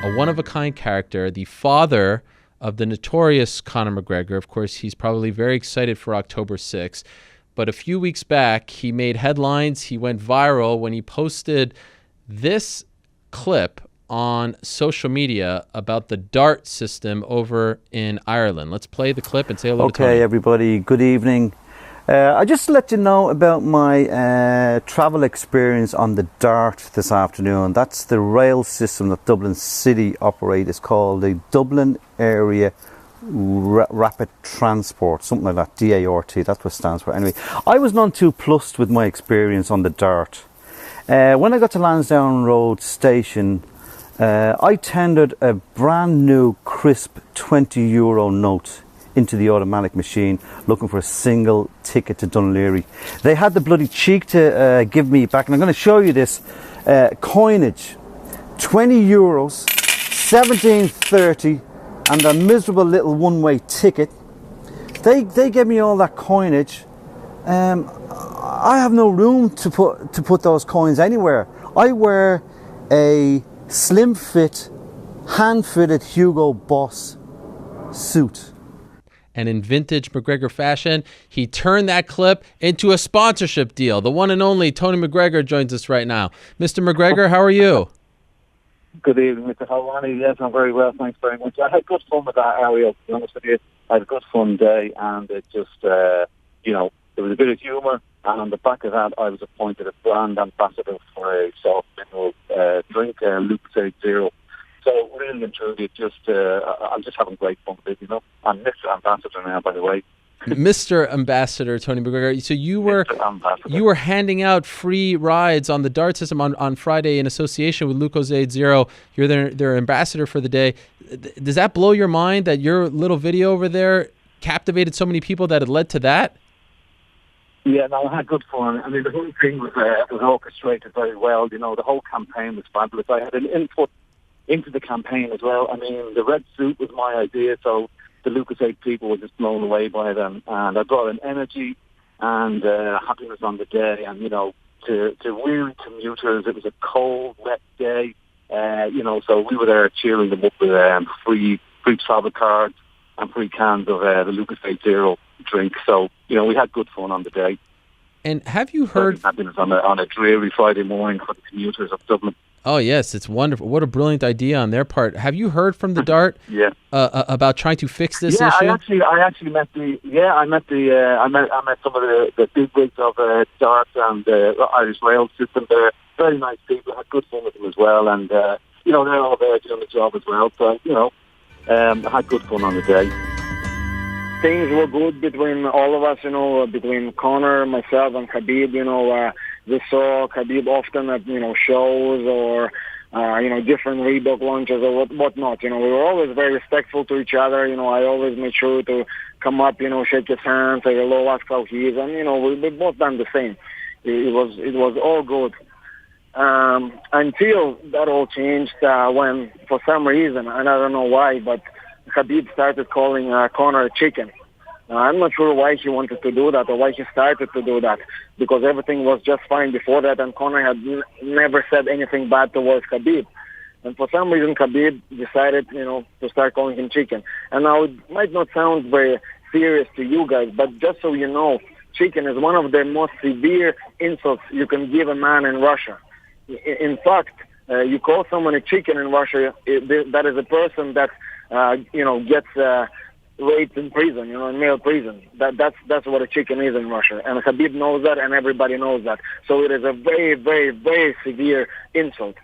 A one-of-a-kind character, the father of the notorious Conor McGregor. Of course, he's probably very excited for October 6th. But a few weeks back, he made headlines. He went viral when he posted this clip on social media about the DART system over in Ireland. Let's play the clip and say hello to Tony. Okay, everybody. Good evening. I just to let you know about my travel experience on the DART this afternoon. That's the rail system that Dublin City operate. It's called the Dublin Area Rapid Transport, something like that, DART, that's what it stands for. Anyway, I was none too plussed with my experience on the DART. When I got to Lansdowne Road Station, I tendered a brand new crisp €20 note into the automatic machine, looking for a single ticket to Dunleary. They had the bloody cheek to give me back, and I'm going to show you this coinage, €20, 17.30, and a miserable little one-way ticket. They gave me all that coinage. I have no room to put those coins anywhere. I wear a slim fit, hand-fitted Hugo Boss suit. And in vintage McGregor fashion, he turned that clip into a sponsorship deal. The one and only Tony McGregor joins us right now. Mr. McGregor, how are you? Good evening, Mr. Helwani. Yes, I'm very well, thanks very much. I had good fun with that, Ariel, to be honest with you. I had a good fun day, and it just, there was a bit of humour, and on the back of that, I was appointed a brand ambassador for a soft mineral drink, Lucozade Zero. So really and truly, I'm just having great fun with it, I'm Mr. Ambassador now, by the way. Mr. Ambassador Tony McGregor. So you were handing out free rides on the DART system on Friday in association with Lucozade Zero. You're their ambassador for the day. Does that blow your mind that your little video over there captivated so many people that it led to that? Yeah, no, I had good fun. I mean, the whole thing was orchestrated very well. The whole campaign was fabulous. I had an input into the campaign as well. I mean, the red suit was my idea, so the Lucozade people were just blown away by them. And I brought an energy and happiness on the day. And, to weary commuters, it was a cold, wet day. So we were there cheering them up with free travel cards and free cans of the Lucozade Zero drink. So, we had good fun on the day. And have you heard... Happiness on a dreary Friday morning for the commuters of Dublin. Oh, yes, it's wonderful. What a brilliant idea on their part. Have you heard from the DART about trying to fix this issue? I actually met I met some of the big wigs of DART and the Irish rail system there. Very nice people. Had good fun with them as well, and they're all there doing the job as well. So I had good fun on the day. Things were good between all of us, between Conor, myself, and Khabib. We saw Khabib often at, shows or, different Reebok launches or whatnot. We were always very respectful to each other. I always made sure to come up, shake his hand, say hello, ask how he is. And, we both done the same. It was all good. Until that all changed when, for some reason, and I don't know why, but Khabib started calling Conor a chicken. I'm not sure why he wanted to do that or why he started to do that, because everything was just fine before that, and Conor had never said anything bad towards Khabib. And for some reason, Khabib decided, to start calling him chicken. And now it might not sound very serious to you guys, but just so you know, chicken is one of the most severe insults you can give a man in Russia. In fact, you call someone a chicken in Russia, that is a person that, gets raped in prison, you know, in male prison. That's what a chicken is in Russia, and Khabib knows that, and everybody knows that. So it is a very, very, very severe insult.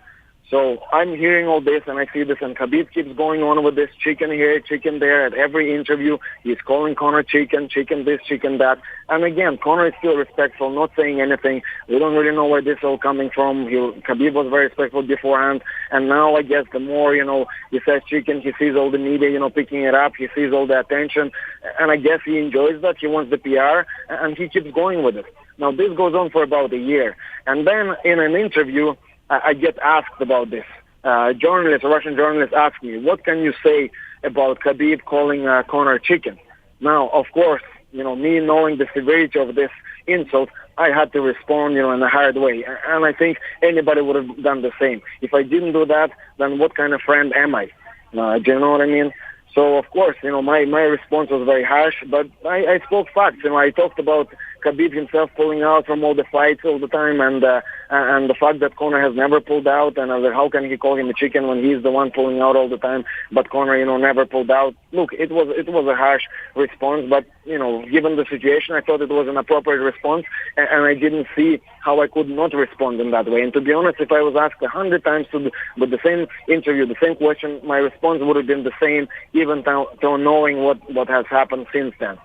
So I'm hearing all this, and I see this, and Khabib keeps going on with this chicken here, chicken there. At every interview, he's calling Conor chicken, chicken this, chicken that. And again, Conor is still respectful, not saying anything. We don't really know where this all coming from. Khabib was very respectful beforehand, and now I guess the more, you know, he says chicken, he sees all the media, you know, picking it up. He sees all the attention, and I guess he enjoys that. He wants the PR, and he keeps going with it. Now, this goes on for about a year. And then in an interview, I get asked about this. A Russian journalist asked me, what can you say about Khabib calling Conor chicken? Now, of course, you know, me knowing the severity of this insult, I had to respond, you know, in a hard way. And I think anybody would have done the same. If I didn't do that, then what kind of friend am I? Do you know what I mean? So, of course, you know, my response was very harsh, but I spoke facts. You know, I talked about Khabib himself pulling out from all the fights all the time, and the fact that Conor has never pulled out, and I was like, how can he call him a chicken when he's the one pulling out all the time, but Conor, you know, never pulled out. Look, it was a harsh response, but, you know, given the situation, I thought it was an appropriate response, and I didn't see how I could not respond in that way. And to be honest, if I was asked 100 times with the same interview, the same question, my response would have been the same, even though knowing what has happened since then.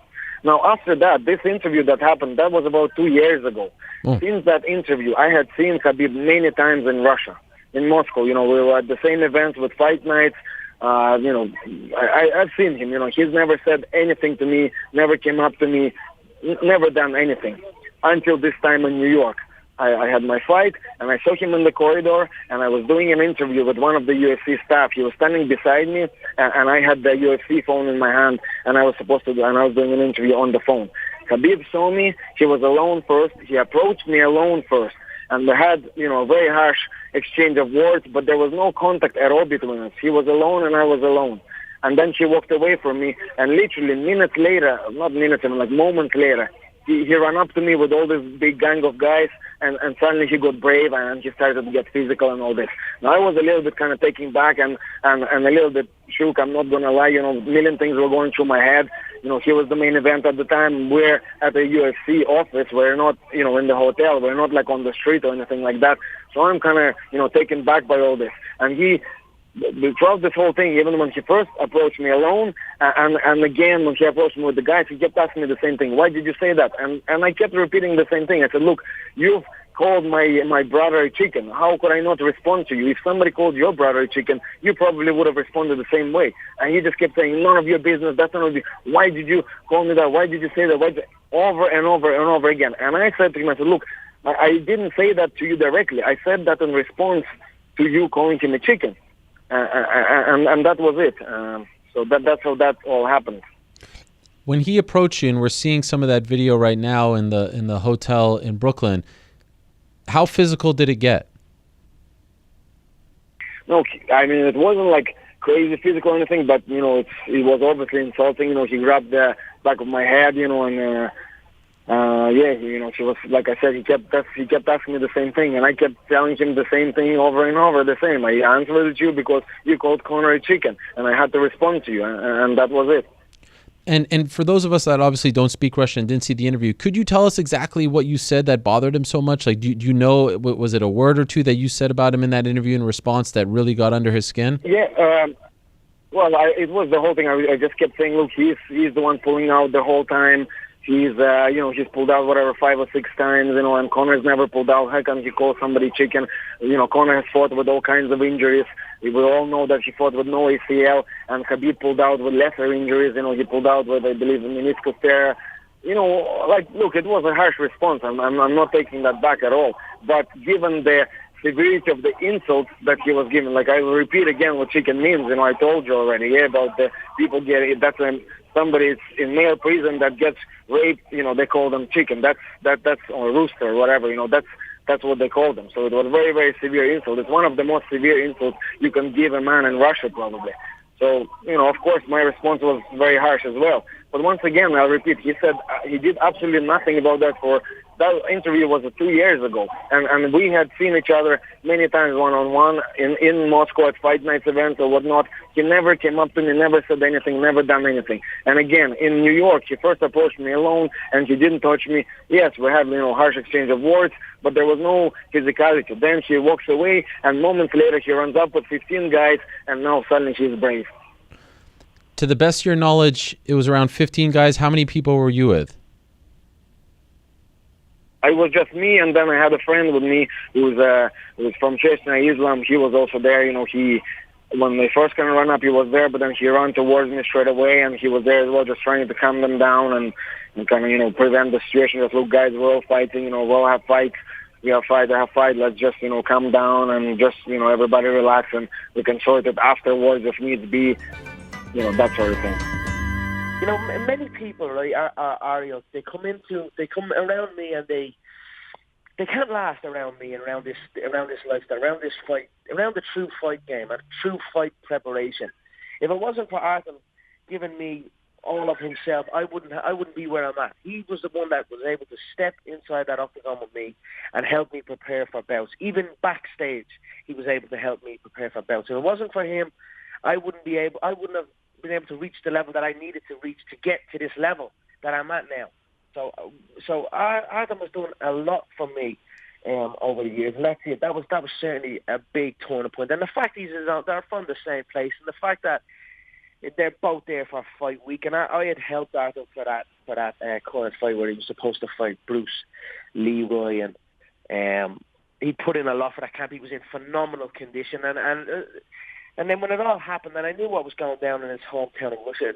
Now, after that, this interview that happened, that was about 2 years ago. Since that interview, I had seen Khabib many times in Russia, in Moscow. You know, we were at the same events with fight nights. You know, I've seen him. You know, he's never said anything to me, never came up to me, never done anything until this time in New York. I had my fight, and I saw him in the corridor, and I was doing an interview with one of the UFC staff. He was standing beside me, and I had the UFC phone in my hand, and I was doing an interview on the phone. Khabib saw me. He was alone first. He approached me alone first, and we had, you know, a very harsh exchange of words, but there was no contact at all between us. He was alone, and I was alone. And then he walked away from me, and literally moments later, he ran up to me with all this big gang of guys, and suddenly he got brave, and he started to get physical and all this. Now, I was a little bit kind of taken back and a little bit shook. I'm not going to lie. You know, a million things were going through my head. You know, he was the main event at the time. We're at the UFC office. We're not, you know, in the hotel. We're not like on the street or anything like that. So I'm kind of, you know, taken back by all this. And throughout this whole thing, even when he first approached me alone, and again when he approached me with the guys, he kept asking me the same thing. Why did you say that? And I kept repeating the same thing. I said, look, you've called my brother a chicken. How could I not respond to you? If somebody called your brother a chicken, you probably would have responded the same way. And he just kept saying, none of your business. That's none of you. Why did you call me that? Why did you say that? Over and over and over again. And I said to him, I said, look, I didn't say that to you directly. I said that in response to you calling him a chicken. And that was it. So that's how that all happened. When he approached you, and we're seeing some of that video right now in the hotel in Brooklyn, how physical did it get? No, I mean, it wasn't like crazy physical or anything, but, you know, it was obviously insulting. You know, he grabbed the back of my head, you know, and yeah, you know, she was, like I said, he kept asking me the same thing, and I kept telling him the same thing over and over, the same. I answered you because you called Conor a chicken, and I had to respond to you, and that was it. And for those of us that obviously don't speak Russian and didn't see the interview, could you tell us exactly what you said that bothered him so much? Like, do you know, was it a word or two that you said about him in that interview in response that really got under his skin? Yeah, well, it was the whole thing. I just kept saying, look, he's the one pulling out the whole time. He's, you know, he's pulled out whatever 5 or 6 times, you know, and Conor's never pulled out. How can he call somebody chicken? You know, Conor has fought with all kinds of injuries. We all know that he fought with no ACL, and Khabib pulled out with lesser injuries. You know, he pulled out with, I believe, a meniscus tear. You know, like, look, it was a harsh response. I'm not taking that back at all. But given the severity of the insults that he was given, like, I will repeat again what chicken means. You know, I told you already, yeah, about the people getting, that's when somebody's in male prison that gets raped, you know, they call them chicken. That's or rooster or whatever, you know, that's what they call them. So it was a very, very severe insult. It's one of the most severe insults you can give a man in Russia, probably. So, you know, of course, my response was very harsh as well. But once again, I'll repeat, he said he did absolutely nothing about that. For that interview was 2 years ago, and we had seen each other many times one-on-one in Moscow at Fight Nights events or whatnot. He never came up to me, never said anything, never done anything. And again, in New York, he first approached me alone, and he didn't touch me. Yes, we had harsh exchange of words, but there was no physicality. Then he walks away, and moments later he runs up with 15 guys, and now suddenly he's brave. To the best of your knowledge, it was around 15 guys. How many people were you with? I was just me, and then I had a friend with me who was from Chechnya, Islam. He was also there. When they first kind of run up, he was there, but then he ran towards me straight away, and he was there as well, just trying to calm them down and kind of, prevent the situation. Just, look, guys, we're all fighting. We all have fights. We have fight. I have fight. Let's just, calm down and just, everybody relax, and we can sort it afterwards if needs be. That sort of thing. Many people, right, Ariel, they come around me and they can't last around me and around this lifestyle, around this fight, around the true fight game and true fight preparation. If it wasn't for Artem giving me all of himself, I wouldn't be where I'm at. He was the one that was able to step inside that octagon with me and help me prepare for bouts. Even backstage, he was able to help me prepare for bouts. If it wasn't for him, I wouldn't have been able to reach the level that I needed to reach to get to this level that I'm at now. So Artem has done a lot for me over the years, and that's it. That was certainly a big turning point. And the fact is they're from the same place, and the fact that they're both there for fight week, and I had helped Artem for that current fight where he was supposed to fight Bruce Leroy, and he put in a lot for that camp. He was in phenomenal condition, and then when it all happened, and I knew what was going down in his hometown in Russia,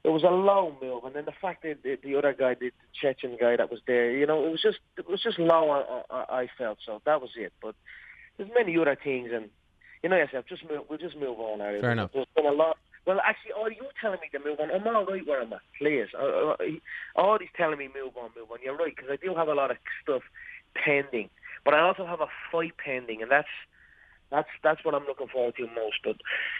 it was a low move. And then the fact that the other guy, the Chechen guy that was there, it was just low. I felt so that was it. But there's many other things, and yourself, we'll just move on. Ariel. Fair enough. There's been a lot. Well, actually, all you telling me to move on. I'm all right where I'm at. Please, all he's telling me move on. You're right, because I do have a lot of stuff pending, but I also have a fight pending, and that's what I'm looking forward to most. But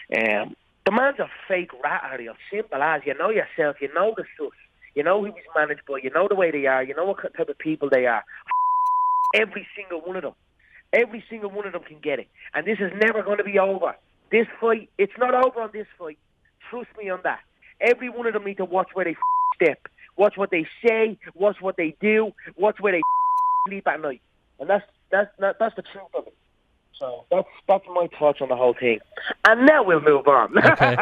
the man's a fake rat, Ariel. Simple as. You know yourself. You know the stuff. You know who he's managed by. You know the way they are. You know what type of people they are. Every single one of them. Every single one of them can get it. And this is never going to be over. This fight, it's not over on this fight. Trust me on that. Every one of them need to watch where they step. Watch what they say. Watch what they do. Watch where they sleep at night. And that's the truth of it. So that's my thoughts on the whole thing. And now we'll move on. Okay.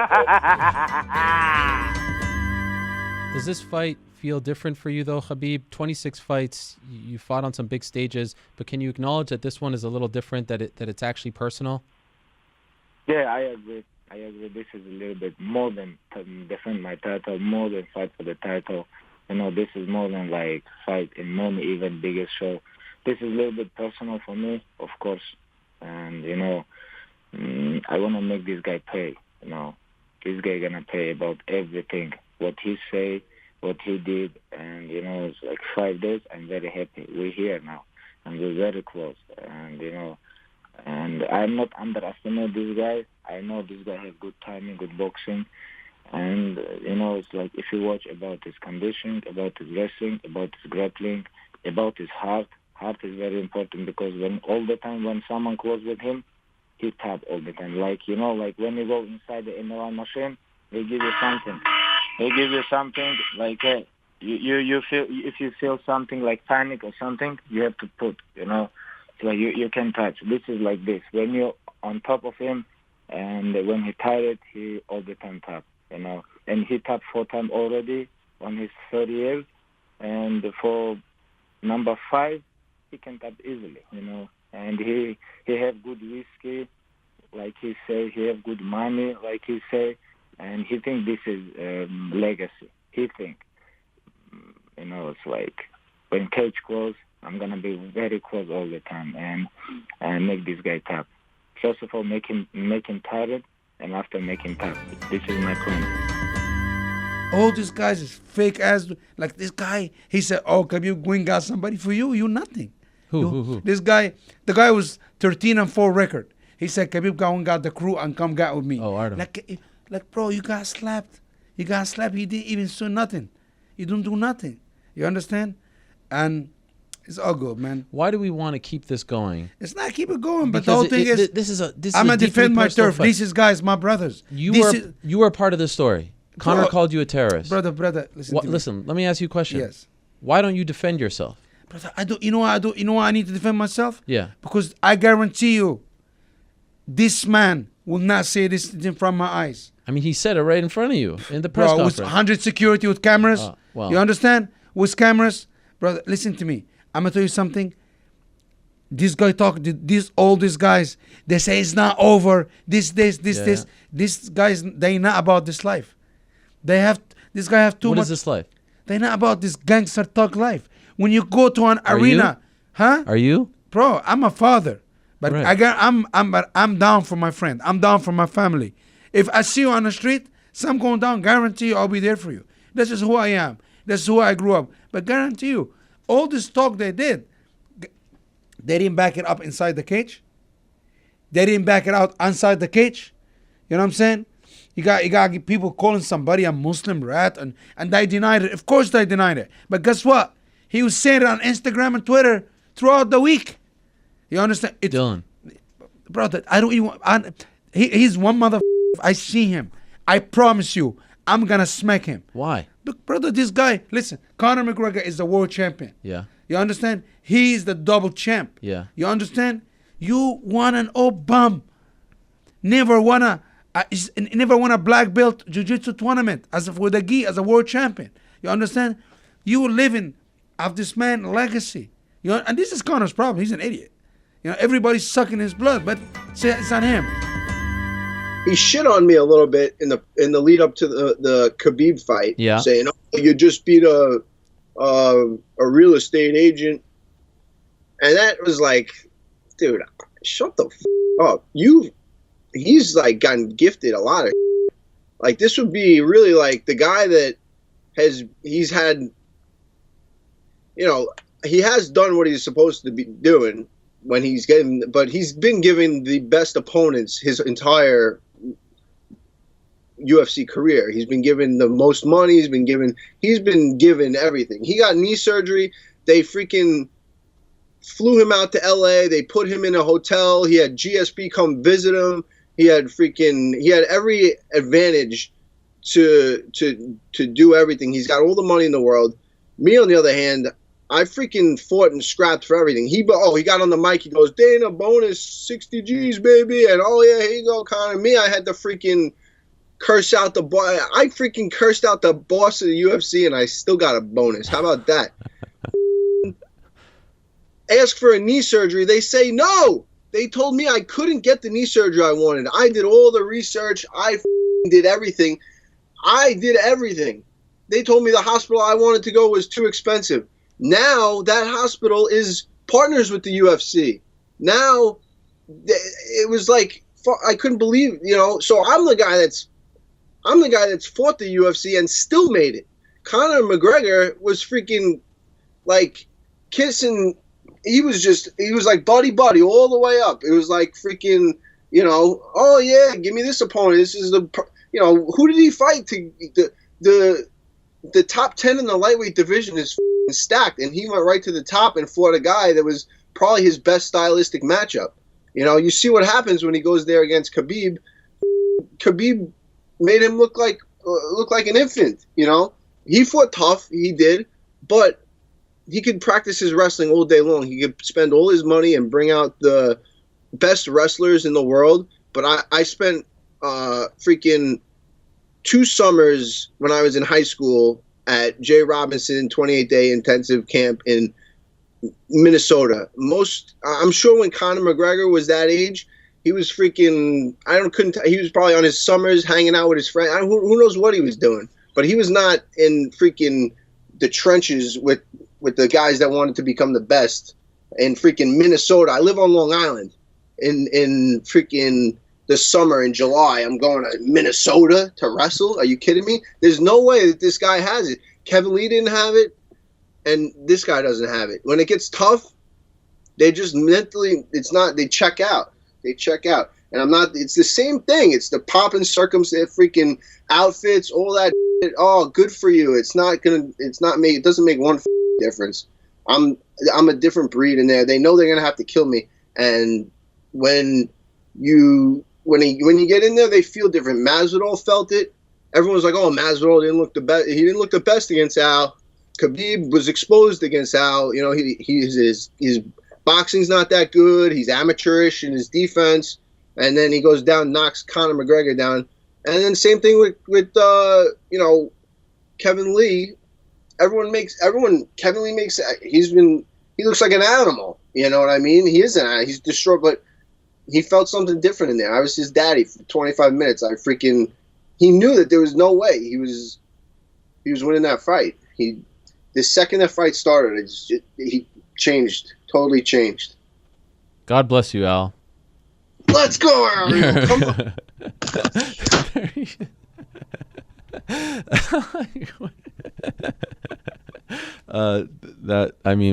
Does this fight feel different for you, though, Khabib? 26 fights, you fought on some big stages, but can you acknowledge that this one is a little different, that it's actually personal? Yeah, I agree. This is a little bit more than defend my title, more than fight for the title. This is more than like fight in many even bigger show. This is a little bit personal for me, of course. And, I want to make this guy pay, This guy going to pay about everything, what he say, what he did. And, it's like 5 days. I'm very happy. We're here now. And we're very close. And, and I'm not underestimating this guy. I know this guy has good timing, good boxing. And, it's like if you watch about his conditioning, about his wrestling, about his grappling, about his heart is very important, because when someone close with him, he tap all the time. Like when you go inside the MRI machine, they give you something. Like you feel, if you feel something like panic or something, you have to put. So you can touch. This is like this. When you're on top of him, and when he tired, he all the time tap. And he tapped 4 times already on his 30 years, and for number 5. He can tap easily, and he have good whiskey, like he say. He have good money, like he say, and he think this is legacy. He think, it's like when cage close, I'm gonna be very close all the time and make this guy tap. First of all, make him tired, and after make him tap. This is my plan. All these guys is fake ass. Like this guy, he said, "Oh, can you go and got somebody for you? You nothing." Who? This guy, the guy was 13-4 record. He said, Khabib got the crew and come get with me. Oh, Artem. Like, bro, you got slapped. He got slapped. He didn't even do nothing. He didn't do nothing. You understand? And it's all good, man. Why do we want to keep this going? It's not keep it going, but Because the whole thing is, I'm a gonna defend my deeply turf. personal fight. These guys, my brothers. You were a part of the story. Connor Bro, called you a terrorist. Brother, listen to me. Listen, let me ask you a question. Yes. Why don't you defend yourself? Brother, I do. You know why I do? You know why I need to defend myself? Yeah. Because I guarantee you, this man will not say this in front of my eyes. I mean, he said it right in front of you in the press Bro, conference. with 100 security with cameras. Well. You understand? With cameras. Brother, listen to me. I'm going to tell you something. This guy all these guys, they say it's not over. This. These guys, they not about this life. This guy have too much. What is this life? They not about this gangster thug life. When you go to an Are arena, you? huh? Are you? Bro, I'm a father. But Right. I'm down for my friend. I'm down for my family. If I see you on the street, some going down, guarantee you I'll be there for you. This is who I am. This is who I grew up. But guarantee you, all this talk they did, they didn't back it up inside the cage. They didn't back it out outside the cage. You know what I'm saying? You got people calling somebody a Muslim rat, and they denied it. Of course they denied it. But guess what? He was saying it on Instagram and Twitter throughout the week. You understand? Dylan. Brother, I don't even... he's one mother... I see him. I promise you, I'm going to smack him. Why? Look, brother, this guy... Listen, Conor McGregor is the world champion. Yeah. You understand? He's the double champ. Yeah. You understand? You want an old bum. Never won a black belt jiu-jitsu tournament with a gi as a world champion. You understand? You living off this man's legacy. You know, and this is Conor's problem. He's an idiot. You know, everybody's sucking his blood, but it's on him. He shit on me a little bit in the lead up to the Khabib fight. Yeah. Saying, "Oh, you just beat a real estate agent," and that was like, dude, shut the up. He's like gotten gifted a lot of like this would be really like the guy that he's had, you know, he has done what he's supposed to be doing when he's getting, but he's been giving the best opponents his entire UFC career. He's been given the most money. He's been given everything. He got knee surgery. They freaking flew him out to LA. They put him in a hotel. He had GSP come visit him. He had every advantage to do everything. He's got all the money in the world. Me, on the other hand, I freaking fought and scrapped for everything. He got on the mic. He goes, "Dana, bonus 60 G's, baby." And here you go, Conor. Me, I had to freaking curse out the boss. I freaking cursed out the boss of the UFC, and I still got a bonus. How about that? Ask for a knee surgery. They say no. They told me I couldn't get the knee surgery I wanted. I did all the research. I did everything. They told me the hospital I wanted to go was too expensive. Now that hospital is partners with the UFC. Now it was like I couldn't believe, you know. So I'm the guy that's fought the UFC and still made it. Conor McGregor was freaking like kissing. He was like buddy all the way up. It was like freaking, you know, oh yeah, give me this opponent. This is who did he fight? The top 10 in the lightweight division is stacked, and he went right to the top and fought a guy that was probably his best stylistic matchup. You know, you see what happens when he goes there against Khabib. Khabib made him look like an infant. You know, he fought tough, he did, but he could practice his wrestling all day long. He could spend all his money and bring out the best wrestlers in the world. But I spent freaking 2 summers when I was in high school at J. Robinson 28-day intensive camp in Minnesota. I'm sure when Conor McGregor was that age, he was freaking, he was probably on his summers hanging out with his friends. Who knows what he was doing? But he was not in freaking the trenches with the guys that wanted to become the best in freaking Minnesota. I live on Long Island. In freaking the summer in July, I'm going to Minnesota to wrestle. Are you kidding me? There's no way that this guy has it. Kevin Lee didn't have it, and this guy doesn't have it. When it gets tough, they just mentally, they check out. And I'm not. It's the same thing. It's the pomp and circumstance, freaking outfits, all that. Shit. Oh, good for you. It's not gonna. It's not make. It doesn't make one difference. I'm a different breed in there. They know they're gonna have to kill me. And when you get in there, they feel different. Masvidal felt it. Everyone's like, "Oh, Masvidal didn't look the best. He didn't look the best against Al. Khabib was exposed against Al. You know, his boxing's not that good. He's amateurish in his defense." And then he goes down, knocks Conor McGregor down. And then same thing with Kevin Lee. Kevin Lee he looks like an animal. You know what I mean? He is an animal. He's destroyed, but he felt something different in there. I was his daddy for 25 minutes. He knew that there was no way he was winning that fight. The second that fight started, he totally changed. God bless you, Al. Let's go, Ariel. Come on.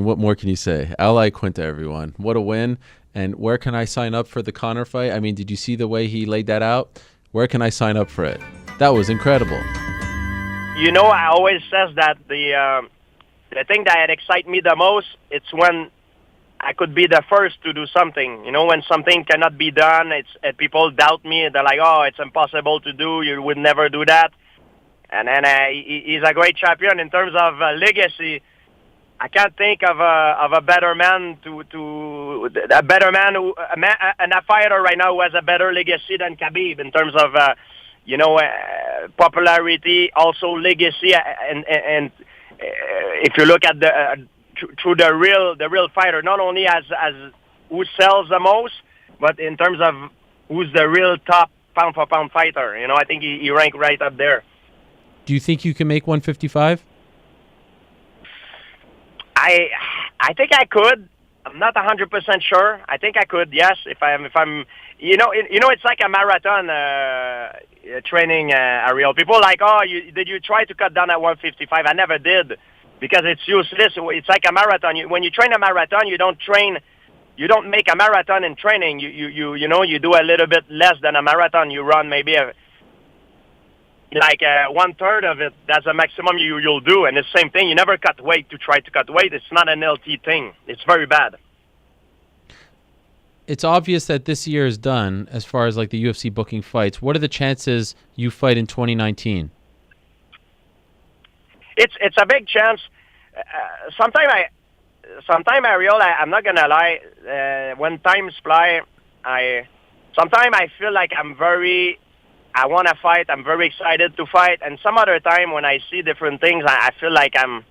What more can you say? Ally Quinta, everyone. What a win. And where can I sign up for the Conor fight? I mean, did you see the way he laid that out? Where can I sign up for it? That was incredible. You know, I always says that the thing that excites me the most, it's when I could be the first to do something. You know, when something cannot be done, people doubt me. They're like, "Oh, it's impossible to do. You would never do that." And then he's a great champion in terms of legacy. I can't think of a better man and a fighter right now who has a better legacy than Khabib in terms of popularity, also legacy, and if you look at through the real fighter, not only as who sells the most, but in terms of who's the real top pound for pound fighter. You know, I think he ranked right up there. Do you think you can make 155? I think I could. I'm not 100% sure. I think I could. Yes, if I'm. It's like a marathon training. Ariel. People are like, "Oh, did you try to cut down at 155?" I never did. Because it's useless. It's like a marathon. When you train a marathon, you don't make a marathon in training. You do a little bit less than a marathon. You run maybe 1/3 of it. That's the maximum you'll do. And the same thing. You never cut weight to try to cut weight. It's not an LT thing. It's very bad. It's obvious that this year is done as far as like the UFC booking fights. What are the chances you fight in 2019? It's a big chance. Sometime, Ariel, I'm not gonna lie. When times fly, sometimes I feel like I want to fight. I'm very excited to fight. And some other time when I see different things, I feel like I'm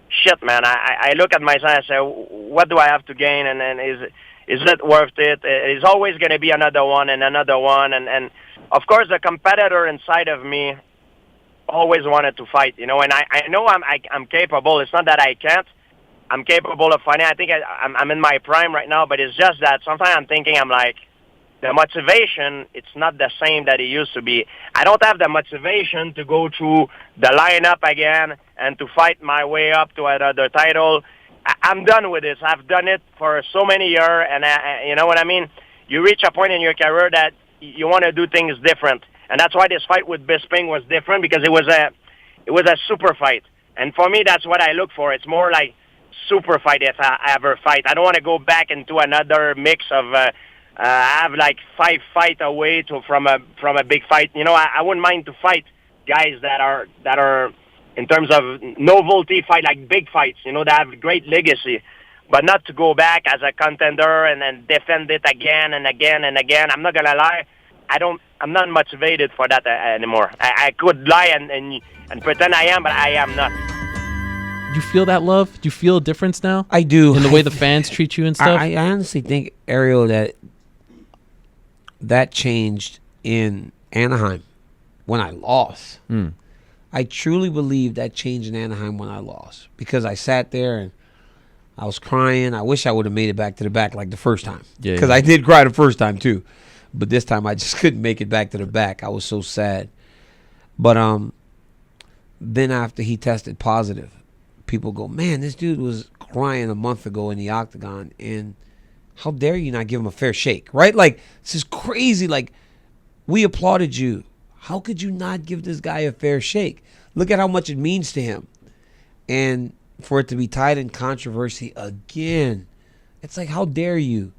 shit, man. I look at myself and I say, what do I have to gain? And then is it worth it? It's always going to be another one and another one. And of course, the competitor inside of me always wanted to fight, and I know I'm capable. It's not that I can't. I'm capable of fighting. I think I'm in my prime right now, but it's just that sometimes I'm thinking, I'm like, the motivation, it's not the same that it used to be. I don't have the motivation to go through the lineup again and to fight my way up to another title. I'm done with this. I've done it for so many years, and you know what I mean? You reach a point in your career that you want to do things different. And that's why this fight with Bisping was different, because it was a super fight. And for me, that's what I look for. It's more like super fight if I ever fight. I don't want to go back into another mix of have like 5 fights away from a big fight. I wouldn't mind to fight guys that are in terms of novelty fight, like big fights, that have great legacy. But not to go back as a contender and then defend it again and again and again. I'm not gonna lie. I'm not motivated for that anymore. I could lie and pretend I am, but I am not. Do you feel that love? Do you feel a difference now? I do. In the way the fans treat you and stuff? I honestly think, Ariel, that changed in Anaheim when I lost. I truly believe that changed in Anaheim when I lost, because I sat there and I was crying. I wish I would have made it back to the back like the first time, because I did cry the first time too. But this time I just couldn't make it back to the back. I was so sad. But then after he tested positive, people go, man, this dude was crying a month ago in the octagon. And how dare you not give him a fair shake, right? Like, this is crazy. Like, we applauded you. How could you not give this guy a fair shake? Look at how much it means to him. And for it to be tied in controversy again, it's like, how dare you?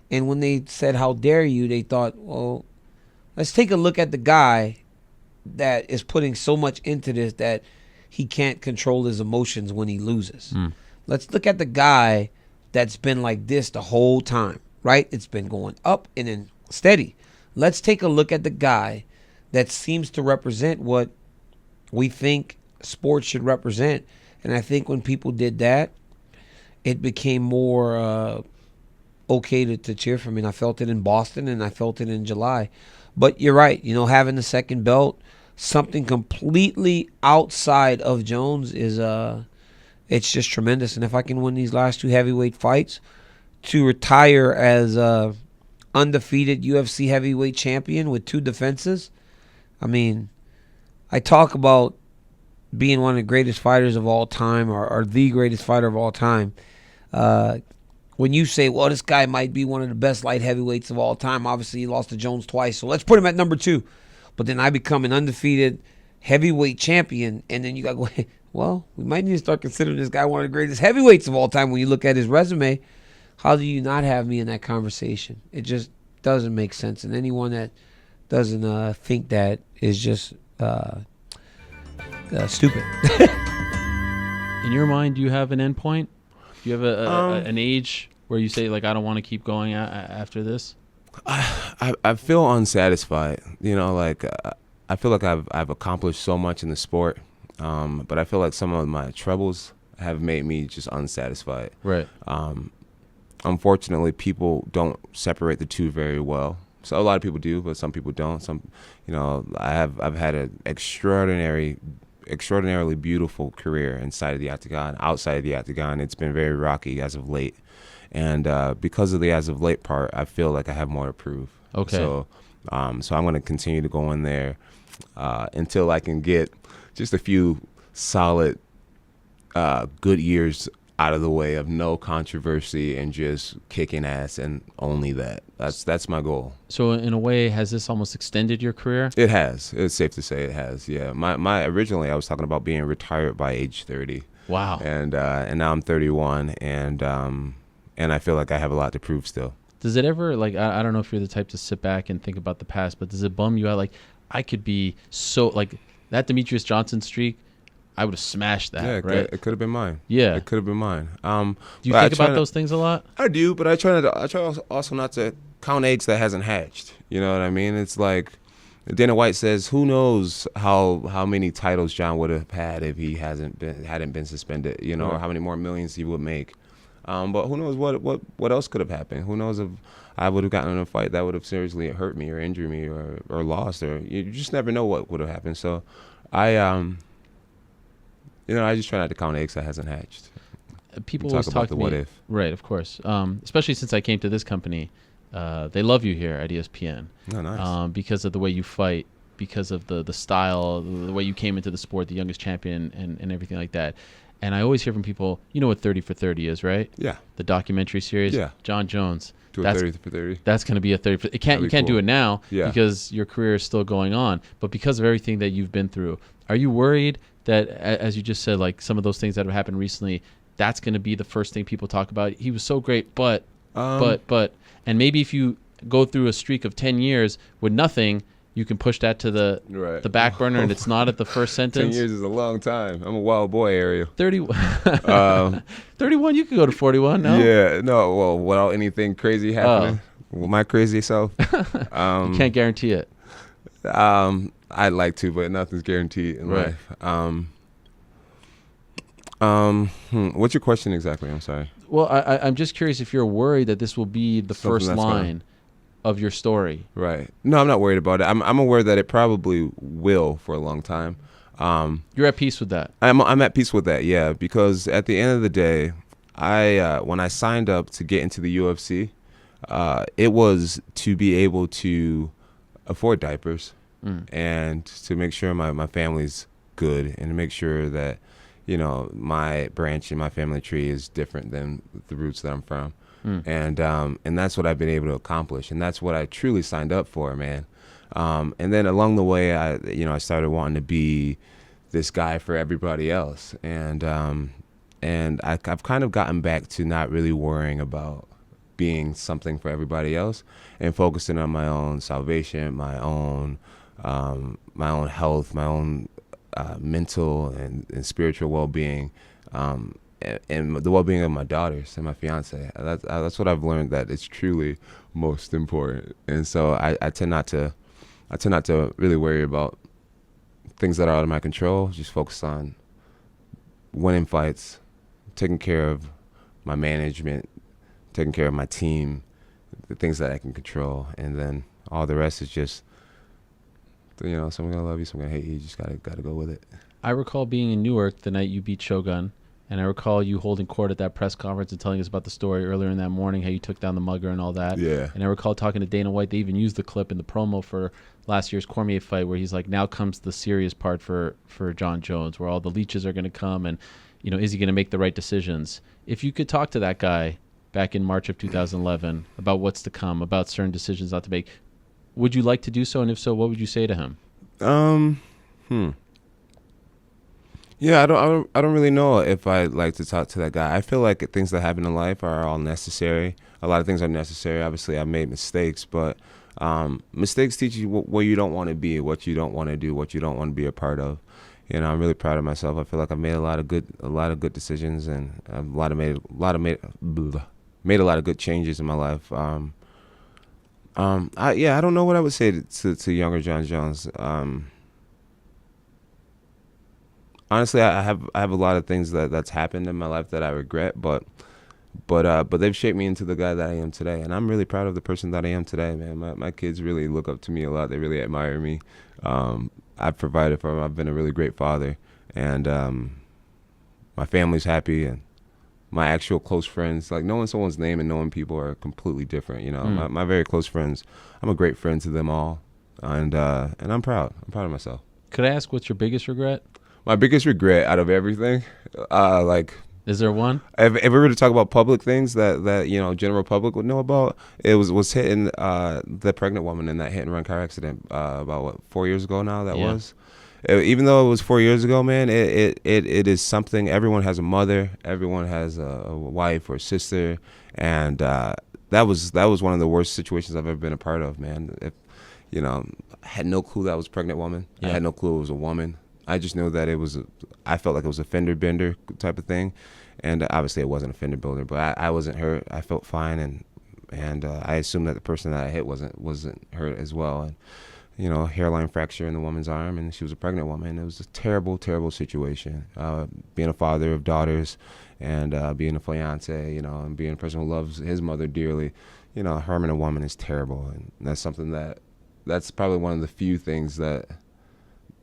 And when they said, how dare you, they thought, well, let's take a look at the guy that is putting so much into this that he can't control his emotions when he loses. Let's look at the guy that's been like this the whole time, right? It's been going up and then steady. Let's take a look at the guy that seems to represent what we think sports should represent. And I think when people did that, it became more okay to cheer for me. And I felt it in Boston and I felt it in July. But you're right, having the second belt, something completely outside of Jones is it's just tremendous. And if I can win these last 2 heavyweight fights, to retire as undefeated UFC heavyweight champion with 2 defenses, I mean, I talk about being one of the greatest fighters of all time or the greatest fighter of all time. When you say, well, this guy might be one of the best light heavyweights of all time, obviously he lost to Jones twice, so let's put him at number 2. But then I become an undefeated heavyweight champion, and then you got to go, well, we might need to start considering this guy one of the greatest heavyweights of all time when you look at his resume. How do you not have me in that conversation? It just doesn't make sense. And anyone that doesn't think that is just stupid. In your mind, do you have an endpoint? Do you have an age where you say, like, I don't want to keep going after this? I feel unsatisfied. I feel like I've accomplished so much in the sport, but I feel like some of my troubles have made me just unsatisfied. Right. Unfortunately, people don't separate the two very well. So a lot of people do, but some people don't. I've had an extraordinarily beautiful career inside of the octagon. Outside of the octagon, it's been very rocky as of late. And because of the as of late part, I feel like I have more to prove. Okay. So I'm going to continue to go in there until I can get just a few solid, good years out of the way of no controversy and just kicking ass and only that. That's my goal. So in a way, has this almost extended your career? It has. It's safe to say it has. Yeah. My originally I was talking about being retired by age 30. Wow. And now I'm 31 and I feel like I have a lot to prove still. Does it ever, like, I don't know if you're the type to sit back and think about the past, but does it bum you out? Like, I could be so, like, that Demetrious Johnson streak, I would have smashed that, yeah, right? It could have been mine. Yeah. It could have been mine. Do you think about those things a lot? I do, but I try also not to count eggs that hasn't hatched. You know what I mean? It's like Dana White says, who knows how many titles John would have had if he hadn't been suspended, or how many more millions he would make. But who knows what else could have happened? Who knows if I would have gotten in a fight that would have seriously hurt me or injured me or lost, or you just never know what would have happened. So I just try not to count eggs that hasn't hatched. People always talk about the to me, what if. Right, of course. Especially since I came to this company, they love you here at ESPN. Oh, nice. Because of the way you fight, because of the style, the way you came into the sport, the youngest champion, and everything like that. And I always hear from people, you know what 30 for 30 is, right? Yeah. The documentary series. Yeah. John Jones. Do a 30 for 30. That's going to be a 30 for 30. You can't do it now because your career is still going on. But because of everything that you've been through, are you worried that, as you just said, like some of those things that have happened recently, that's going to be the first thing people talk about? He was so great, but, and maybe if you go through a streak of 10 years with nothing, you can push that to the back burner, and it's not at the first sentence. 10 years is a long time. I'm a wild boy, Ariel. 31, you could go to 41, no? Yeah, no, well, without anything crazy happening. With my crazy self. You can't guarantee it. I'd like to, but nothing's guaranteed in life. What's your question exactly? I'm sorry. Well, I'm just curious if you're worried that this will be the first line of your story. Right. No, I'm not worried about it. I'm aware that it probably will for a long time. You're at peace with that? I'm at peace with that, yeah, because at the end of the day, when I signed up to get into the UFC, it was to be able to afford diapers and to make sure my family's good and to make sure that, my branch in my family tree is different than the roots that I'm from. and that's what I've been able to accomplish, and that's what I truly signed up for, man. And then along the way, I started wanting to be this guy for everybody else, and I've kind of gotten back to not really worrying about being something for everybody else and focusing on my own salvation, my own health, my own mental and spiritual well-being, and the well-being of my daughters and my fiance. That's what I've learned, that it's truly most important. And so I tend not to really worry about things that are out of my control. Just focus on winning fights, taking care of my management, taking care of my team, the things that I can control, and then all the rest is just, someone gonna love you, someone gonna hate you. You just gotta go with it. I recall being in Newark the night you beat Shogun, and I recall you holding court at that press conference and telling us about the story earlier in that morning, how you took down the mugger and all that. Yeah. And I recall talking to Dana White. They even used the clip in the promo for last year's Cormier fight, where he's like, now comes the serious part for John Jones, where all the leeches are going to come, and is he going to make the right decisions? If you could talk to that guy back in March of 2011 about what's to come, about certain decisions not to make, would you like to do so? And if so, what would you say to him? Yeah, I don't really know if I'd like to talk to that guy. I feel like things that happen in life are all necessary. A lot of things are necessary. Obviously, I've made mistakes, but mistakes teach you what you don't want to be, what you don't want to do, what you don't want to be a part of. I'm really proud of myself. I feel like I've made a lot of good decisions, and I've made a lot of good changes in my life. I don't know what I would say to younger John Jones. Honestly, I have a lot of things that's happened in my life that I regret, but they've shaped me into the guy that I am today, and I'm really proud of the person that I am today, man. My kids really look up to me a lot. They really admire me. I've provided for them. I've been a really great father, and my family's happy, and my actual close friends, like knowing someone's name and knowing people are completely different. My very close friends, I'm a great friend to them all, and I'm proud. I'm proud of myself. Could I ask what's your biggest regret? My biggest regret out of everything, is there one? If we were to talk about public things that general public would know about, it was hitting the pregnant woman in that hit and run car accident about 4 years ago now. Was. Even though it was 4 years ago, man, it is something. Everyone has a mother, everyone has a wife or sister, and that was one of the worst situations I've ever been a part of, man. I had no clue that was a pregnant woman. Yeah. I had no clue it was a woman. I just knew that I felt like it was a fender bender type of thing, and obviously it wasn't a fender bender, but I wasn't hurt. I felt fine, and I assumed that the person that I hit wasn't hurt as well. And hairline fracture in the woman's arm, and she was a pregnant woman. It was a terrible, terrible situation. Being a father of daughters, and being a fiance, and being a person who loves his mother dearly, harming a woman is terrible, and that's something that's probably one of the few things that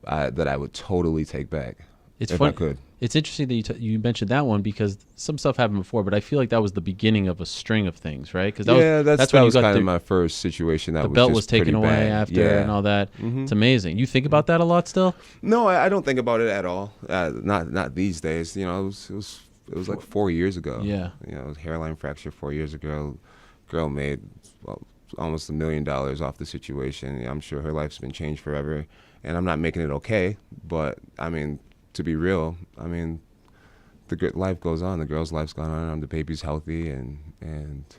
I would totally take back if I could. It's interesting that you mentioned that one, because some stuff happened before, but I feel like that was the beginning of a string of things, right? Because that's when you got kind of my first situation. The belt was taken away after and all that. Mm-hmm. It's amazing. You think about that a lot still? No, I don't think about it at all. Not these days. It was like 4 years ago. Yeah. It was hairline fracture 4 years ago. Girl made almost $1 million off the situation. I'm sure her life's been changed forever. And I'm not making it okay, but I mean, to be real, I mean, the life goes on. The girl's life's gone on. The baby's healthy and it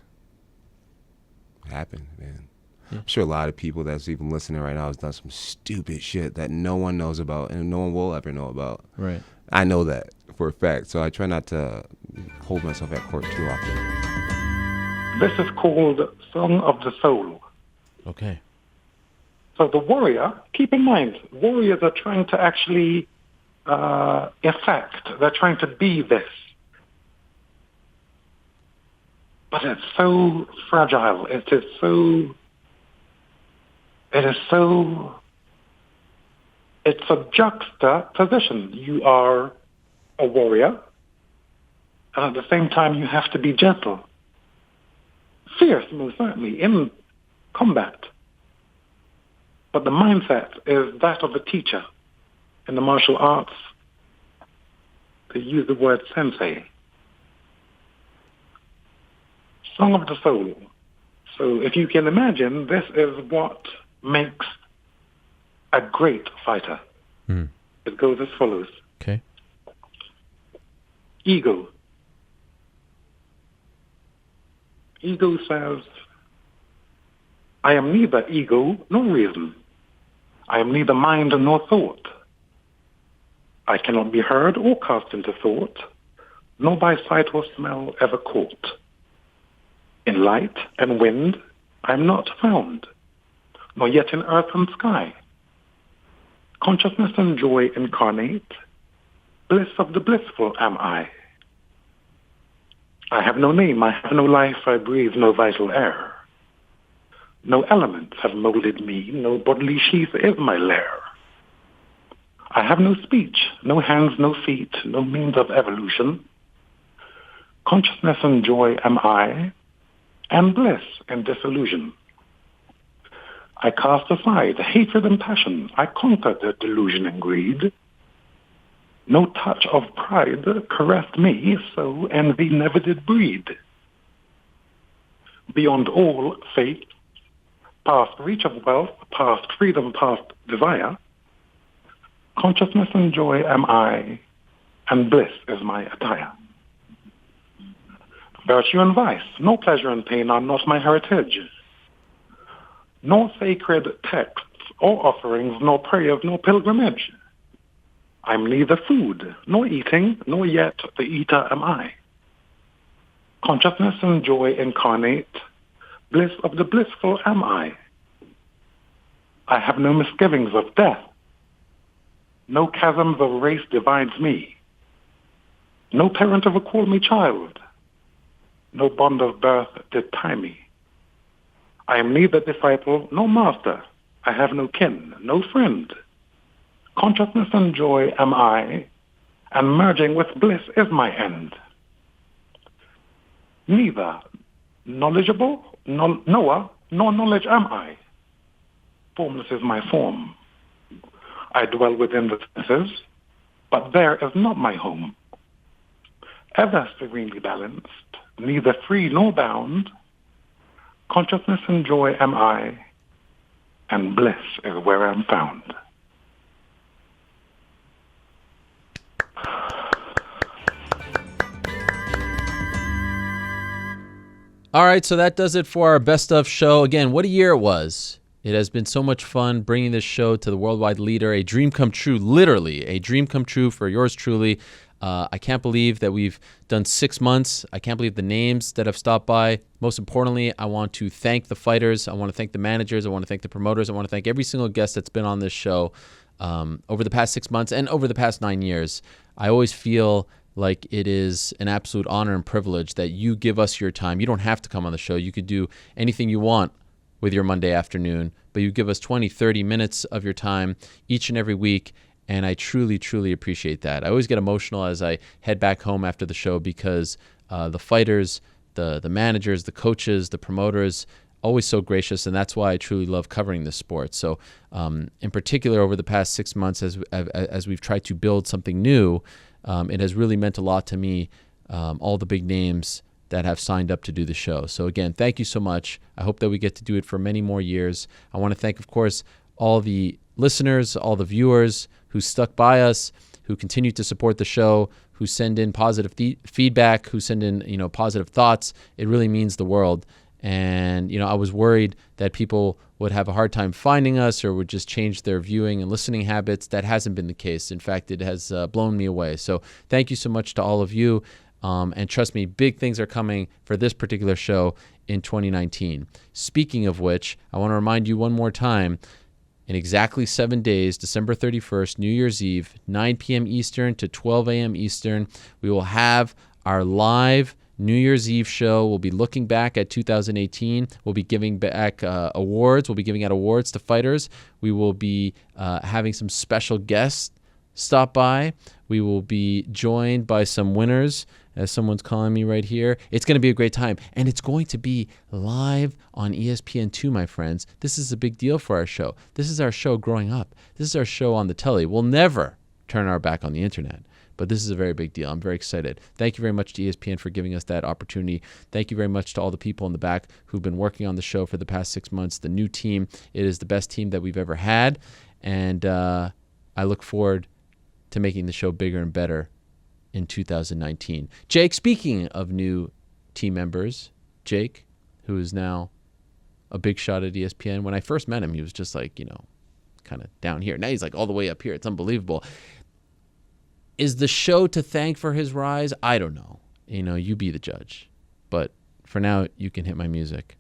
happened, man. Yeah. I'm sure a lot of people that's even listening right now has done some stupid shit that no one knows about and no one will ever know about. Right. I know that for a fact, so I try not to hold myself at court too often. This is called Song of the Soul. Okay. So the warrior, keep in mind, warriors are trying to actually they're trying to be this. But it's so fragile. It's a juxtaposition. You are a warrior, and at the same time you have to be gentle. Fierce, most certainly, in combat. But the mindset is that of a teacher. In the martial arts, they use the word sensei. Song of the Soul. So if you can imagine, this is what makes a great fighter. It goes as follows. Okay. Ego. Ego says, I am neither ego nor reason. I am neither mind nor thought. I cannot be heard or cast into thought, nor by sight or smell ever caught. In light and wind I am not found, nor yet in earth and sky. Consciousness and joy incarnate, bliss of the blissful am I. I have no name, I have no life, I breathe no vital air. No elements have molded me, no bodily sheath is my lair. I have no speech, no hands, no feet, no means of evolution. Consciousness and joy am I, and bliss in disillusion. I cast aside hatred and passion, I conquer the delusion and greed. No touch of pride caressed me, so envy never did breed. Beyond all faith, past reach of wealth, past freedom, past desire, consciousness and joy am I, and bliss is my attire. Virtue and vice, no pleasure and pain are not my heritage. No sacred texts or offerings, nor prayers, nor pilgrimage. I'm neither food, nor eating, nor yet the eater am I. Consciousness and joy incarnate, bliss of the blissful am I. I have no misgivings of death. No chasms of race divides me. No parent ever called me child. No bond of birth did tie me. I am neither disciple nor master. I have no kin, no friend. Consciousness and joy am I, and merging with bliss is my end. Neither knowledgeable, knower, nor knowledge am I. Formless is my form. I dwell within the senses, but there is not my home. Ever serenely balanced, neither free nor bound, consciousness and joy am I, and bliss is where I'm found. All right, so that does it for our best of show. Again, what a year it was. It has been so much fun bringing this show to the worldwide leader. A dream come true, literally. A dream come true for yours truly. I can't believe that we've done 6 months. I can't believe the names that have stopped by. Most importantly, I want to thank the fighters. I want to thank the managers. I want to thank the promoters. I want to thank every single guest that's been on this show over the past 6 months and over the past 9 years. I always feel like it is an absolute honor and privilege that you give us your time. You don't have to come on the show. You could do anything you want with your Monday afternoon, but you give us 20, 30 minutes of your time each and every week, and I truly, truly appreciate that. I always get emotional as I head back home after the show because the fighters, the managers, the coaches, the promoters, always so gracious, and that's why I truly love covering this sport. So in particular, over the past 6 months, as we've tried to build something new, it has really meant a lot to me, all the big names that have signed up to do the show. So again, thank you so much. I hope that we get to do it for many more years. I want to thank, of course, all the listeners, all the viewers who stuck by us, who continue to support the show, who send in positive feedback, who send in positive thoughts. It really means the world. And I was worried that people would have a hard time finding us or would just change their viewing and listening habits. That hasn't been the case. In fact, it has blown me away. So thank you so much to all of you. And trust me, big things are coming for this particular show in 2019. Speaking of which, I want to remind you one more time, in exactly 7 days, December 31st, New Year's Eve, 9 p.m. Eastern to 12 a.m. Eastern, we will have our live New Year's Eve show. We'll be looking back at 2018. We'll be giving back awards. We'll be giving out awards to fighters. We will be having some special guests stop by. We will be joined by some winners, as someone's calling me right here. It's going to be a great time, and it's going to be live on ESPN2, my friends. This is a big deal for our show. This is our show growing up. This is our show on the telly. We'll never turn our back on the internet, But this is a very big deal. I'm very excited. Thank you very much to ESPN for giving us that opportunity. Thank you very much to all the people in the back who've been working on the show for the past 6 months. The new team, it is the best team that we've ever had. And I look forward to making the show bigger and better in 2019. Jake, speaking of new team members, Jake, who is now a big shot at ESPN. When I first met him, he was just like, kind of down here. Now he's like all the way up here. It's unbelievable. Is the show to thank for his rise? I don't know. You be the judge. But for now, you can hit my music.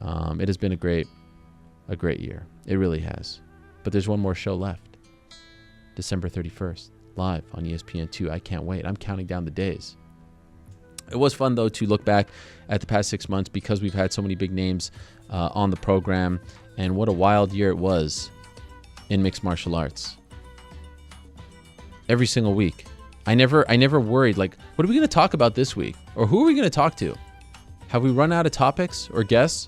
It has been a great year. It really has. But there's one more show left. December 31st, live on ESPN2. I can't wait. I'm counting down the days. It was fun, though, to look back at the past 6 months because we've had so many big names on the program. And what a wild year it was in mixed martial arts. Every single week. I never worried, like, what are we going to talk about this week? Or who are we going to talk to? Have we run out of topics or guests?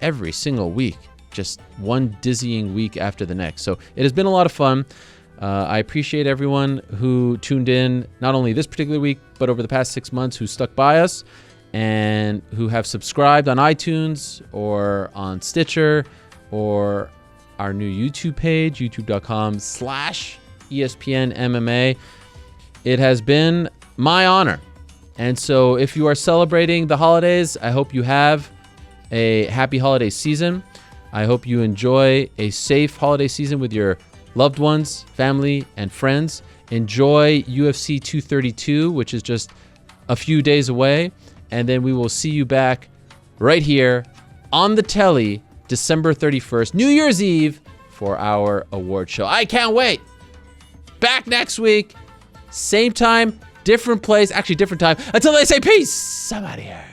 Every single week. Just one dizzying week after the next. So it has been a lot of fun. I appreciate everyone who tuned in, not only this particular week, but over the past 6 months, who stuck by us and who have subscribed on iTunes or on Stitcher or our new YouTube page, youtube.com/ESPN MMA. It has been my honor. And so if you are celebrating the holidays, I hope you have a happy holiday season. I hope you enjoy a safe holiday season with your loved ones, family, and friends. Enjoy UFC 232, which is just a few days away. And then we will see you back right here on the telly, December 31st, New Year's Eve, for our award show. I can't wait. Back next week. Same time, different place. Actually, different time. Until they say peace. I'm out of here.